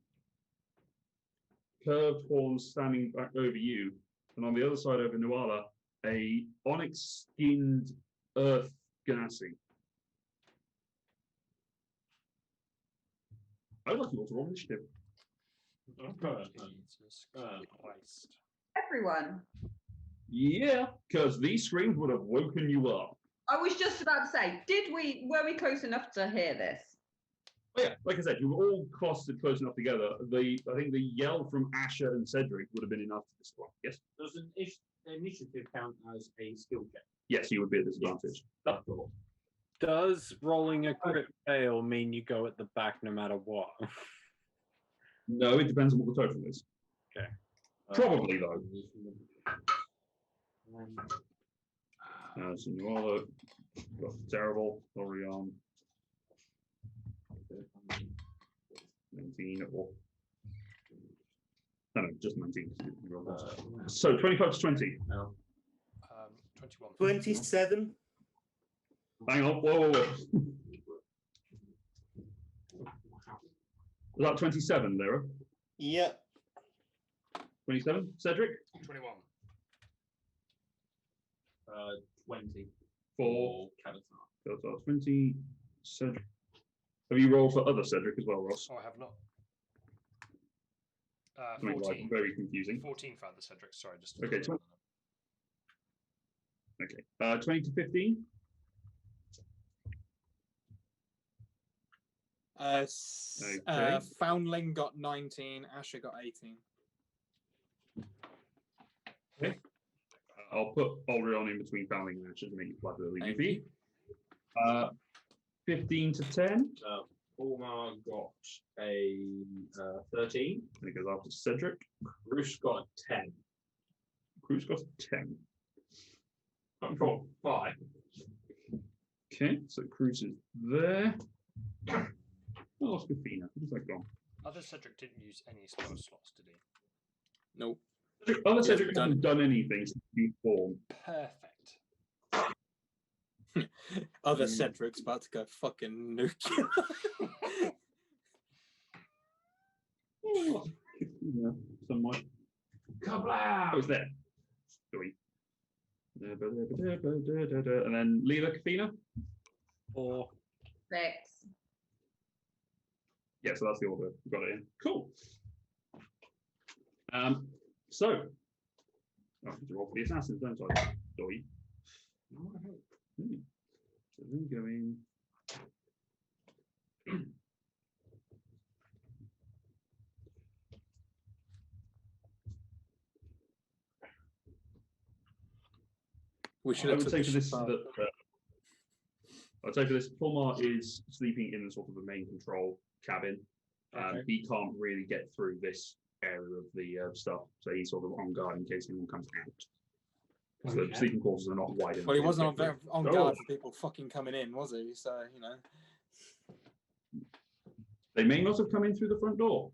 curved horns standing back over you, and on the other side over Nuala, a onyx-skinned earth ganassi. I would like you all to roll initiative. Jesus Christ. Everyone. Yeah, because these screams would have woken you up. I was just about to say, were we close enough to hear this? Oh, yeah, like I said, you were all clustered close enough together. I think the yell from Asher and Cedric would have been enough to destroy. Yes? Does an initiative count as a skill check? Yes, you would be at disadvantage. That's all. Does rolling a crit fail mean you go at the back no matter what? No, it depends on what the total is. Okay. Probably, though. So Nuala got terrible. Orion. 19 or. No, just 19. So 25 to 20. 21. 27. Hang on. Whoa. Was that 27, Lyra? Yep. 27? Cedric? 21. 20 For Kavatar. 20. Cedric. Have you rolled for other Cedric as well, Ross? Oh, I have not. Make life 14. very confusing. 14 for the Cedric. Sorry, just. Okay, Okay. 20 to 15? Foundling got 19. Asher got 18. I'll put Orion in between Foundling and Asher to make it flat really Thank easy. 15 to 10. Ormar got a 13. And it goes after Cedric. Bruce got a 10. Cruz got a 10. I'm got 5. Okay, so Cruz is there. Oh, lost Kafina. Where's that gone? Other Cedric didn't use any spell slots, did he? Nope. Other Cedric hasn't done anything since you formed. Perfect. Other Cedric's about to go fucking nuclear. Yeah, somewhat. Kablam! Oh, it's there. Sweet. And then Leela, Kafina. 4. 6. Yeah, so that's the order. We've got it in. Cool. So, I have to roll for the assassins, don't I? Doi. So then go in. We should I have would took say the for this ship out. that I'd say for this, Fulmar is sleeping in sort of the main control cabin. Okay. He can't really get through this area of the stuff, so he's sort of on guard in case anyone comes out. Because the Okay. sleeping quarters are not wide enough. Well, he for him to wasn't get through. on guard for people fucking coming in, was he? So, you know. They may not have come in through the front door.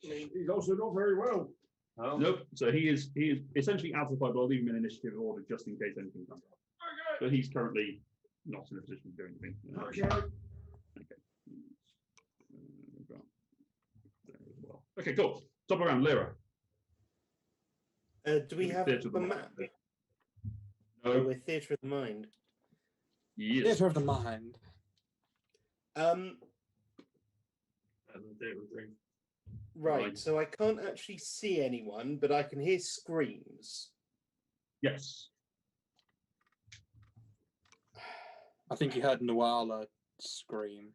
He's also not very well. Oh. Nope. So he is essentially out of the fight, but I'll leave him in initiative order just in case anything comes up. Okay. But he's currently not in a position to do anything. Okay. Okay, cool. Top around Lyra. Do we have Theatre of a the map? Mind. Oh, No. we're Theatre of the Mind. Yes. Theatre of the mind. Right, Right. so I can't actually see anyone, but I can hear screams. Yes. I think you heard Nuala scream.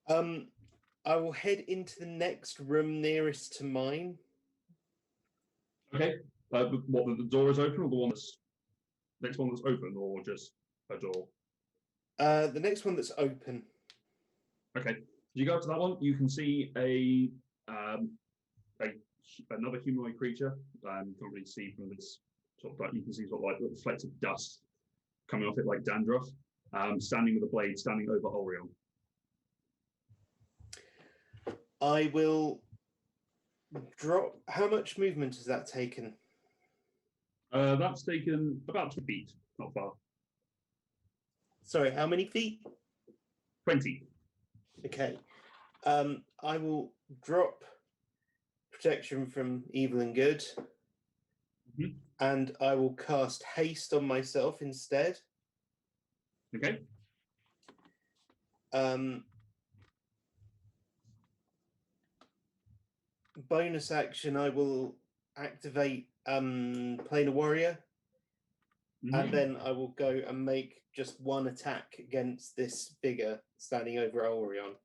I will head into the next room nearest to mine. Okay. What, the door is open, or the one that's next one that's open, or just a door? The next one that's open. Okay. You go up to that one. You can see another humanoid creature. You can't really see from this sort of, you can see sort of like little flecks of dust coming off it like dandruff. Standing with a blade, standing over Orion. I will drop. How much movement has that taken? That's taken about 2 feet, not far. Sorry, how many feet? 20. Okay. I will drop protection from evil and good. Mhm. And I will cast haste on myself instead. Okay. Bonus action, I will activate Planar Warrior. And then I will go and make just one attack against this figure standing over Orion.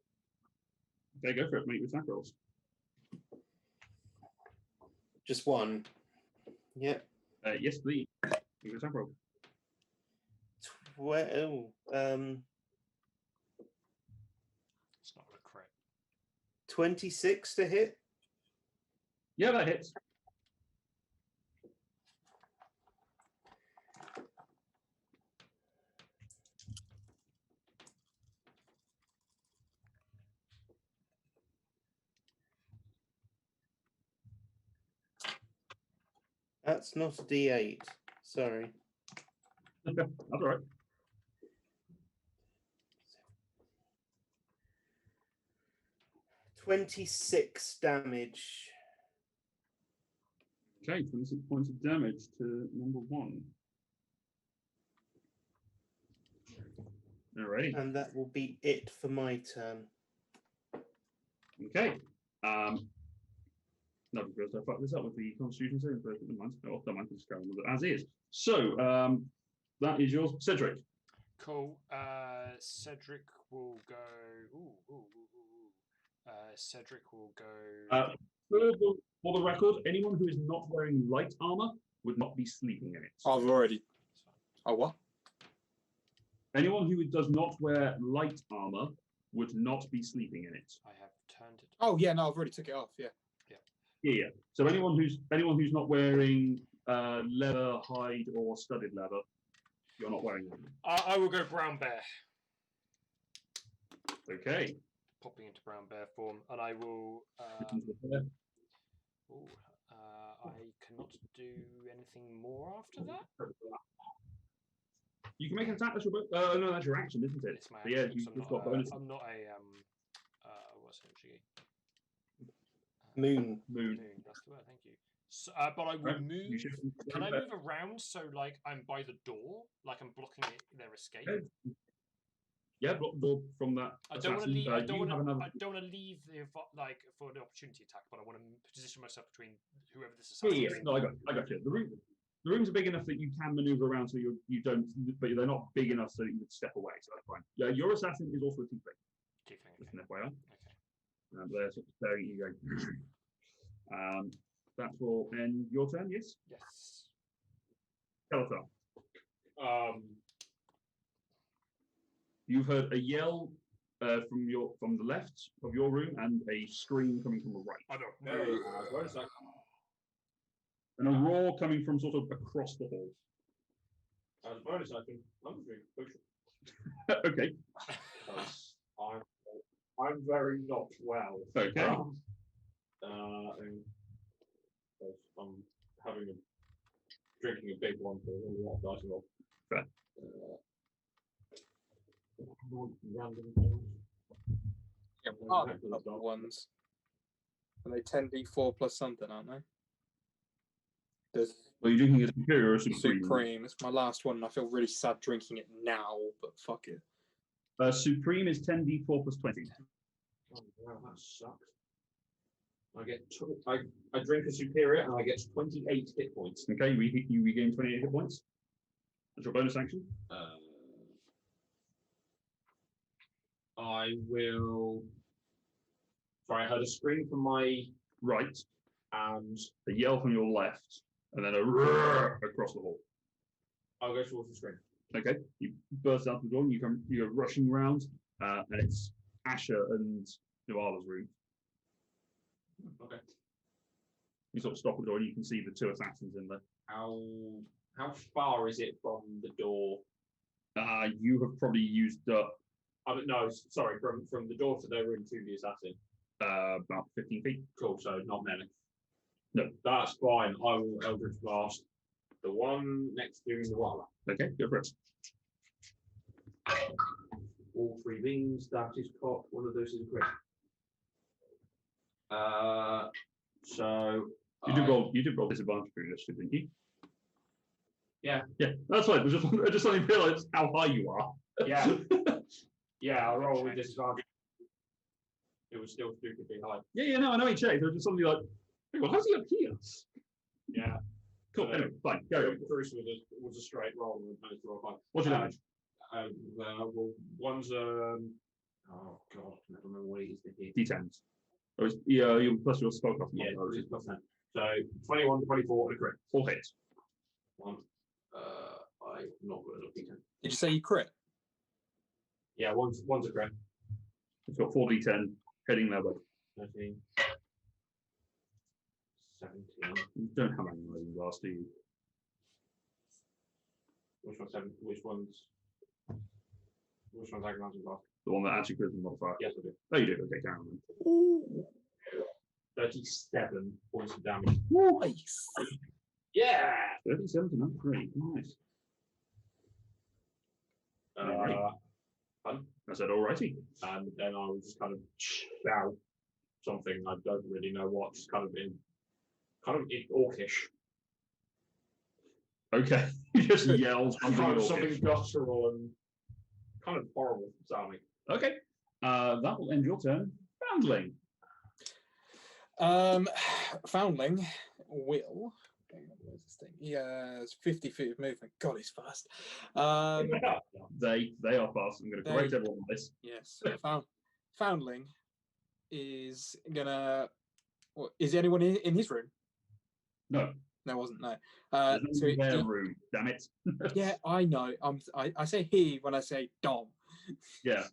Okay, go for it. Make your attack rolls. Just one. Yep. Yes, please. Make your attack roll. 26 to hit. Yeah, that hits. That's not a D8. Sorry. That's all right. $26 damage. Okay, 26 points of damage to number 1. Alrighty. And that will be it for my turn. Okay. No, because I fucked this up with the Constitution saving throw. Never mind. Oh, don't mind. Just carry on with it as is. So, that is yours, Cedric. Cool. Cedric will go. Cedric will go. For the record, anyone who is not wearing light armor would not be sleeping in it. I've already. Oh, what? Anyone who does not wear light armor would not be sleeping in it. I have turned it. Oh, yeah, no, I've already took it off, yeah. Yeah. So anyone who's not wearing leather, hide, or studded leather, you're not wearing them. I will go brown bear. Okay. Popping into brown bear form, and I will. I cannot do anything more after that. You can make an attack. That's your no, that's your action, isn't it? It's my So yeah, action, you've so got bonus. I'm not a what's it? Moon. Moon. That's the word. Thank you. So, but I will Right, move. you should- Can I move around so like I'm by the door, like I'm blocking their escape? Yeah, block the door from that. I don't want to assassin. leave. I don't You want have to. another. I don't want to leave the like for an opportunity attack, but I want to position myself between whoever this Yeah, assassin yeah, is. no, I got you. The rooms are big enough that you can maneuver around, so you don't, but they're not big enough so that you would step away. So that's fine. Yeah, your assassin is also a tiefling. Tiefling, Just okay. an FYI. Okay. They're sort of staring at you going. That will end your turn. Yes. Yes. Skeletor. Um, You've heard a yell from the left of your room and a scream coming from the right. I don't. hey, wait a sec. And a roar coming from sort of across the hall. As a bonus, I can number three potion. Okay. Because I'm very not well. Okay. And because I'm drinking a big one for a lot of dice roll. Fair. Random things. Yeah, Yeah, part exactly of the that. ones. Are they 10d4 plus something, aren't they? There's Well, you're drinking a superior or a supreme? Supreme. It's my last one, and I feel really sad drinking it now, but fuck it. Supreme is 10d4 plus 20. Oh, wow, that sucks. I get I drink a superior and I get 28 hit points. Okay, you regain 28 hit points. That's your bonus action. I will. Sorry, I heard a scream from my Right. and A yell from your left, and then a roar across the hall. I'll go towards the screen. Okay, you burst out the door, and you go rushing round, and it's Asher and Nuala's room. Okay. You sort of stop at the door, and you can see the two assassins in there. How far is it from the door? You have probably used up No, sorry, from the door to their room to the assassin. about 15 feet. Cool, so not many. No. That's fine. I will Eldritch Blast the one next to Nuala. Okay, go for it. All three beams. That is cocked. One of those is a crit. So You did roll disadvantage previously, didn't you? Yeah. Yeah, that's fine. I just suddenly realised how high you are. Yeah. Yeah, I roll with disadvantage. It was still stupidly high. Yeah, no, I know he checked. I was just suddenly like, hey, well, how's he up here? Yeah. Cool. Anyway, fine. Carry on. Bruce was a straight roll and managed to roll high. What's your damage? Well, one's oh god, I don't remember what it is to hit. D10s. Oh, you plus your spellcraft. Yeah, it's plus 10. So 21, 24, and a crit. All hits. One. I'm not good at D10. Did you say you crit? Yeah, one's a crit. It's got 4d10 heading their way. 13. 17. You don't have any of those last, do you? Which one's 7? Which one's agonizing blast? The one that actually crits and modifier. Yes, I do. Oh, you do. Okay, carry on then. 37 points of damage. Nice. Yeah. 37 to 93. Nice. I said, alrighty. And then I was just kind of shout something. I don't really know what. Just kind of in orcish. Okay. You just yelled something Kind at of Orcish. something guttural and kind of horrible sounding. Okay. That will end your turn. Foundling. Foundling will. Hang on, where's this thing? He has 50 feet of movement. God, he's fast. They are fast. I'm going to correct everyone on this. Yes. Foundling is gonna. Is anyone in his room? No. No, wasn't. No. There's So no their room. Damn it. yeah, I know. I say he when I say Dom. Yeah.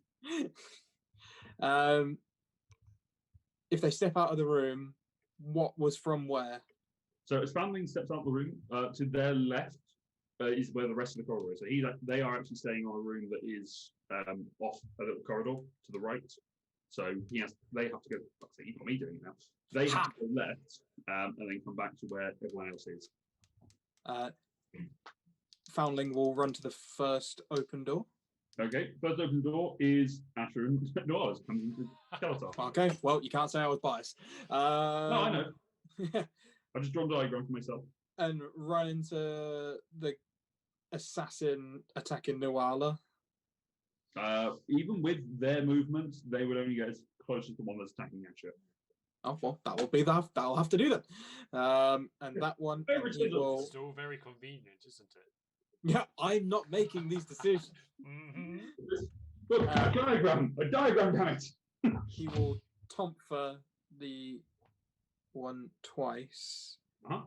If they step out of the room, what was from where? So as Foundling steps out of the room, to their left is where the rest of the corridor is. So they are actually staying on a room that is off a little corridor to the right. So they have to go. So you've got me doing it now. They have to go left and then come back to where everyone else is. Foundling will run to the first open door. Okay, first open door is Asher and Noah's coming into Skeletor. Okay, well, you can't say I was biased. No, I know. I just drawn a diagram for myself. And run into the assassin attacking Nuala. Even with their movement, they would only get as close as the one that's attacking Asher. Oh well, that will be that. That'll have to do that. And that one, he will. Still very convenient, isn't it? Yeah, I'm not making these decisions. Mm-hmm. Look, a diagram, damn it. He will tomfer the one twice, Uh-huh.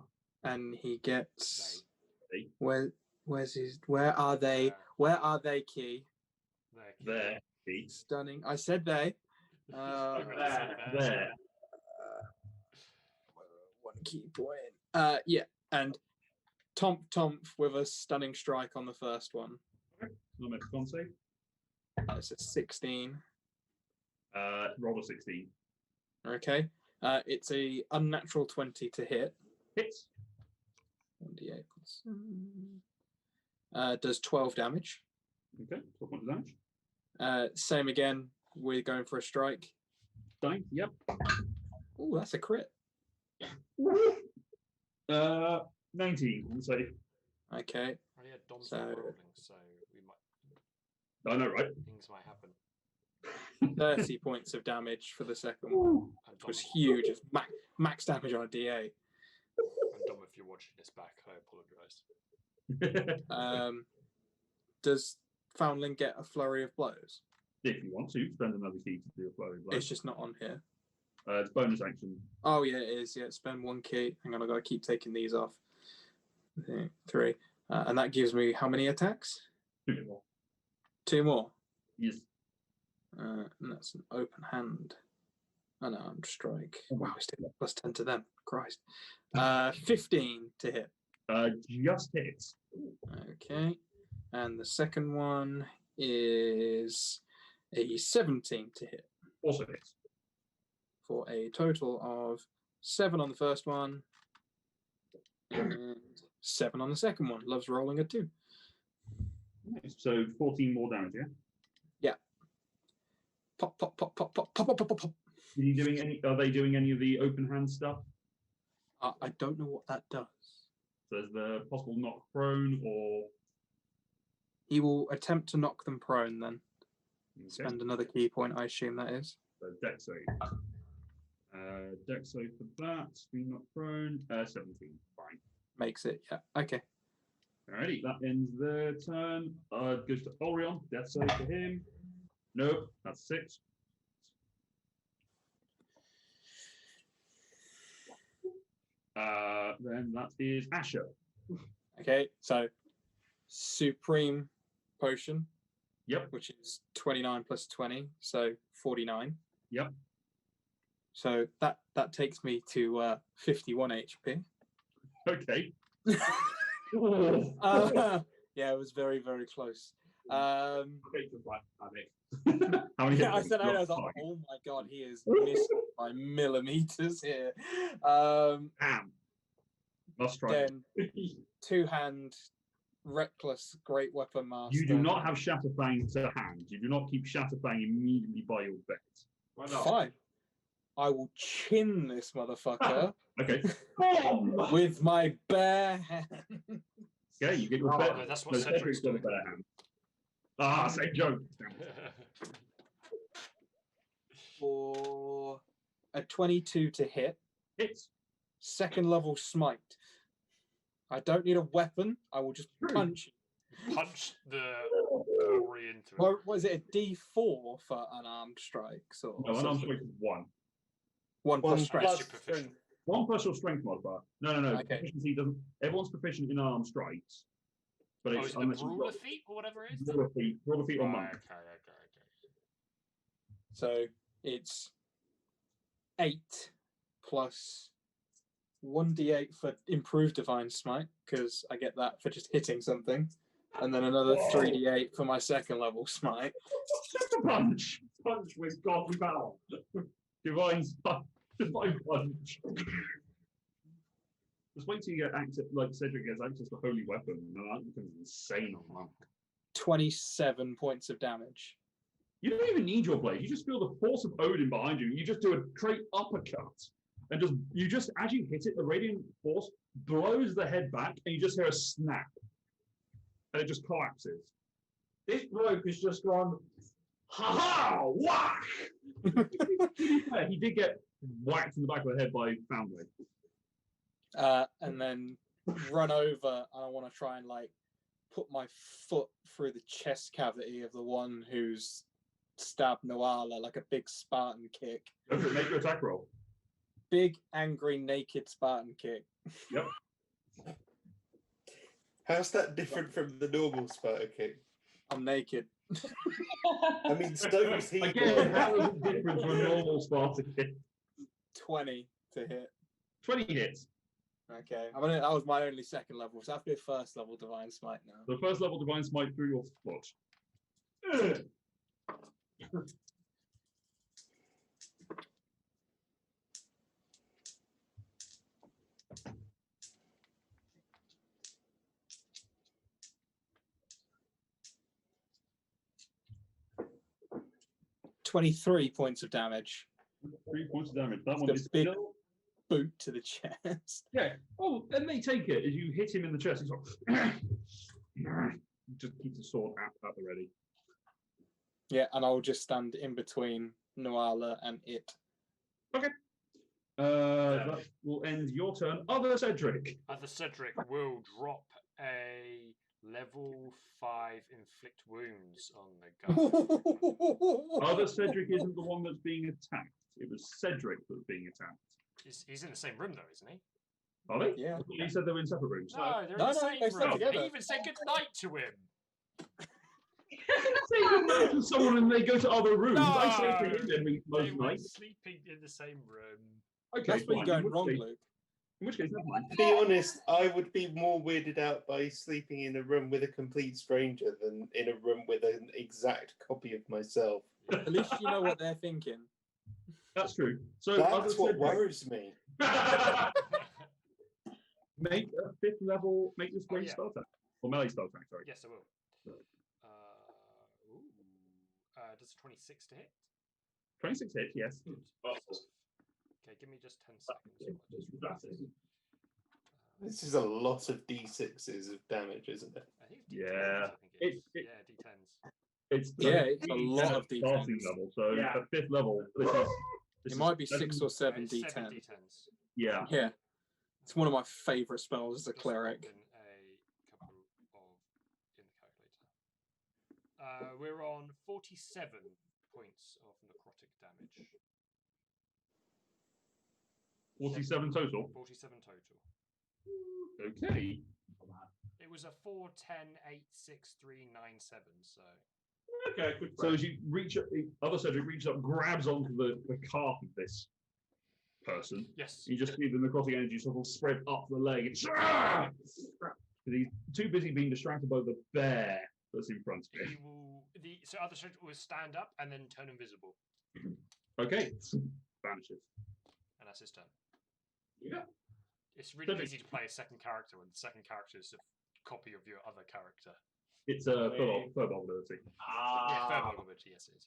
and he gets. They. Where's his? Where are they? Where are they? Key. There. See. Stunning. I said they. There. One key point. Yeah, and Tomp with a stunning strike on the first one. Not make a con save. That's a 16. Roll a 16. Okay. It's a unnatural 20 to hit. Hits. 1d8 plus. Does 12 damage. Okay. 12 points of damage. Same again. We're going for a strike. Stunning. Yep. Oh, that's a crit. 19 on the save. Okay. Oh yeah, Dom's So- not rolling, so we might. I know, right? Things might happen. 30 points of damage for the second one. And It was Dom, huge. It's max damage on a D8. and Dom, if you're watching this back, I apologise. Does Foundling get a flurry of blows? If you want to, spend another key to do a flurry of blows. It's just not on here. It's bonus action. Oh yeah, it is. Yeah, spend one key. Hang on, I gotta keep taking these off. 3, and that gives me how many attacks? 2 more. 2 more. Yes. And that's an open hand. Unarmed strike. Oh. Wow, he's taking +10 to them. Christ. 15 to hit. Just hits. Okay. And the second one is a 17 to hit Also hits. for a total of 7 on the first one and 7 on the second one. Loves rolling a 2. Nice. So 14 more damage, yeah? Pop, pop, pop, pop, pop, pop, pop, pop, pop. Are they doing any of the open hand stuff? I don't know what that does. So there's the possible knock prone or He will attempt to knock them prone then. okay. Spend another key point, I assume that is. So dex save. Dex save for that. Being knocked prone. 17. Fine. Makes it, yeah. Okay. Alrighty, that ends their turn. Goes to Orion. Death save for him. Nope, that's 6. Then that is Asher. Okay, so Supreme Potion. Yep. Which is 29 plus 20, so 49. Yep. So that takes me to 51 HP. Okay. Yeah, it was very, very close. Okay, just like panic. How many? Yeah, I hit said, points? I was like, oh my god, he is missed by millimeters here. Damn. Must try. Then two-hand, reckless, great weapon master. You do not have Shatterfang to hand. You do not keep Shatterfang immediately by your belt. Why not? Fine. I will chin this motherfucker Okay. with my bare hand. Okay, you get your Oh, bet. no, that's what No, Cedric's got a doing. better hand. Ah, same joke. Damn it. For a 22 to hit. Hits. Second level smite. I don't need a weapon. I will just punch. Punch the glory into it. Or was it a D4 for unarmed strikes? Or No, unarmed something? strike is 1. 1 plus One strength. plus You're proficient. strength. 1 plus your strength modifier. No. Okay. Proficiency doesn't. Everyone's proficient in armed strikes. But Oh, it's is it the unless you've ruler got feat or whatever it is? roller feet or Right, monk. okay. So it's 8 plus 1d8 for improved divine smite, because I get that for just hitting something. And then another 3d8 for my second level smite. Just a punch. Punch with godly power. Divine punch. Just wait till you get access, like Cedric gets access to holy weapon, and that becomes insane on monk. 27 points of damage. You don't even need your blade. You just feel the force of Odin behind you. You just do a straight uppercut, and as you hit it, the radiant force blows the head back, and you just hear a snap, and it just collapses. This bloke has just gone, ha ha, whack! Yeah, he did get whacked in the back of the head by Foundry. And then run over, and I want to try and like put my foot through the chest cavity of the one who's stabbed Noala, like a big Spartan kick. Okay, make your attack roll. Big, angry, naked Spartan kick. Yep. How's that different from the normal Sparta kick? I'm naked. I mean, so is he. Again, how is it different from a normal Sparta kick? 20 to hit. 20 hits. Okay. That was my only second level, so I have to be a first level Divine Smite now. The first level Divine Smite through your foot. 23 points of damage. 3 points of damage. That It's one got is a big still... boot to the chest. Yeah. Oh, and they take it as you hit him in the chest. He's like... just keeps the sword at the ready. Yeah, and I'll just stand in between Noala and it. Okay. That will end your turn. Other Cedric. Other Cedric will drop a level 5 inflict wounds on the gun. Other Cedric isn't the one that's being attacked. It was Cedric that was being attacked. He's in the same room though, isn't he? Are they? Yeah. You said they were in separate rooms. No, they're No, in the no, same they stay room. together. He even said good night to him. Say good night to someone and they go to other rooms. I say to him every They most were nights. sleeping in the same room. Okay, That's where fine. you're In going which wrong, case- Luke. In which case, never mind. To be honest, I would be more weirded out by sleeping in a room with a complete stranger than in a room with an exact copy of myself. At least you know what they're thinking. That's true. So That's other what Cedric- worries me. Make a 5th level, make this range yeah. spell attack. Or melee spell attack, sorry. Yes, I will. Does 26 to hit? 26 hits, yes. Okay, give me just 10 seconds. while I just- This is a lot of d6s of damage, isn't it? I think it's Yeah. D10s, I think it is. It- Yeah, D10s. It's It's a lot of starting D10s. level, so Yeah. at 5th level, this It is might be 7 6 or 7 It's 7 D10. D10s. Yeah. Yeah. It's one of my favourite spells as a Just cleric. pop in a couple of in the calculator. We're on 47 points of necrotic damage. 47 total. 47 total. Okay. It was a 4, 10, 8, 6, 3, 9, 7. So Okay, good. So as you reach up, the other Cedric reaches up, grabs onto the calf of this person. yes, You just see the necrotic energy sort of spread up the leg. It's, he's too busy being distracted by the bear that's in front of he him. will. So other Cedric will stand up and then turn invisible, Okay. Vanishes. and that's his turn. Yeah. It's really Cedric. easy to play a second character when the second character is a copy of your other character. It's a furball ability. Yeah, fair vulnerability, yes, it is.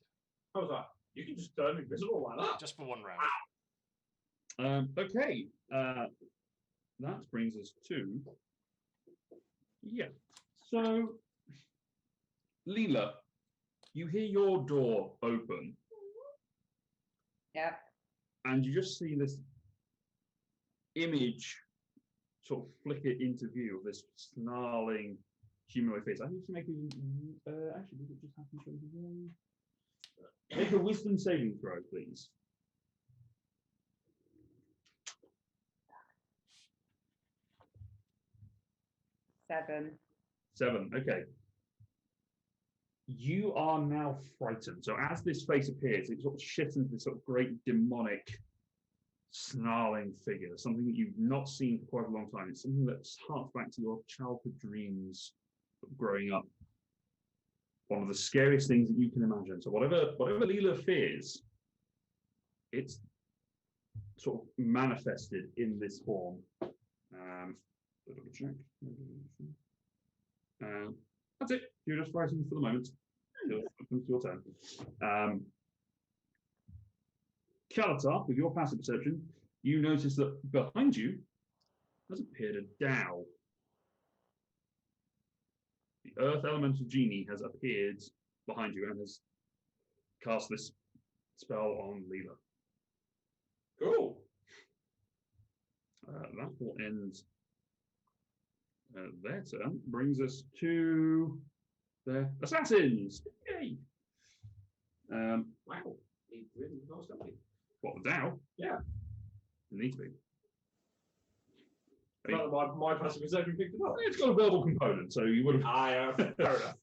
How was that? You can just turn invisible like that. Just for one round. Okay. That brings us to. Yeah. So, Leela, you hear your door open, Yeah. and you just see this image sort of flicker into view of this snarling humanoid face. I need to make a. Actually, did it just happen straight away? Make a wisdom saving throw, please. Seven. 7. Okay. You are now frightened. So as this face appears, it sort of shifts into this sort of great demonic, snarling figure, something that you've not seen for quite a long time. It's something that harks back to your childhood dreams of growing up. One of the scariest things that you can imagine. So whatever Leela fears, it's sort of manifested in this form. Double check. That's it. You're just frightened for the moment. It comes to your turn. Kalatar, with your passive perception, you notice that behind you has appeared a Dao. The Earth Elemental Genie has appeared behind you and has cast this spell on Leela. Cool. That will end their turn. Brings us to the assassins. Yay! Wow. He really knows something. What, the Dow? Yeah. It needs to be. My passive perception picked it up. It's got a verbal component, so you would have. Fair enough.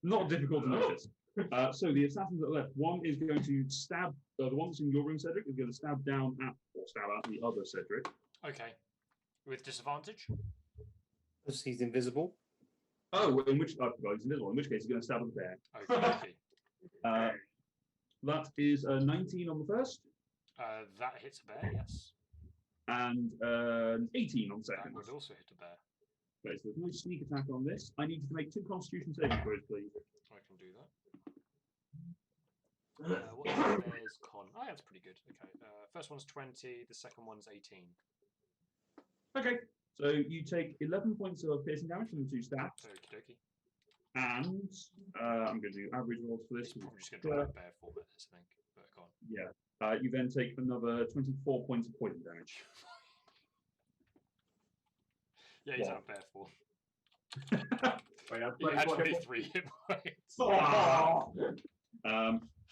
Not difficult to notice. So the assassins at the left, one is going to stab, the one that's in your room, Cedric, is going to stab down at, or stab at the other Cedric. Okay. With disadvantage? Because he's invisible. Oh, in which, I forgot he's invisible, in which case he's going to stab at the bear. Okay. That is a 19 on the first, That hits a bear, yes. and 18 on the second. That would also hit a bear. Okay, so there's no sneak attack on this. I need you to make 2 Constitution saving throws, please. I can do that. What's the bear's con? Oh, that's pretty good. Okay. First one's 20, the second one's 18. Okay, so you take 11 points of piercing damage from the 2 stabs, Okie dokie. and I'm going to do average rolls for this. It's probably just going to drop bear format this, I think. But go on. Yeah. You then take another 24 points of poison damage. Yeah, he's What? out bear form. Wait, He had 23 hit points. Oh!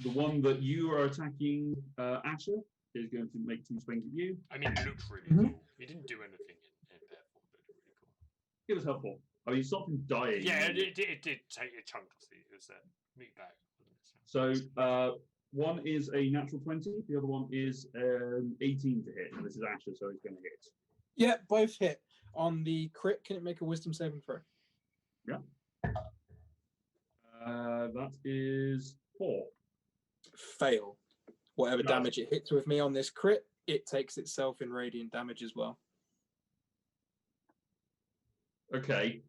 The one that you are attacking, Asher, is going to make 2 swings at you. I mean, it looked really cool. He didn't do anything in bear form, but it looked really cool. It was helpful. I mean, you stopped him dying. Yeah, it did take a chunk of the meat bag. So one is a natural 20, the other one is 18 to hit, and this is Asher, so it's going to hit. Yeah, both hit. On the crit, can it make a wisdom saving throw? Yeah. That is 4. Fail. Whatever No. damage it hits with me on this crit, it takes itself in radiant damage as well. Okay.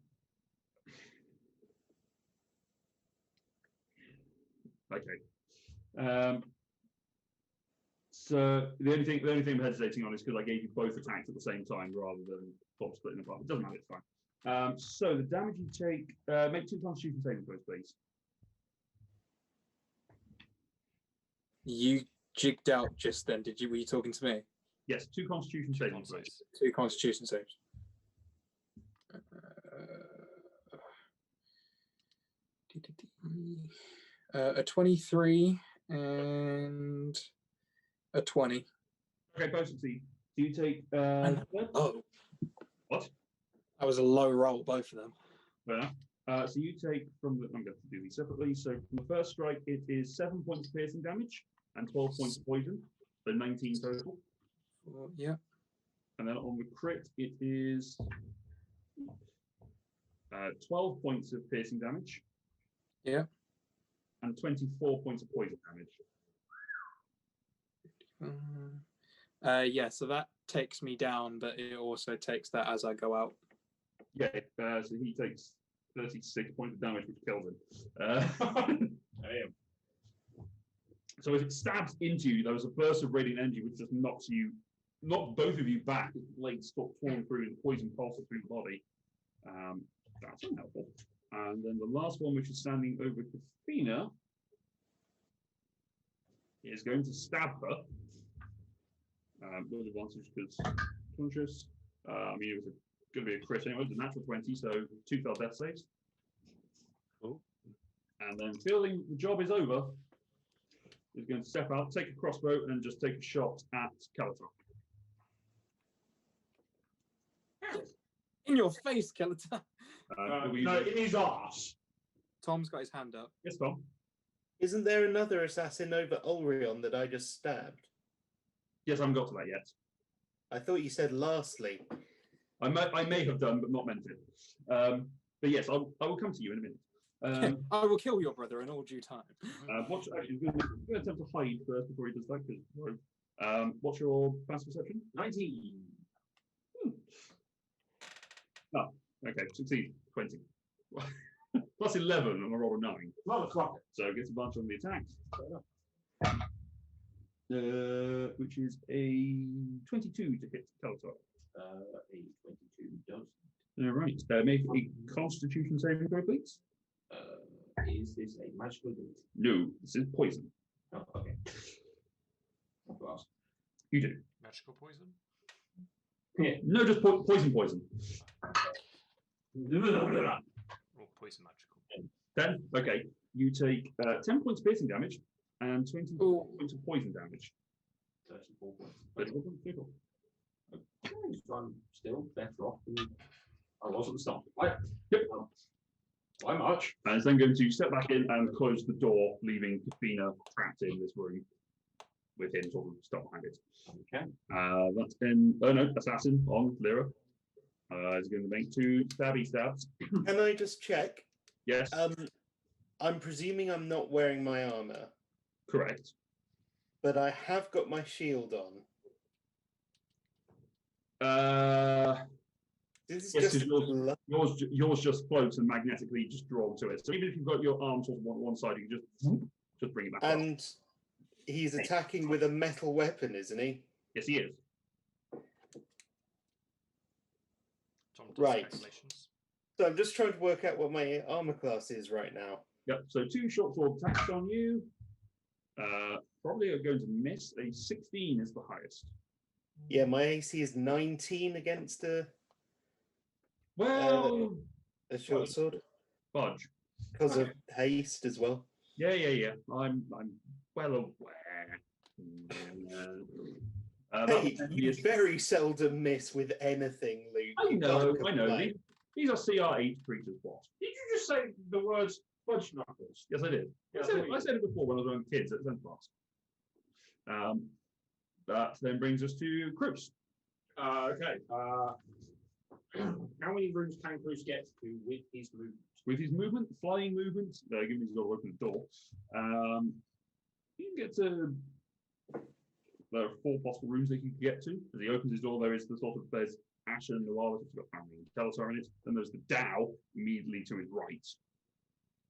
Okay. So the only thing I'm hesitating on is because I gave you both attacks at the same time rather than splitting apart. It doesn't matter, it's fine. So the damage you take, make 2 Constitution saving throws, please. You jigged out just then, did you? Were you talking to me? Yes, 2 Constitution saving throws. 2 Constitution saves. A 23 and a 20. Okay, both succeed. Do you take? Oh, What? that was a low roll, both of them. Fair enough. So you take from the. I'm going to do these separately. So from the first strike, it is 7 points of piercing damage and 12 points of poison, so 19 total. Yeah. And then on the crit, it is 12 points of piercing damage. Yeah. And 24 points of poison damage. Yeah, so that takes me down, but it also takes that as I go out. Yeah, so he takes 36 points of damage, which kills him. Damn. So as it stabs into you, there was a burst of radiant energy which just knocked both of you back. His blades stop torn through and poison pulses through the body. That's unhelpful. And then the last one, which is standing over Kathina, is going to stab her. With advantage because conscious. I mean, it was going to be a crit anyway. It was a natural 20, so 2 failed death saves. Cool. And then feeling the job is over, is going to step out, take a crossbow, and just take a shot at Calatar. In your face, Skeleton. No, in his arse. Tom's got his hand up. Yes, Tom. Isn't there another assassin over Ulrion that I just stabbed? Yes, I haven't got to that yet. I thought you said lastly. I may have done, but not meant to. But yes, I will come to you in a minute. I will kill your brother in all due time. Actually, I'm going to attempt to hide first before he does that. What's your passive perception? 19. Oh, okay, succeed. 20. Plus 11, and I roll a 9. Motherfucker. So it gets a bunch on the attacks. Which is a 22 to hit Calatar. A 22 does All right. Make a Constitution saving throw, please. Is this a magical ability? No, this is poison. Oh, okay. Of course. You do. Magical poison? Yeah. No, just poison. Or poison magical? 10. Okay. You take 10 points piercing damage and 20 points of poison damage. 34 points. 34 points. Beautiful. Okay, so I'm still better off than I was at the start. Yep. By much. And it's then going to step back in and close the door, leaving Kafina trapped in this room with him sort of stuck behind it. Okay. That's in. Oh no, assassin on Lyra. Is going to make 2 stabby stabs. Can I just check? Yes, I'm presuming I'm not wearing my armor, correct. but I have got my shield on. This is Yes, just yours just floats and magnetically just drawn to it. So even if you've got your arms on one side, you can just bring it back up. and he's attacking with a metal weapon, isn't he? Yes, he is. Tom does Right. calculations. So I'm just trying to work out what my armor class is right now. Yep. So 2 short sword attacks on you. Probably are going to miss. A 16 is the highest. Yeah, my AC is 19 against a Well, short sword fudge. because of haste as well. Yeah. I'm well aware. Hey, you very seldom miss with anything, Luke. I You know. can't I know. complain. These are CR8 creatures. What? Did you just say the words fudge knuckles? Yes, I did. Yeah, I said it before when I was around kids at Zen class. That then brings us to Cruz. Okay. How many rooms can Cruz get to with his movement? With his movement, flying movement, given he's got to open the door, he can get to. There are 4 possible rooms that he can get to. As he opens his door, there's Ashen, Noir, which has got family and Teletar in it. Then there's the Dow immediately to his right,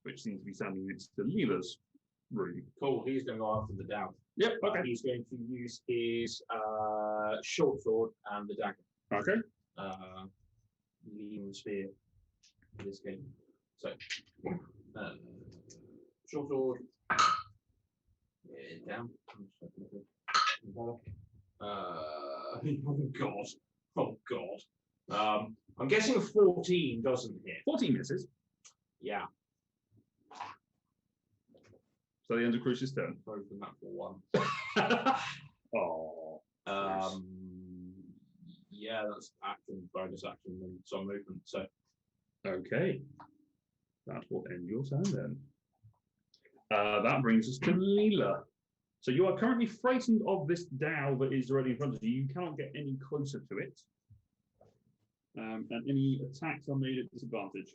which seems to be standing next to Leela's room. Cool. He's going to go after the Dow. Yep. Okay. He's going to use his short sword and the dagger. Okay. Lean spear in this game. So, short sword. Down. Oh God. I'm guessing a 14 doesn't hit. 14 misses. Yeah. So the end of Cruz's turn. Both of that for 1. Oh. Yeah, that's action, bonus action, and some movement. So Okay. That will end your turn then. That brings us to Leela. So you are currently frightened of this Dow that is already in front of you. You cannot get any closer to it. And any attacks are made at disadvantage.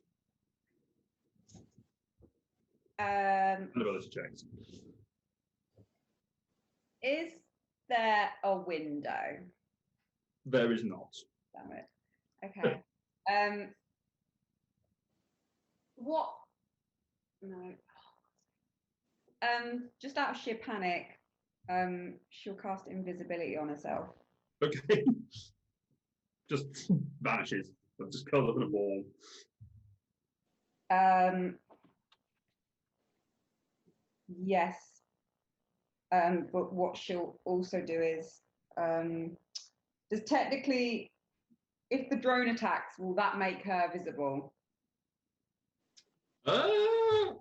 And ability checks. Is there a window? There is not. Damn it. Okay. What? No. Just out of sheer panic, she'll cast invisibility on herself. Okay. Just vanishes. Just curls up in a ball. Yes. But what she'll also do is, does technically, if the drone attacks, will that make her visible? To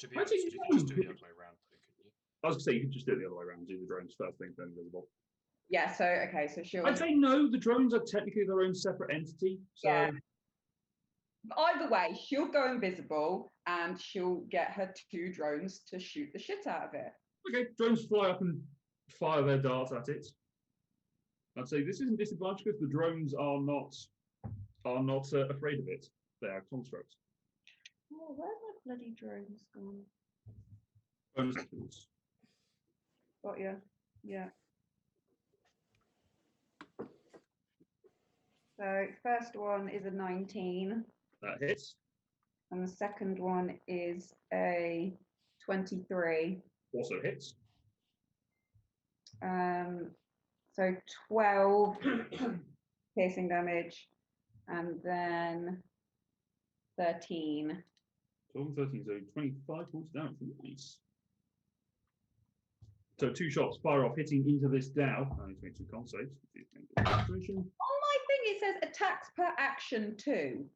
be I honest, think you you could just do can. the other way around, couldn't you? I was going to say, you could just do it the other way around, do the drones first thing, then invisible. Yeah, so, okay, so she'll... I'd say no, the drones are technically their own separate entity. So Yeah. Either way, she'll go invisible and she'll get her 2 drones to shoot the shit out of it. okay, drones fly up and fire their darts at it. I'd say this isn't disadvantage because the drones are not afraid of it. They are constructs. Oh, where are my bloody drones gone? Bonus actions. Got you. Yeah. So first one is a 19, That hits. and the second one is a 23. Also hits. So 12 piercing damage And then 13. 12 and 13, so 25 points down. Nice. So 2 shots fire off, hitting into this Dow. I need to make 2 con saves. On my thing, it says attacks per action 2.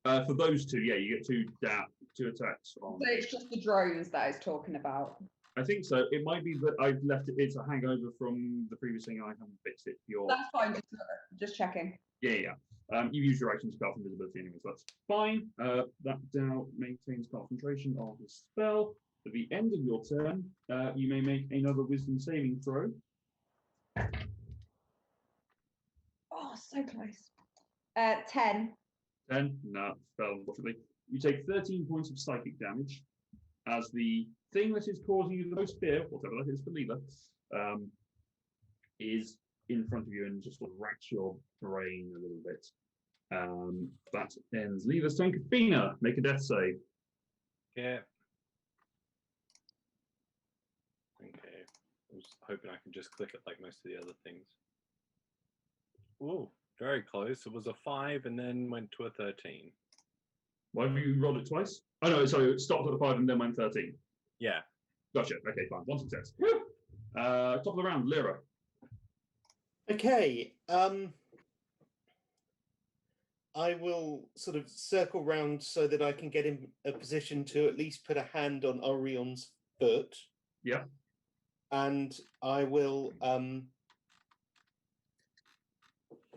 For those 2, yeah, you get 2 Dow, 2 attacks on. So it's just the drones that I was talking about. I think so. It might be that I've left it. It's a hangover from the previous thing. I haven't fixed it. That's fine. Just checking. Yeah. You've used your action to cast invisibility anyway, so that's fine. That Dow maintains concentration on the spell. At the end of your turn, you may make another Wisdom saving throw. Oh, so close. 10. 10. No, failed, unfortunately. You take 13 points of psychic damage as the thing that is causing you the most fear, whatever that is for Leela, is in front of you and just sort of racks your brain a little bit. That ends Leela's turn. Kafina, make a death save. Yeah. Okay. I was hoping I could just click it like most of the other things. Ooh, very close. It was a 5 and then went to a 13. Why have you rolled it twice? Oh no, sorry, it stopped at a 5 and then went 13. Yeah. Gotcha. Okay, fine. 1 success. Top of the round, Lyra. Okay. I will sort of circle round so that I can get in a position to at least put a hand on Orion's foot. Yeah. And I will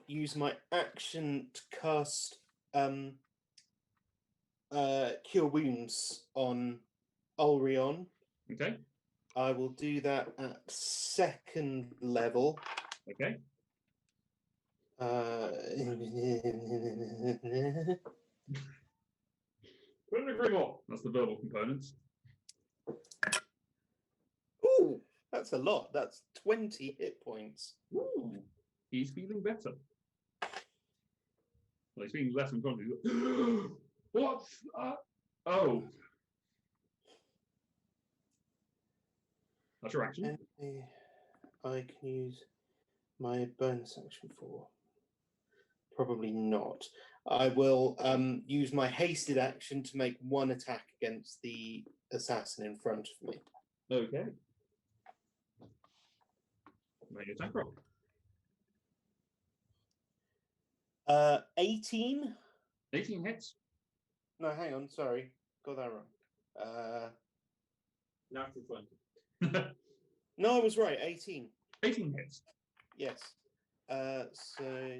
use my action to cast Cure Wounds on Ulrion. Okay. I will do that at 2nd level. Okay. Couldn't agree more. That's the verbal components. Ooh, that's a lot. That's 20 hit points. Ooh, he's feeling better. Well, he's feeling less unconscious. What's oh. That's your action. And I can use my bonus action for. Probably not. I will use my hasted action to make 1 attack against the assassin in front of me. Okay. Make your attack roll. 18? 18 hits. No, hang on. Sorry. Got that wrong. Natural 20. No, I was right. 18. 18 hits. Yes. So...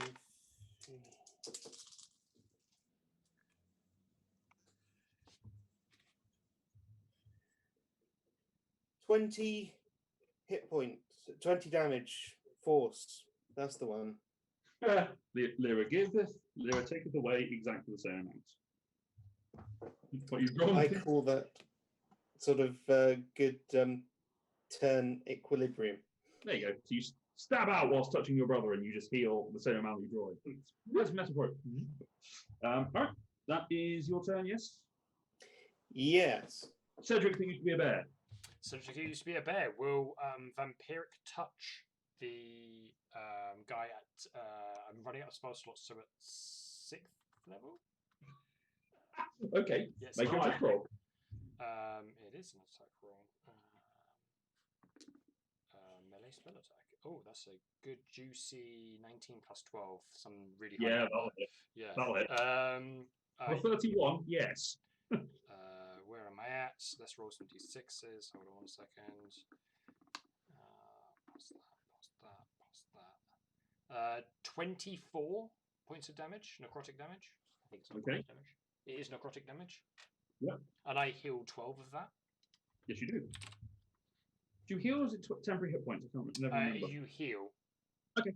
20 hit points, 20 damage, force. That's the one. Lyra giveth, Lyra taketh away exactly the same amount. What you've drawn. I call that sort of good turn equilibrium. There you go. So you stab out whilst touching your brother, and you just heal the same amount you draw. That's metaphoric. All right, that is your turn. Yes. Yes. Cedric, who used to be a bear. Cedric, who used to be a bear, will vampiric touch the guy at. I'm running out of spell slots, so at 6th level. Okay. Yes, Make your attack roll. It is an attack roll. Melee spell attack. Oh, that's a good juicy 19 plus 12. Some really high Yeah, number. that'll hit. Yeah. That'll hit. For 31, yes. Where am I at? Let's roll some d6s. Hold on 1 second. Past that. 24 points of damage, necrotic damage. I think it's necrotic damage. It is necrotic damage. Yeah. And I heal 12 of that. Yes, you do. Do you heal or is it temporary hit points? I can't remember. You heal. Okay.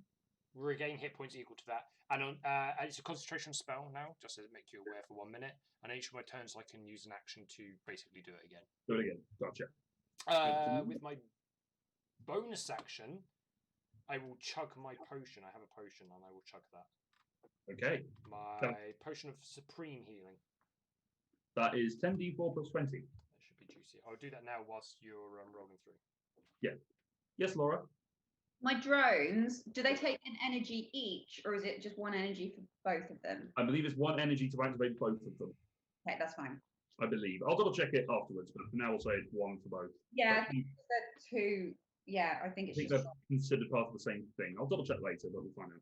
Regain hit points equal to that. And on, it's a concentration spell now, just to make you aware for 1 minute. And each of my turns, I can use an action to basically do it again. Do it again. Gotcha. With my bonus action, I will chug my potion. I have a potion, and I will chug that. Okay. My potion of supreme healing. That is 10d4 plus 20. That should be juicy. I'll do that now whilst you're rolling through. Yeah. Yes, Laura. My drones, do they take an energy each, or is it just one energy for both of them? I believe it's one energy to activate both of them. Okay, that's fine. I believe. I'll double check it afterwards, but for now we'll say it's one for both. Yeah, But I think they're two. Yeah, I think I it's think just. they're considered part of the same thing. I'll double check later, but we'll find out.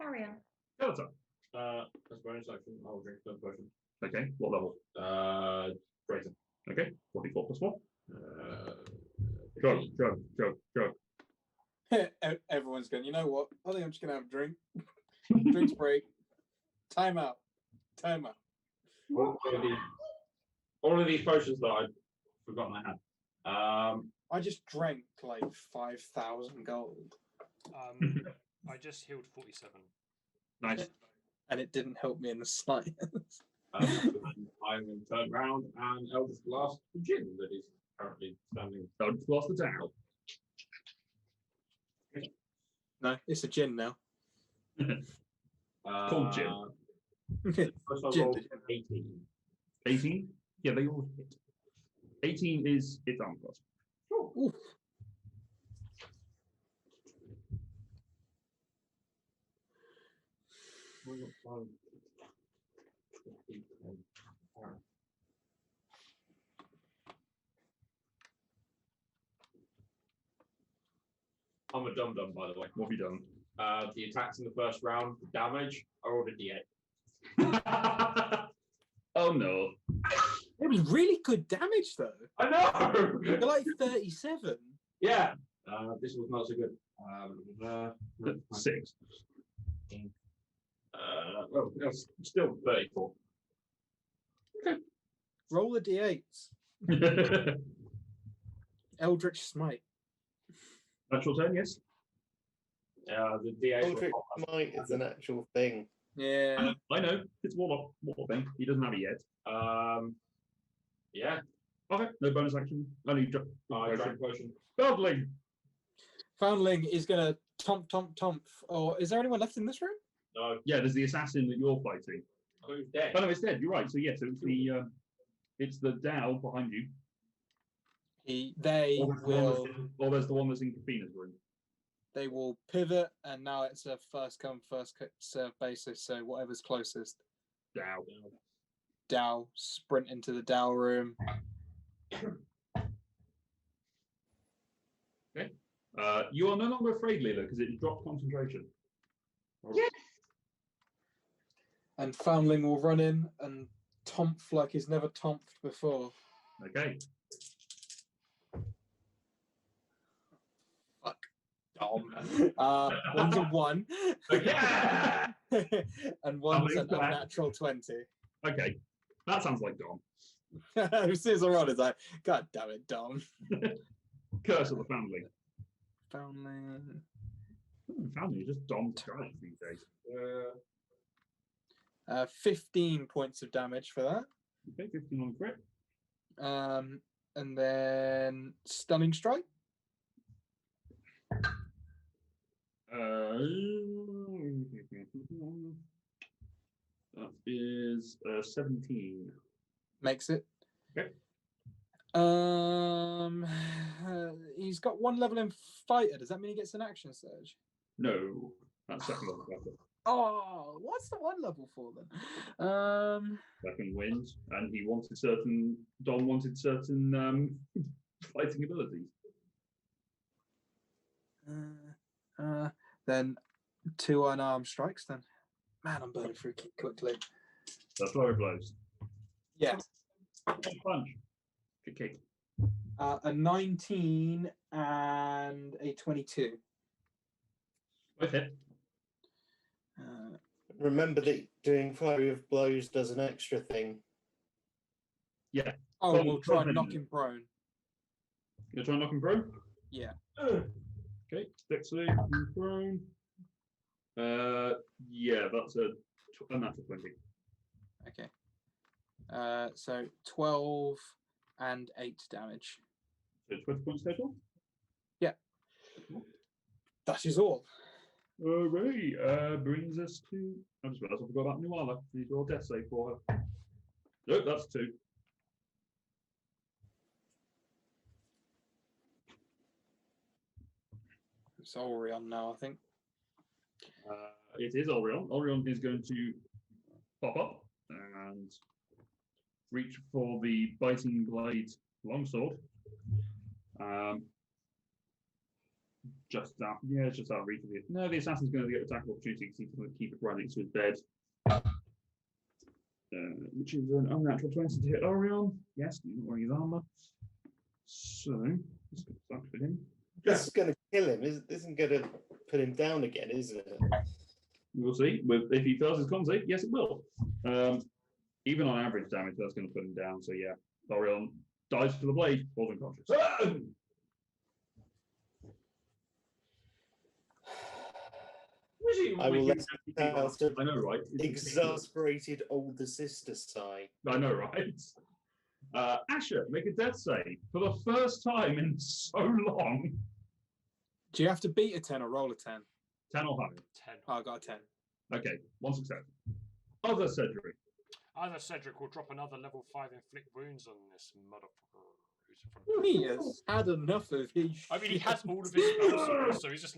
Carry on. Skeleton. As a bonus action, I'll drink the potion. Okay, what level? Greater. Okay, 44 plus 4. Go. Everyone's going, you know what? I think I'm just going to have a drink. Drinks break. Time out. All of these potions that I'd forgotten I had. I just drank like 5,000 gold. I just healed 47. Nice. And it didn't help me in the slightest. I then turn around and Eldritch Blast the gin that is currently standing. Eldritch Blast the down. No, it's a gin now. Called gin. First I Gin. rolled 18. 18? Yeah, they all hit. 18 is its arm class. Oof. I'm a dum-dum, by the way. What have you done? The attacks in the first round, the damage, I rolled a D8. Oh no. It was really good damage though. I know! You're like 37. Yeah. This was not so good. 6. Well, that's still 34. Roll the d8s. Eldritch Smite. Natural 10, yes. The D8 Eldritch Smite is an actual thing. Yeah. I know. It's Warlock thing. He doesn't have it yet. Yeah. Okay, no bonus action. Only Dragon Potion. Godling. Foundling is going to tomp. Or is there anyone left in this room? No. Yeah, there's the assassin that you're fighting. Who's dead? Oh no, it's dead. You're right. So yes, it's the Dow behind you. They will Or there's the one that's in Kafina's room. they will pivot, and now it's a first come first serve basis. So whatever's closest. Dow. Dow sprint into the Dow room. Okay. You are no longer afraid, Leela, because it dropped concentration. Yes. And Foundling will run in and tomp like he's never tomped before. Okay. Fuck. One's a 1. Yeah! And one's an Foundling's back. unnatural 20. Okay. That sounds like Dom. As soon as I roll, it's like, God damn it, Dom. Curse of the family. Foundling. Family is just Dom's guys these days. 15 points of damage for that. Okay, 15 on crit. And then stunning strike. That is 17. Makes it. Okay. He's got 1 level in fighter. Does that mean he gets an action surge? No, that's second level. Battle. Oh, what's the 1 level for then? Second wins, and he wanted certain. Dom wanted certain fighting abilities. Then 2 unarmed strikes. Then, man, I'm burning through quickly. That's flurry blows. Yeah, Punch. Good kick. a 19 and a 22. Both hit. Remember that doing flurry of blows does an extra thing. Yeah. Oh, Well, we'll try and prone. knock him prone. You're trying to knock him prone? Yeah. Okay, dex save, prone. Yeah, that's a natural 20. Okay. So 12 and 8 damage. So 20 points total. That is all. Alright, brings us to. I just realised I forgot about Nuala. Need to roll death save for her. Nope, that's 2. It's Orion now, I think. It is Orion. Orion is going to pop up and reach for the biting blade longsword. Just out of reach of it. No, the assassin's going to get attack opportunity because he's going to keep it right next to his bed. Which is an unnatural 20 to hit Orion. Yes, he's not wearing his armor. So, let's get stuck with him. This is going to kill him. Isn't going to put him down again, isn't it? We'll see. If he fails his con save, yes, it will. Even on average damage, that's going to put him down. So, yeah, Orion dies to the blade, falls unconscious. I will let I know, right? exasperated older sister sigh. I know, right? Asher, make a death save for the first time in so long. Do you have to beat a 10 or roll a 10? 10 or higher. 10. Oh, I got a 10. Okay, one success. Other Cedric. Either Cedric will drop another level 5 inflict wounds on this motherfucker who's in front of him. He has had enough of his. I mean, he has all of his spells, so he's just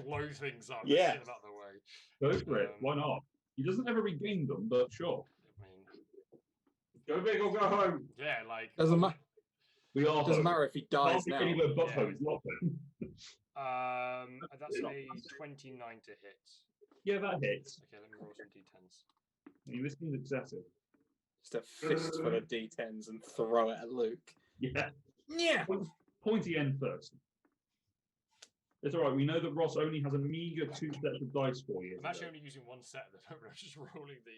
blow things up. Yeah. And get them out of the way. Go for it. Why not? He doesn't ever regain them, but sure. I mean, Go big or go home. yeah, like Doesn't matter. We are Doesn't home. matter if he dies Can't be now. anywhere but Yeah. home. It's not home. that's a 29 to hit. Yeah, that hits. Okay, let me roll some d10s. I mean, this seems excessive. Just a fistful of d10s and throw it at Luke. Yeah. Yeah. Pointy end first. It's all right. We know that Ross only has a meager 2 sets of dice for you. I'm actually only using one set at the moment. I'm just rolling the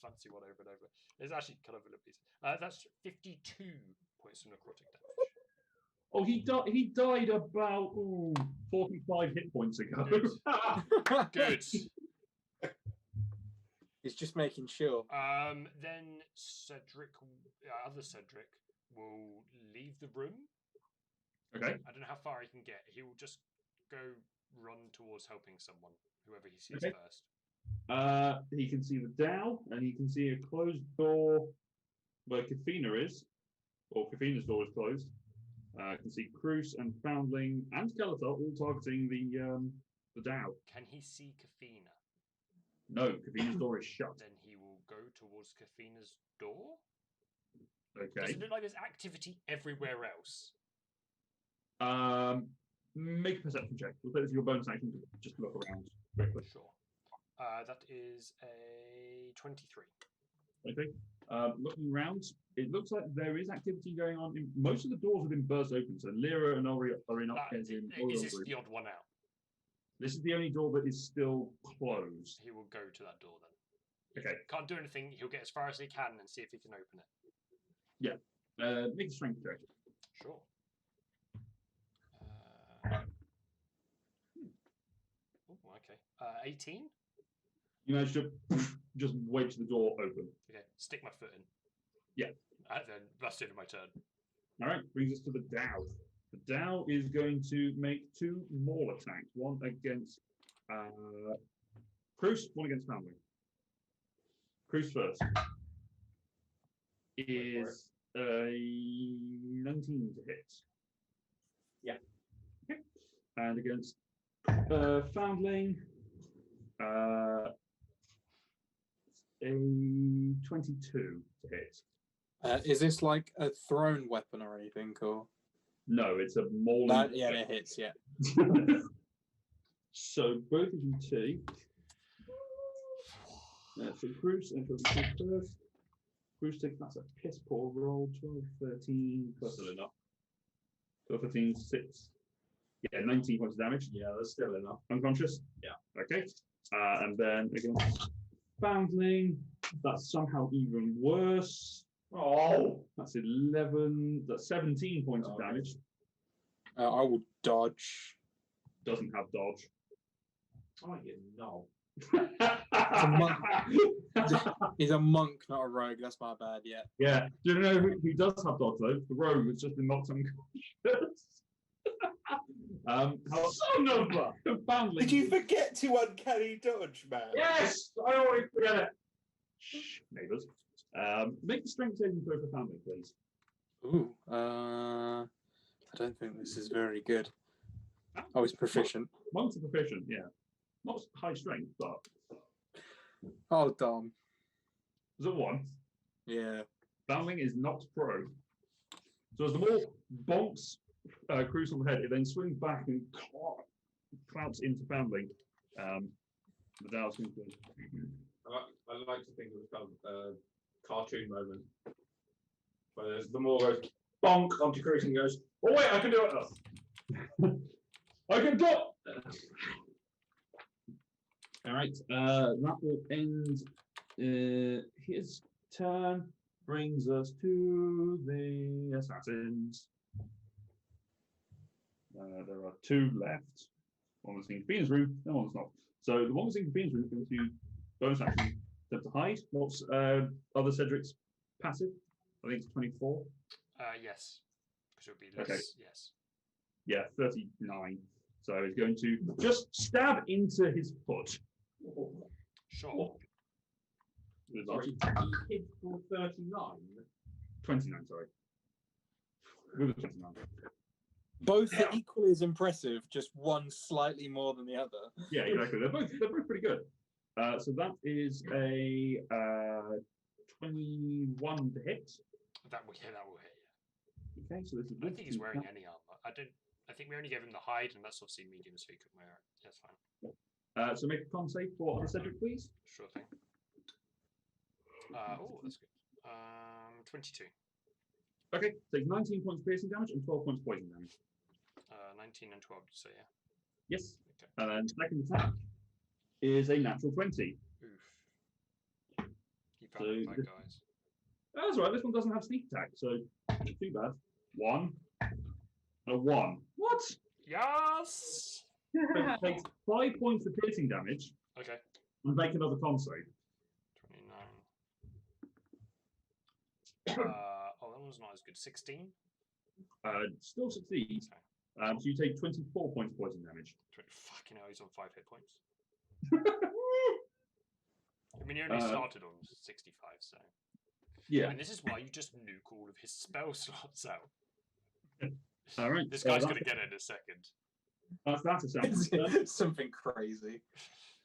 fancy one over and over. It's actually kind of a piece. That's 52 points of necrotic damage. Oh, he died about 45 hit points ago. Good. Good. He's just making sure. Then Cedric, other Cedric, will leave the room. Okay. I don't know how far he can get. He will just go run towards helping someone, whoever he sees Okay. first. He can see the Dow, and he can see a closed door where Kafina is, or Kafina's door is closed. Can see Cruz and Foundling and Skeletor all targeting the Dow. Can he see Kafina? No, Kafina's door is shut. Then he will go towards Kafina's door. Okay. Does it look like there's activity everywhere else? Make a perception check. We'll take this as your bonus action to just look around quickly. Sure. That is a 23. Okay. Looking around, it looks like there is activity going on. Most of the doors have been burst open, so Lyra and Ori are in upstairs in Is this Orion the odd one out? This is the only door that is still closed. He will go to that door then. Okay. Can't do anything. He'll get as far as he can and see if he can open it. Make a strength check. Sure. Okay. 18. You manage to just wedge the door open. Okay. Stick my foot in. Yeah. And then that's the end of my turn. All right, brings us to the Dow. The Dow is going to make 2 maul attacks. One against Cruz, one against Family. Cruz first. Is a 19 to hit. Yeah. Okay. And against Foundling, a 22 to hit. Is this like a thrown weapon or anything, or? No, it's a mauling. Yeah, it hits. Yeah. So both of you two. So Cruz and Cruz first. Cruz takes, that's a piss poor roll. 12, 13 plus Still enough. 12, 13, 6. Yeah, 19 points of damage. Yeah, that's still enough. Unconscious? Yeah. Okay. And then against Foundling, that's somehow even worse. Oh, that's 11. That's 17 points of damage. I will dodge. Doesn't have dodge. Oh, you know. He's a monk, not a rogue. That's my bad. Yeah. Yeah. Do you know who does have dodge though? The rogue has just been knocked unconscious. Son of a Foundling. Did you forget to uncanny dodge, man? Yes, I always forget it. Shh, neighbours. Make the strength saving throw for Foundling, please. Ooh. I don't think this is very good. Oh, he's proficient. Monks are proficient, yeah. Not high strength, but Oh, Dom. is it 1? Yeah. Foundling is not pro. So as the more bonks Cruise on the head, it then swings back and clouts into Foundling. The Dow's going to I like to think it was kind of a cartoon moment. Where the more goes bonk onto Cruise and goes, oh wait, I can do it. I can do it. All right, that will end his turn. Brings us to the assassins. There are 2 left. One was in Convener's room, and one was not. So the one was in Convener's room is going to bonus action attempt to hide. What's other Cedric's passive? I think it's 24. Yes. Because it would be less. Okay. Yes. Yeah, 39. So he's going to just stab into his foot. Sure. Sorry, he hit for 39. 29, sorry. With a 29. Both are equally as impressive, just one slightly more than the other. Yeah, exactly. They're both pretty good. So that is a 21 to hit. That will hit. Yeah. Okay, so this is. I don't think he's wearing any armor. I think we only gave him the hide, and that's obviously medium, so he could wear it. That's fine. So make a con save for other Cedric, please. Sure thing. Oh, that's good. 22. Okay, takes 19 points piercing damage and 12 points poison damage. 19 and 12, so yeah. Yes. Okay. And then second attack is a natural 20. Oof. Keep So out of this- guys. That's right. This one doesn't have sneak attack, so not too bad. 1. A 1. What? Yes. So it takes 5 points of piercing damage Okay. and make another con save. 29. Oh, that one's not as good. 16. Still succeeds. Okay. So you take 24 points poison damage. Fucking hell, he's on 5 hit points. I mean, he only started on 65, so. Yeah. And this is why you just nuke all of his spell slots out. All right. This guy's that's- going to get it in a second. That's assassin's turn. Something crazy.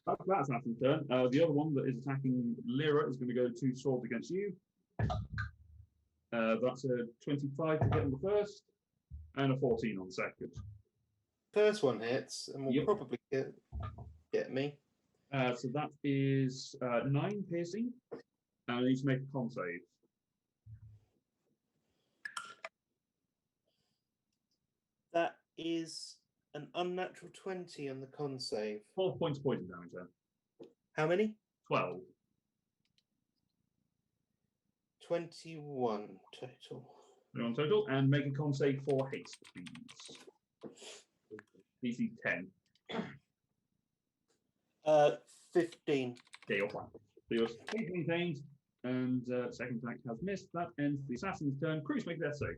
That's assassin's turn. The other one that is attacking Lyra is going to go 2 swords against you. That's a 25 to hit on the first, and a 14 on the second. First one hits, and will Yep. probably get me. So that is 9 piercing, and I need to make a con save. That is an unnatural 20 on the con save. 12 points poison damage then. How many? 12. 21 total. On total, and make a con save for haste, please. DC 10. 15. Okay, you're fine. So your speed maintained, and second attack has missed. That ends the assassin's turn. Cruise, make that save.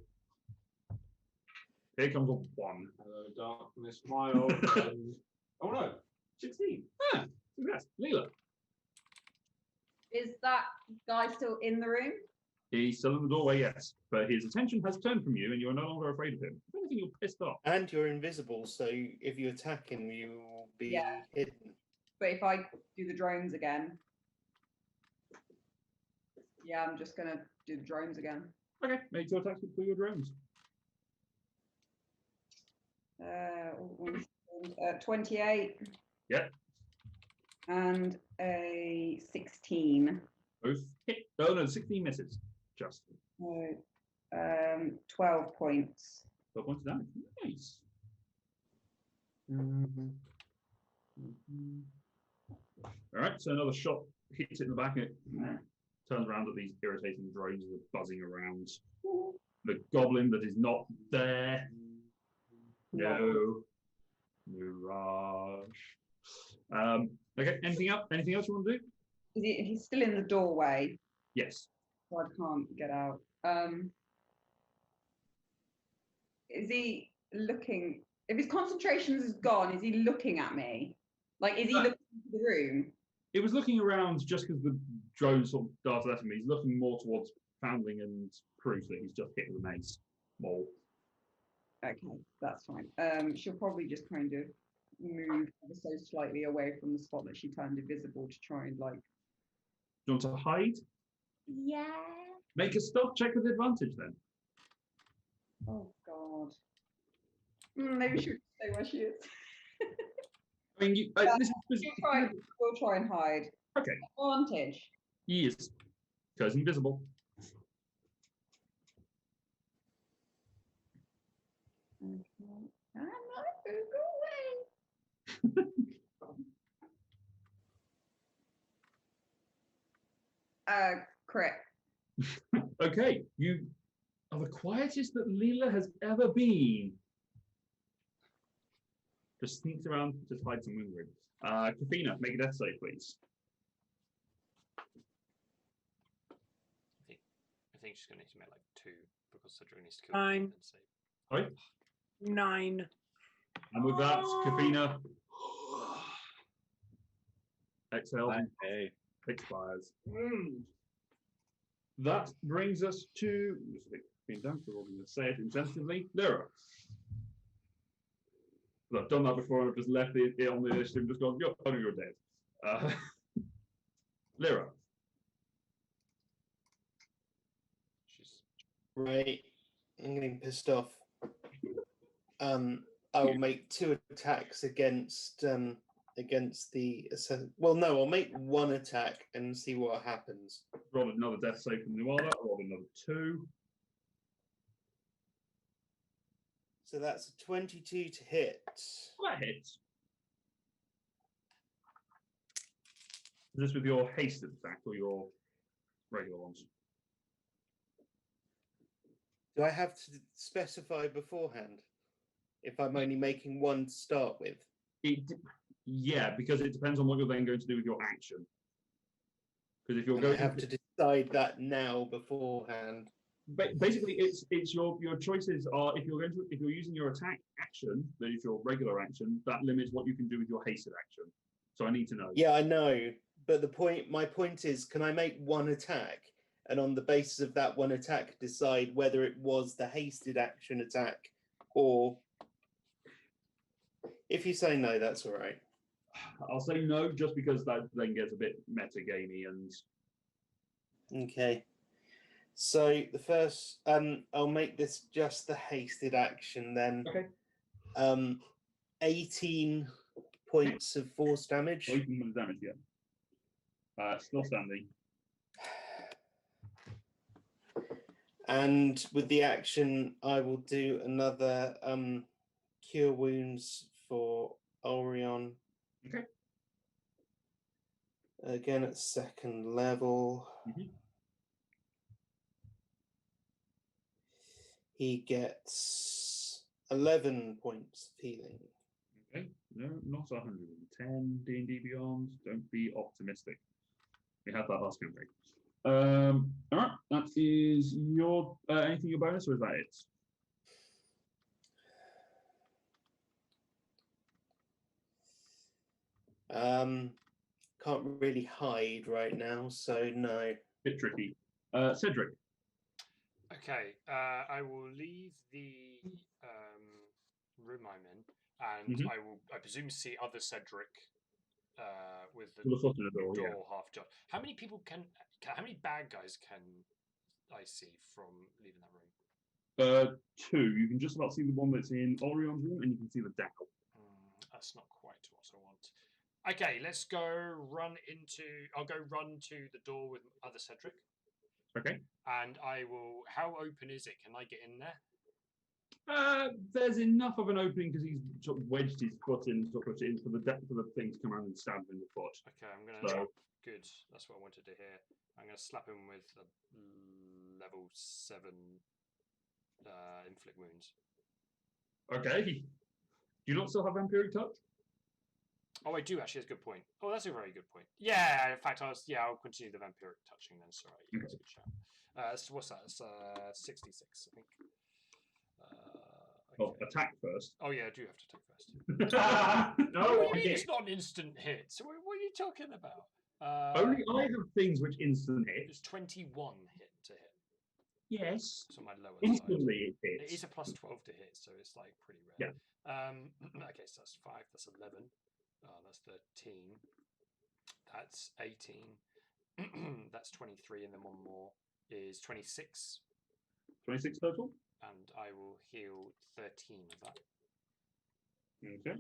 Here comes a 1. Hello, darkness, my old friend. Oh no, 16. Ah, congrats. Leela. Is that guy still in the room? He's still in the doorway, yes, but his attention has turned from you, and you are no longer afraid of him. If anything, you're pissed off. And you're invisible, so if you attack him, you will be Yeah. hidden. But if I do the drones again, yeah, I'm just gonna do the drones again. Okay, make 2 attacks for your drones. 28 Yep. and a 16. Both hit. Oh no, 16 misses. Just So, 12 points. 12 points of damage. Nice. All right, so another shot hits it in the back, and it turns around at these irritating drones that are buzzing around. The goblin that is not there. No. Mirage. Okay, anything else? Anything else you want to do? He's still in the doorway, Yes. so I can't get out. Is he looking? If his concentration is gone, is he looking at me? Like, is he looking into the room? It was looking around just because the drone sort of darted at him. He's looking more towards Foundling and Cruise that he's just hit with a mace. Mole. Okay, that's fine. She'll probably just kind of move ever so slightly away from the spot that she turned invisible to try and like. Do you want to hide? Yeah. Make a stealth check with advantage then. Oh God. Maybe she should stay where she is. I mean, this is We'll try and hide. okay. Advantage. Yes, because invisible. Okay. I'm not go away. Crit. Okay, you are the quietest that Leela has ever been. Just sneaks around, just hides some wound. Kafina, make a death save, please. I think she's going to need to make like 2 because Cedric needs to kill 9. and save. Sorry? 9. And with that, Kafina exhales and Okay. expires. That brings us to. Just a bit down, so we're going to say it insensitively. Lyra. I've done that before. I've just left it on the initiative and just gone, you're dead. Lyra. She's Right. I'm getting pissed off. I will make 2 attacks against the. Well, no, I'll make 1 attack and see what happens. Roll another death save from Nuala. Roll another 2. So that's a 22 to hit. That hits. Is this with your hasted attack or your regular ones? Do I have to specify beforehand if I'm only making 1 to start with? Yeah, because it depends on what you're then going to do with your action. Because if you're And I going have to decide that now beforehand. basically, it's your choices are if you're using your attack action, that is your regular action, that limits what you can do with your hasted action. So I need to know. Yeah, I know, but my point is, can I make 1 attack, and on the basis of that 1 attack, decide whether it was the hasted action attack, or if you say no, that's all right. I'll say no, just because that then gets a bit meta-gamey and. Okay. So the first, I'll make this just the hasted action then. Okay. 18 points of force damage. 18 points of damage, yeah. Still standing. And with the action, I will do another cure wounds for Orion. Okay. Again at 2nd level. Mhm. He gets 11 points of healing. Okay. No, not 110 D&D Beyond. Don't be optimistic. We had that last campaign. All right. That is your anything your bonus, or is that it? Can't really hide right now, so no. Bit tricky. Cedric. Okay, I will leave the room I'm in, and I presume see other Cedric with the With the foot in the door, yeah. half shut. How many people how many bad guys can I see from leaving that room? 2. You can just about see the one that's in Orion's room, and you can see the Dow. That's not quite what I want. Okay, let's go I'll go run to the door with other Cedric. Okay. And I will. How open is it? Can I get in there? There's enough of an opening because he's sort of wedged his foot in, sort of in for the depth of the thing to come around and stab him in the foot. Okay, I'm gonna. So, good. That's what I wanted to hear. I'm gonna slap him with a level 7 inflict wounds. okay. Do you not still have Vampiric Touch? Oh, I do actually. That's a good point. Oh, that's a very good point. Yeah, in fact, I'll continue the vampiric touching then. Sorry, that's a good shout. So what's that? It's 66, I think. Well, Okay. attack first. Oh yeah, I do have to attack first. No, What do you mean it's not an instant hit? So what are you talking about? only I have things which instant hit. It's 21 hit to hit. Yes. It's on my lower side. Instantly it It hits. is a plus 12 to hit, so it's like pretty rare. Okay, so that's 5, that's 11. Oh, that's 13. That's 18. That's 23, and then one more is 26. 26 total. And I will heal 13 of that. Okay.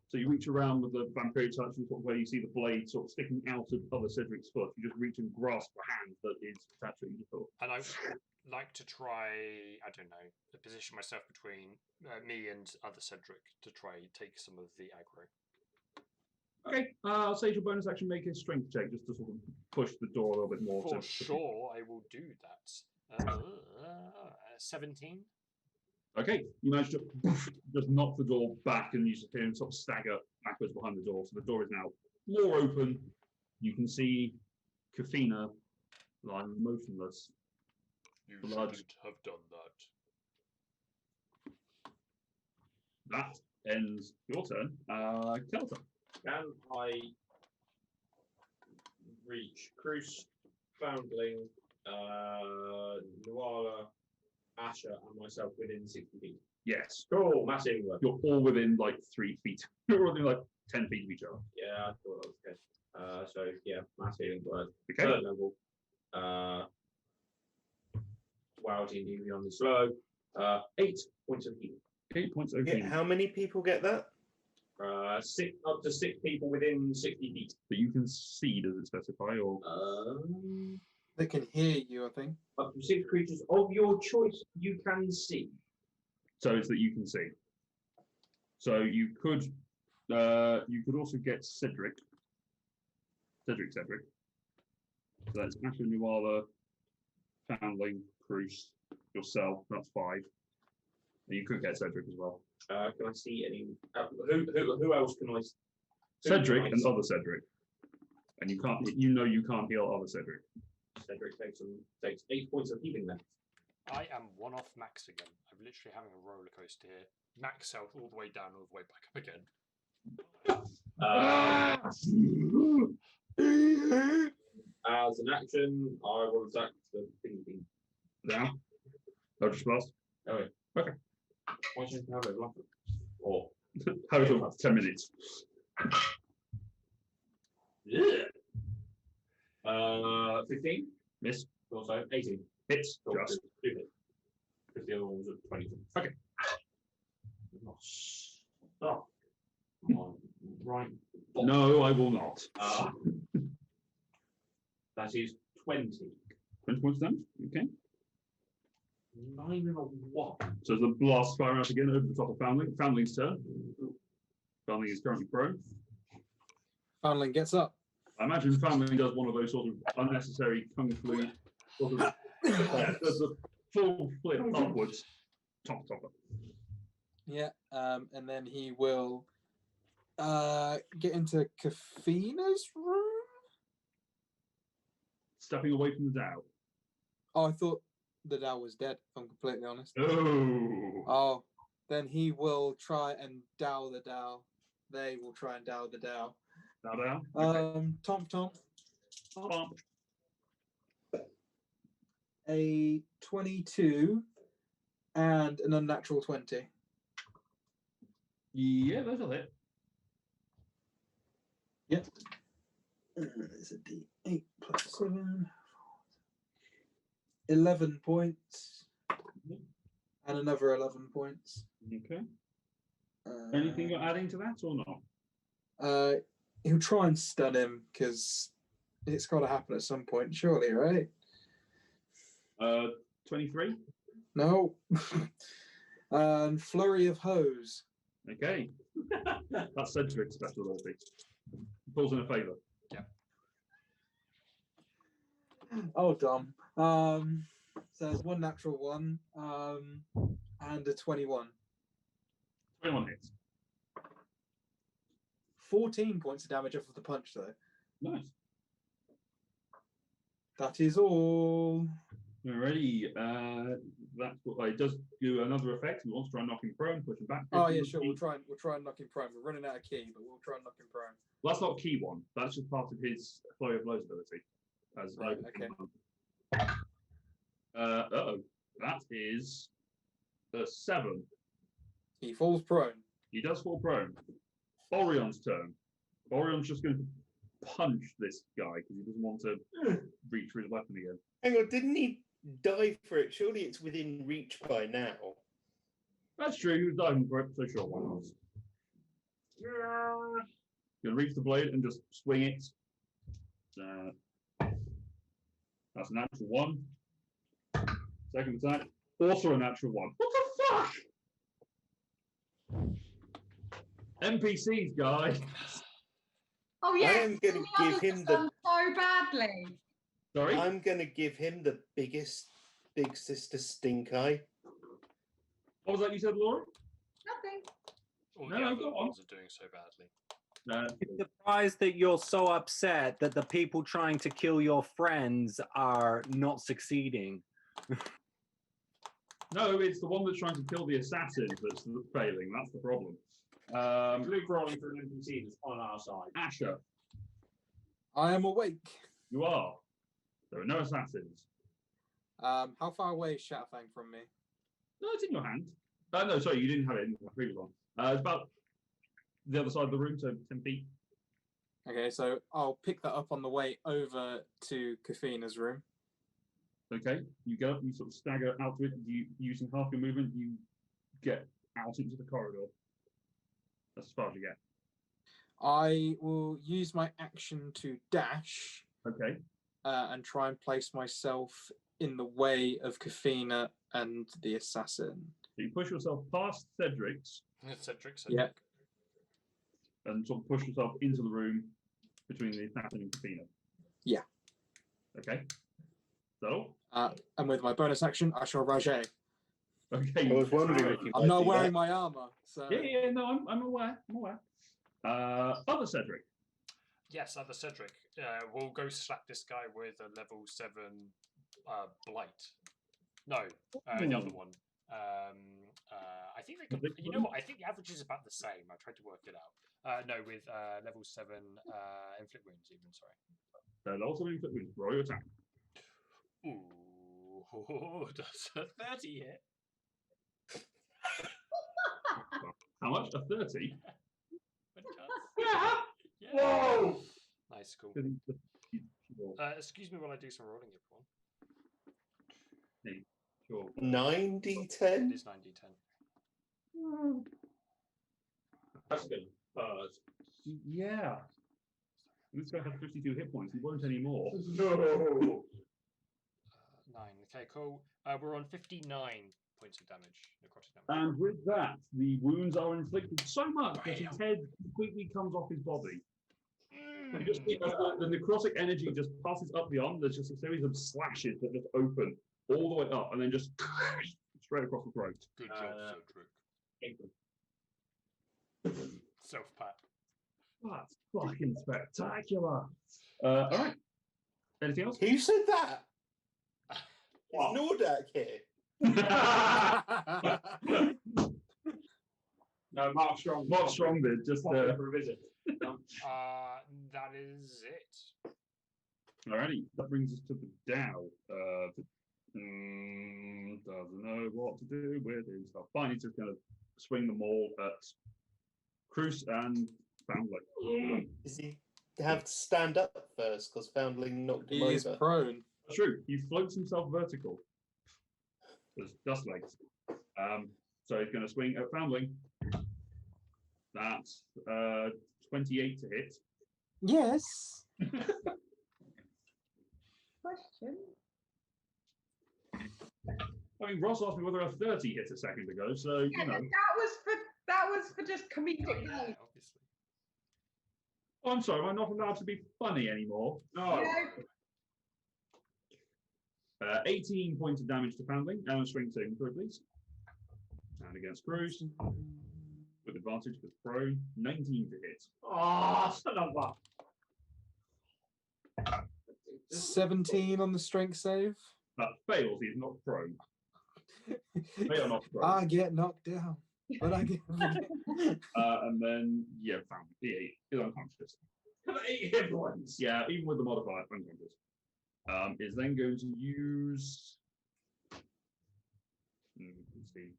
So you reach around with the vampire touch, and sort of where you see the blade sort of sticking out of other Cedric's foot. You just reach and grasp a hand that is attached to your foot. And I would like to try, I don't know, to position myself between me and other Cedric to try take some of the aggro. Okay, I'll say your bonus action, make a strength check just to sort of push the door a little bit more. For sure, I will do that. 17. Okay, you manage to just knock the door back, and you just hear him sort of stagger backwards behind the door. So the door is now more open. You can see Kafina lying motionless. You Blood. shouldn't have done that. That ends your turn. Kelter. Can I reach Cruz, Foundling, Nuala, Asher, and myself within 60 feet? Yes. Cool, massive work. You're all within like 3 feet. You're all within like 10 feet of each other. Yeah, I thought that was good. So yeah, mass healing word. Okay. Third level. Wow, D&D beyond the slow. 8 points of healing. 8 points of Yeah, healing. how many people get that? Up to 6 people within 60 feet. But you can see, does it specify? Or They can hear you, I think. Up to 6 creatures of your choice you can see. so it's that you can see. So you could also get Cedric. Cedric. So that's Asher, Nuala, Foundling, Cruz, yourself. That's 5. And you could get Cedric as well. Can I see any? Who else can I? Cedric and other Cedric. And you can't. You can't heal other Cedric. Cedric takes 8 points of healing then. I am one off max again. I'm literally having a roller coaster here. Max health all the way down, all the way back up again. As an action, I will attack the thinking. Now, Eldritch Blast. Oh yeah. Okay. Why should I have it? Or How is it? 10 minutes. yeah. 15. Miss. Also 18. Hits. Cool, Just. 2 hits. Because the other one was at 20. Okay. Oh, stop. Right. No, I will not. That is 20. 20 points damage. Okay. 9 and a 1. So the blast fire out again over the top of Foundling. Foundling's turn. Foundling is currently prone. Foundling gets up. I imagine Foundling does one of those sort of unnecessary kung fu sort of there's a full flip upwards. Top. Yeah, and then he will get into Kafina's room. Stepping away from the Dow. Oh, I thought the Dow was dead, if I'm completely honest. Oh. Oh, then he will try and dow the Dow. They will try and dow the Dow. Dow. Tom. Bump. A 22 and an unnatural 20. Yeah, those are it. Yep. It's a D8 plus 7. 11 points. And another 11 points. Okay. Anything you're adding to that or not? He'll try and stun him because it's got to happen at some point, surely, right? 23. No. And flurry of hose. Okay. That's Cedric's special ability. Falls in a favour. Oh, dumb. So there's one natural one, and a 21. 21 hits. 14 points of damage off of the punch, though. Nice. That is all. Alrighty. That's what it does. Do another effect. We want to try and knock him prone, push him back. Oh yeah, sure. We'll try and knock him prone. We're running out of key, but we'll try and knock him prone. Well, that's not key one. That's just part of his flurry of blows ability. As Right, okay. Uh-oh. That is the 7. He falls prone. He does fall prone. Orion's turn. Orion's just going to punch this guy because he doesn't want to reach for his weapon again. Hang on, didn't he die for it? Surely it's within reach by now. That's true. He was diving for it, so sure, why not? You're going to reach the blade and just swing it. That's a natural 1. Second attack, also a natural 1. What the fuck? NPCs, guys. Oh yeah. am gonna give him the- so badly. Sorry? I'm going to give him the biggest Big Sister stink eye. What was that you said, Laura? Nothing. All No, the no, other go on. ones are doing so badly. I'm surprised that you're so upset that the people trying to kill your friends are not succeeding. No, it's the one that's trying to kill the assassin that's failing. That's the problem. Luke rolling for an NPC that's on our side. Asher, I am awake. you are. There are no assassins. How far away is Shadowfang from me? No, it's in your hand. No, sorry, you didn't have it in the previous one. It's about the other side of the room, so 10 feet. Okay, so I'll pick that up on the way over to Kafina's room. Okay, you go, you sort of stagger out to it. You using half your movement, you get out into the corridor. That's as far as you get. I will use my action to dash Okay, and try and place myself in the way of Kafina and the assassin. so you push yourself past Cedric's Cedric. Yeah. and sort of push yourself into the room between the assassin and Kafina. Yeah. Okay. Is that all? And with my bonus action, I shall rage. Okay. I was wondering if you I'm might not do wearing that. my armor, so Yeah, no, I'm aware. I'm aware. Other Cedric. Yes, other Cedric. We'll go slap this guy with a level 7 blight. No, the other one. I think they could. You know what? I think the average is about the same. I tried to work it out. No, with level 7 inflict wounds. Even sorry. Also inflict wounds. Roll your attack. Ooh, does a 30 hit? How much? A 30? Yeah. Whoa! Nice, cool. Sure. Excuse me while I do some rolling, everyone. Sure. 9d10? It is 9d10. That's good. Yeah. This guy has 52 hit points. He won't anymore. No. 9. Okay, cool. We're on 59 points of damage, necrotic damage. And with that, the wounds are inflicted so much that his head completely comes off his body. And just, the necrotic energy just passes up the arm. There's just a series of slashes that just open all the way up and then just straight across the throat. Good job, Cedric. Self-pat. That's fucking spectacular. All right. Anything else? Who said that? Is Nordak here? No, Mark Strong. Mark Strong did just for a visit. That is it. Alrighty, that brings us to the Dow. Doesn't know what to do with his stuff. Fine, he's just going to swing them all at Cruz and Foundling. Does he have to stand up first because Foundling knocked him he is over? prone. True, he floats himself vertical. There's just legs. So he's going to swing at Foundling. That's 28 to hit. Yes. Question. I mean, Ross asked me whether a 30 hit a second ago, so Yeah, you know. that was for just comedic Yeah, relief. obviously. Oh, I'm sorry, I'm not allowed to be funny anymore. No. 18 points of damage to Foundling. And swing saving throw, please. And against Cruz. With advantage because prone. 19 to hit. Oh, son of a. 17 on the strength save. That fails, he's not prone. They are not prone. I get knocked down, but I get. And then, yeah, Foundling. He is unconscious. 8 hit points. Yeah, even with the modifier, unconscious. Is then going to use Let's see.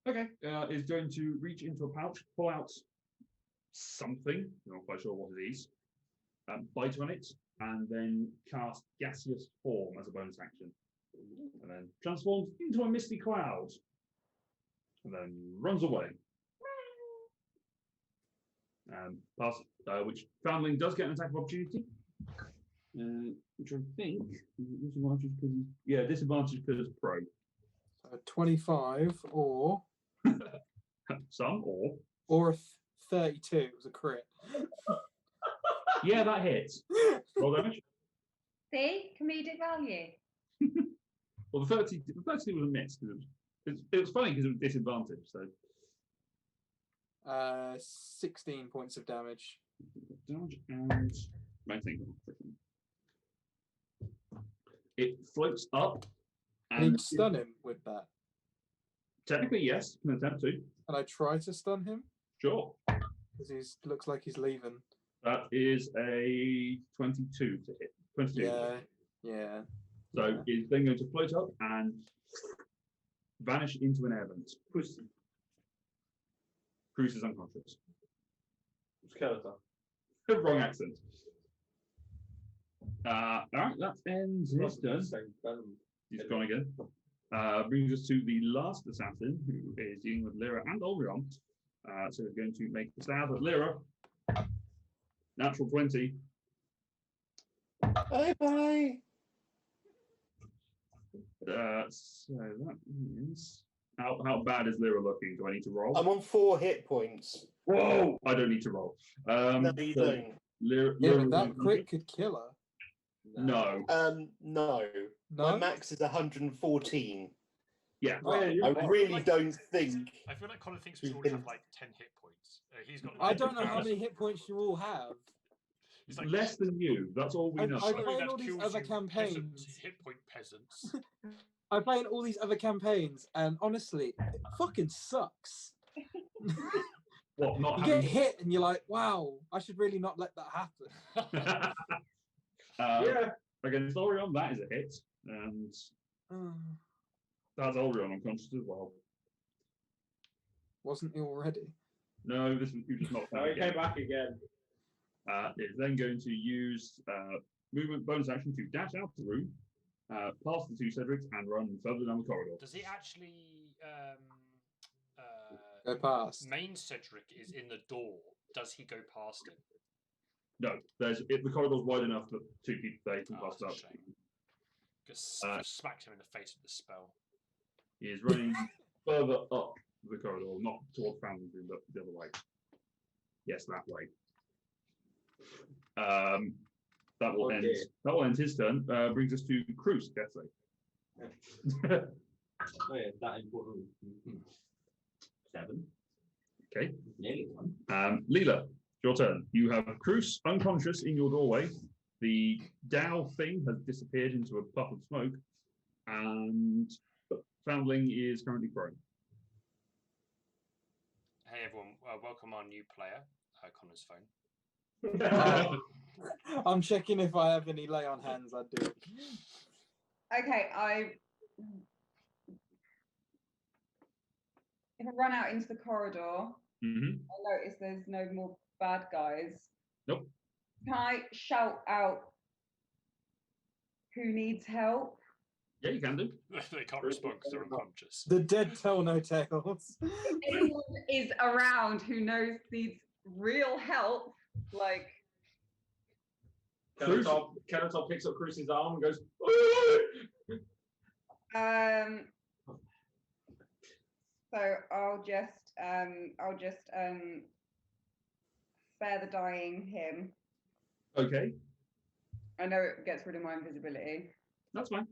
Okay, is going to reach into a pouch, pull out something, I'm not quite sure what it is, bite on it, and then cast gaseous form as a bonus action. And then transforms into a misty cloud. And then runs away. Which Foundling does get an attack of opportunity. Which I think disadvantage because disadvantage because it's pro. 25 or Some or a 32. It was a crit. Yeah, that hits. Roll damage. See, comedic value. Well, the 32 was a miss because it was funny because it was disadvantage. So 16 points of damage. damage and my thing. It floats up. Can And you stun him with that? technically, yes, you can attempt to. Can I try to stun him? Sure. Because he looks like he's leaving. That is a 22 to hit. 22. Yeah. So it's then going to float up and vanish into an air vent. Cruz is unconscious. Skeleton. Wrong accent. All right, that ends his turn. He's gone again. Brings us to the last assassin, who is dealing with Lyra and Ulrion. So we're going to make the stab at Lyra. Natural 20. Bye. So that is how bad is Lyra looking? Do I need to roll? I'm on 4 hit points. Whoa! I don't need to roll. No, you so don't. Lyra, Yeah, Lyra but that was crit could kill her. No. No. No? My max is 114. Yeah. Right. I really like- don't think. I feel like Colin thinks He we all can- have like 10 hit points. He's got. I don't know how many hit points you all have. He's like, Less than you. That's all we I- know. I- "Sorry, played that all these kills other you, campaigns. hit point peasants. I played all these other campaigns, and honestly, it fucking sucks. What? Not You having. get hit, and you're like, "Wow, I should really not let that happen." Yeah. Against Orion, that is a hit, and that's Orion unconscious as well. Wasn't he already? No, this is you just knocked No, out he again. came back again. It's then going to use movement bonus action to dash out the room, past the two Cedrics, and run further down the corridor. Does he actually? Go past. Main Cedric is in the door. Does he go past him? No, the corridor's wide enough that two people they can pass that's up. a shame. Just smacked him in the face with the spell. He is running further up the corridor, not towards Foundling Room, but the other way. Yes, that way. That will end. dear. That will end his turn. Brings us to Cruz. Death save. Oh yeah, that important. 7. Okay. Nearly 1. Leela, your turn. You have Cruz unconscious in your doorway. The Dow thing has disappeared into a puff of smoke, and Foundling is currently prone. Hey everyone, welcome our new player, Connor's phone. I'm checking if I have any lay on hands. I do. Okay, if I run out into the corridor, Mm-hmm. I notice there's no more bad guys. Nope. Can I shout out who needs help? Yeah, you can do. They can't respond because they're unconscious. The dead tell no tales. Anyone is around who needs real help, like Kenator picks up Cruz's arm and goes, so I'll just spare the dying him. Okay, I know it gets rid of my invisibility. that's fine.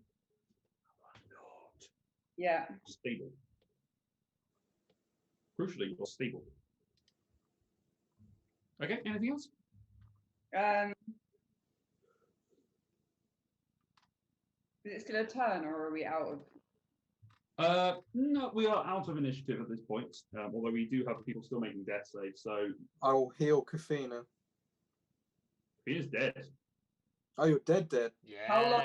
Yeah. Stable. Crucially, you're stable. Okay, anything else? Is it still a turn or are we out of? No, we are out of initiative at this point. Although we do have people still making death saves. So I will heal Kafina. he is dead. Oh, you're dead. Yeah. How long?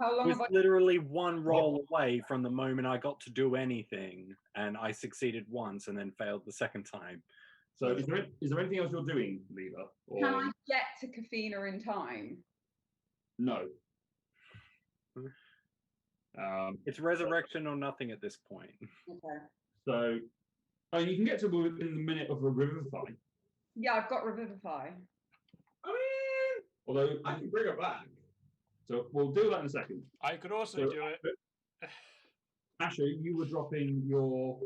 How It long was have I? literally one roll away from the moment I got to do anything, and I succeeded once and then failed the second time. So is there anything else you're doing, Leela? Or Can I get to Kafina in time? no? It's resurrection or nothing at this point. Okay. So, you can get to within the minute of a revivify. Yeah, I've got Revivify. I mean, Although, I can bring her back. so we'll do that in a second. I could also So, do it. Asher, you were dropping your.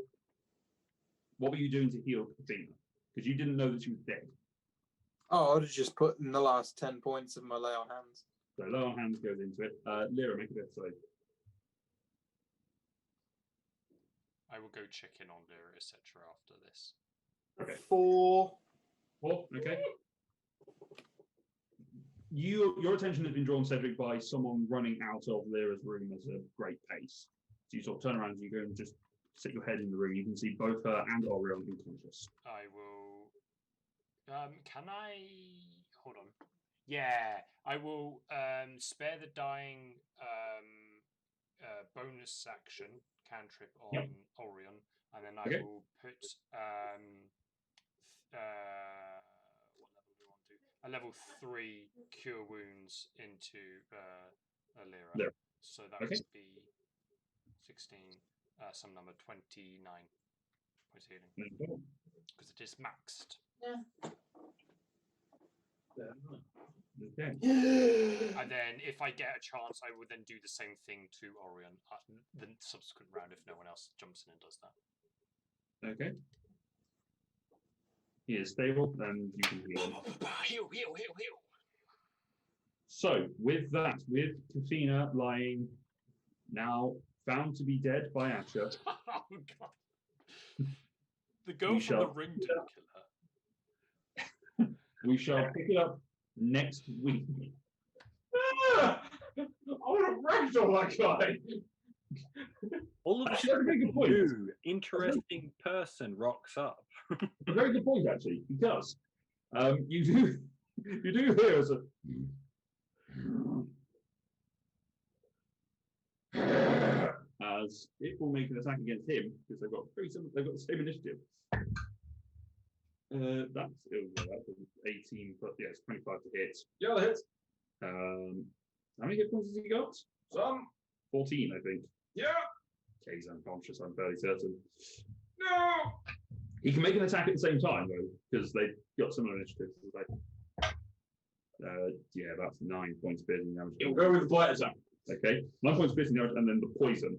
What were you doing to heal Katina? Because you didn't know that she was dead. Oh, I'd have just put in the last 10 points of my lay on hands. So lower hands goes into it. Lyra, make a death save. I will go check in on Lyra, etc. after this. Okay. 4. 4, okay. Your attention has been drawn, Cedric, by someone running out of Lyra's room at a great pace. So you sort of turn around and you go and just stick your head in the room. You can see both her and Orion unconscious. I will. Can I hold on? Yeah, I will spare the dying bonus action cantrip on Yep. Orion, and then Okay. I will put what level do we want to do? A level 3 cure wounds into Lyra. Lyra. So that Okay. would be 16, some number 29 points of healing No problem. because it is maxed. Okay. And then, if I get a chance, I would then do the same thing to Orion at the subsequent round if no one else jumps in and does that. Okay. He is stable, and you can heal him. Heal, heal, heal, heal. So, with that, with Kafina lying now found to be dead by Asher, Oh god. The girl We from the shall- ring didn't kill her. we shall pick it up next week. I want to ragdoll that guy. All of a Actually, that's a very good sudden, point. new, interesting person rocks up. A very good point, actually, because you do hear as a as it will make an attack against him because they've got the same initiative. That's 18, but yeah, it's 25 to hit. Yeah, that hits. How many hit points has he got? Some. 14, I think. Yeah. Okay, he's unconscious. I'm fairly certain. No. He can make an attack at the same time though, because they've got similar initiatives. Yeah, that's 9 points piercing damage. It'll go with the blight attack. Okay, 9 points piercing damage, and then the poison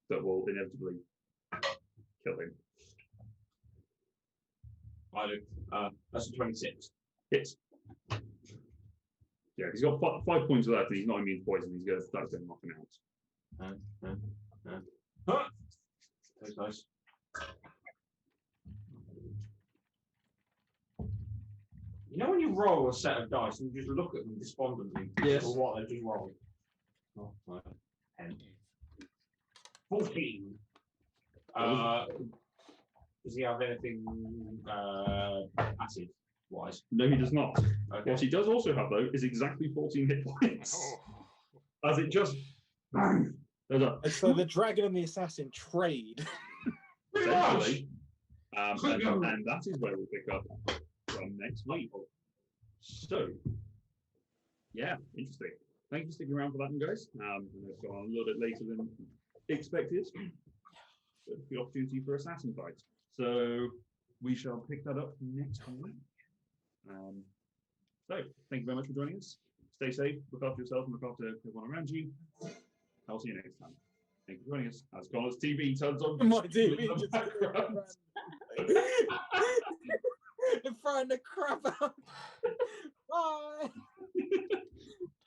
that will inevitably kill him. I do. That's a 26. Hits. Yeah, he's got 5 points of that. He's not immune to poison. He's going to start to knock him out. Huh? That's nice. You know when you roll a set of dice and you just look at them despondently Yes. for what they do wrong? Oh, right. 10. 14. Does he have anything acid wise? No, he does not. Okay. What he does also have, though, is exactly 14 hit points. Oh. As it just bang. There's a And so the dragon and the assassin trade. essentially. And that is where we'll pick up from next week. So, yeah, interesting. Thank you for sticking around for that one, guys. I know it's gone on a little bit later than expected. But the opportunity for assassin fight. So we shall pick that up next week. So thank you very much for joining us. Stay safe, look after yourself, and look after everyone around you. I'll see you next time. Thank you for joining us. As Connor's TV turns on. My TV in the just background. They're frying the crap out. Bye.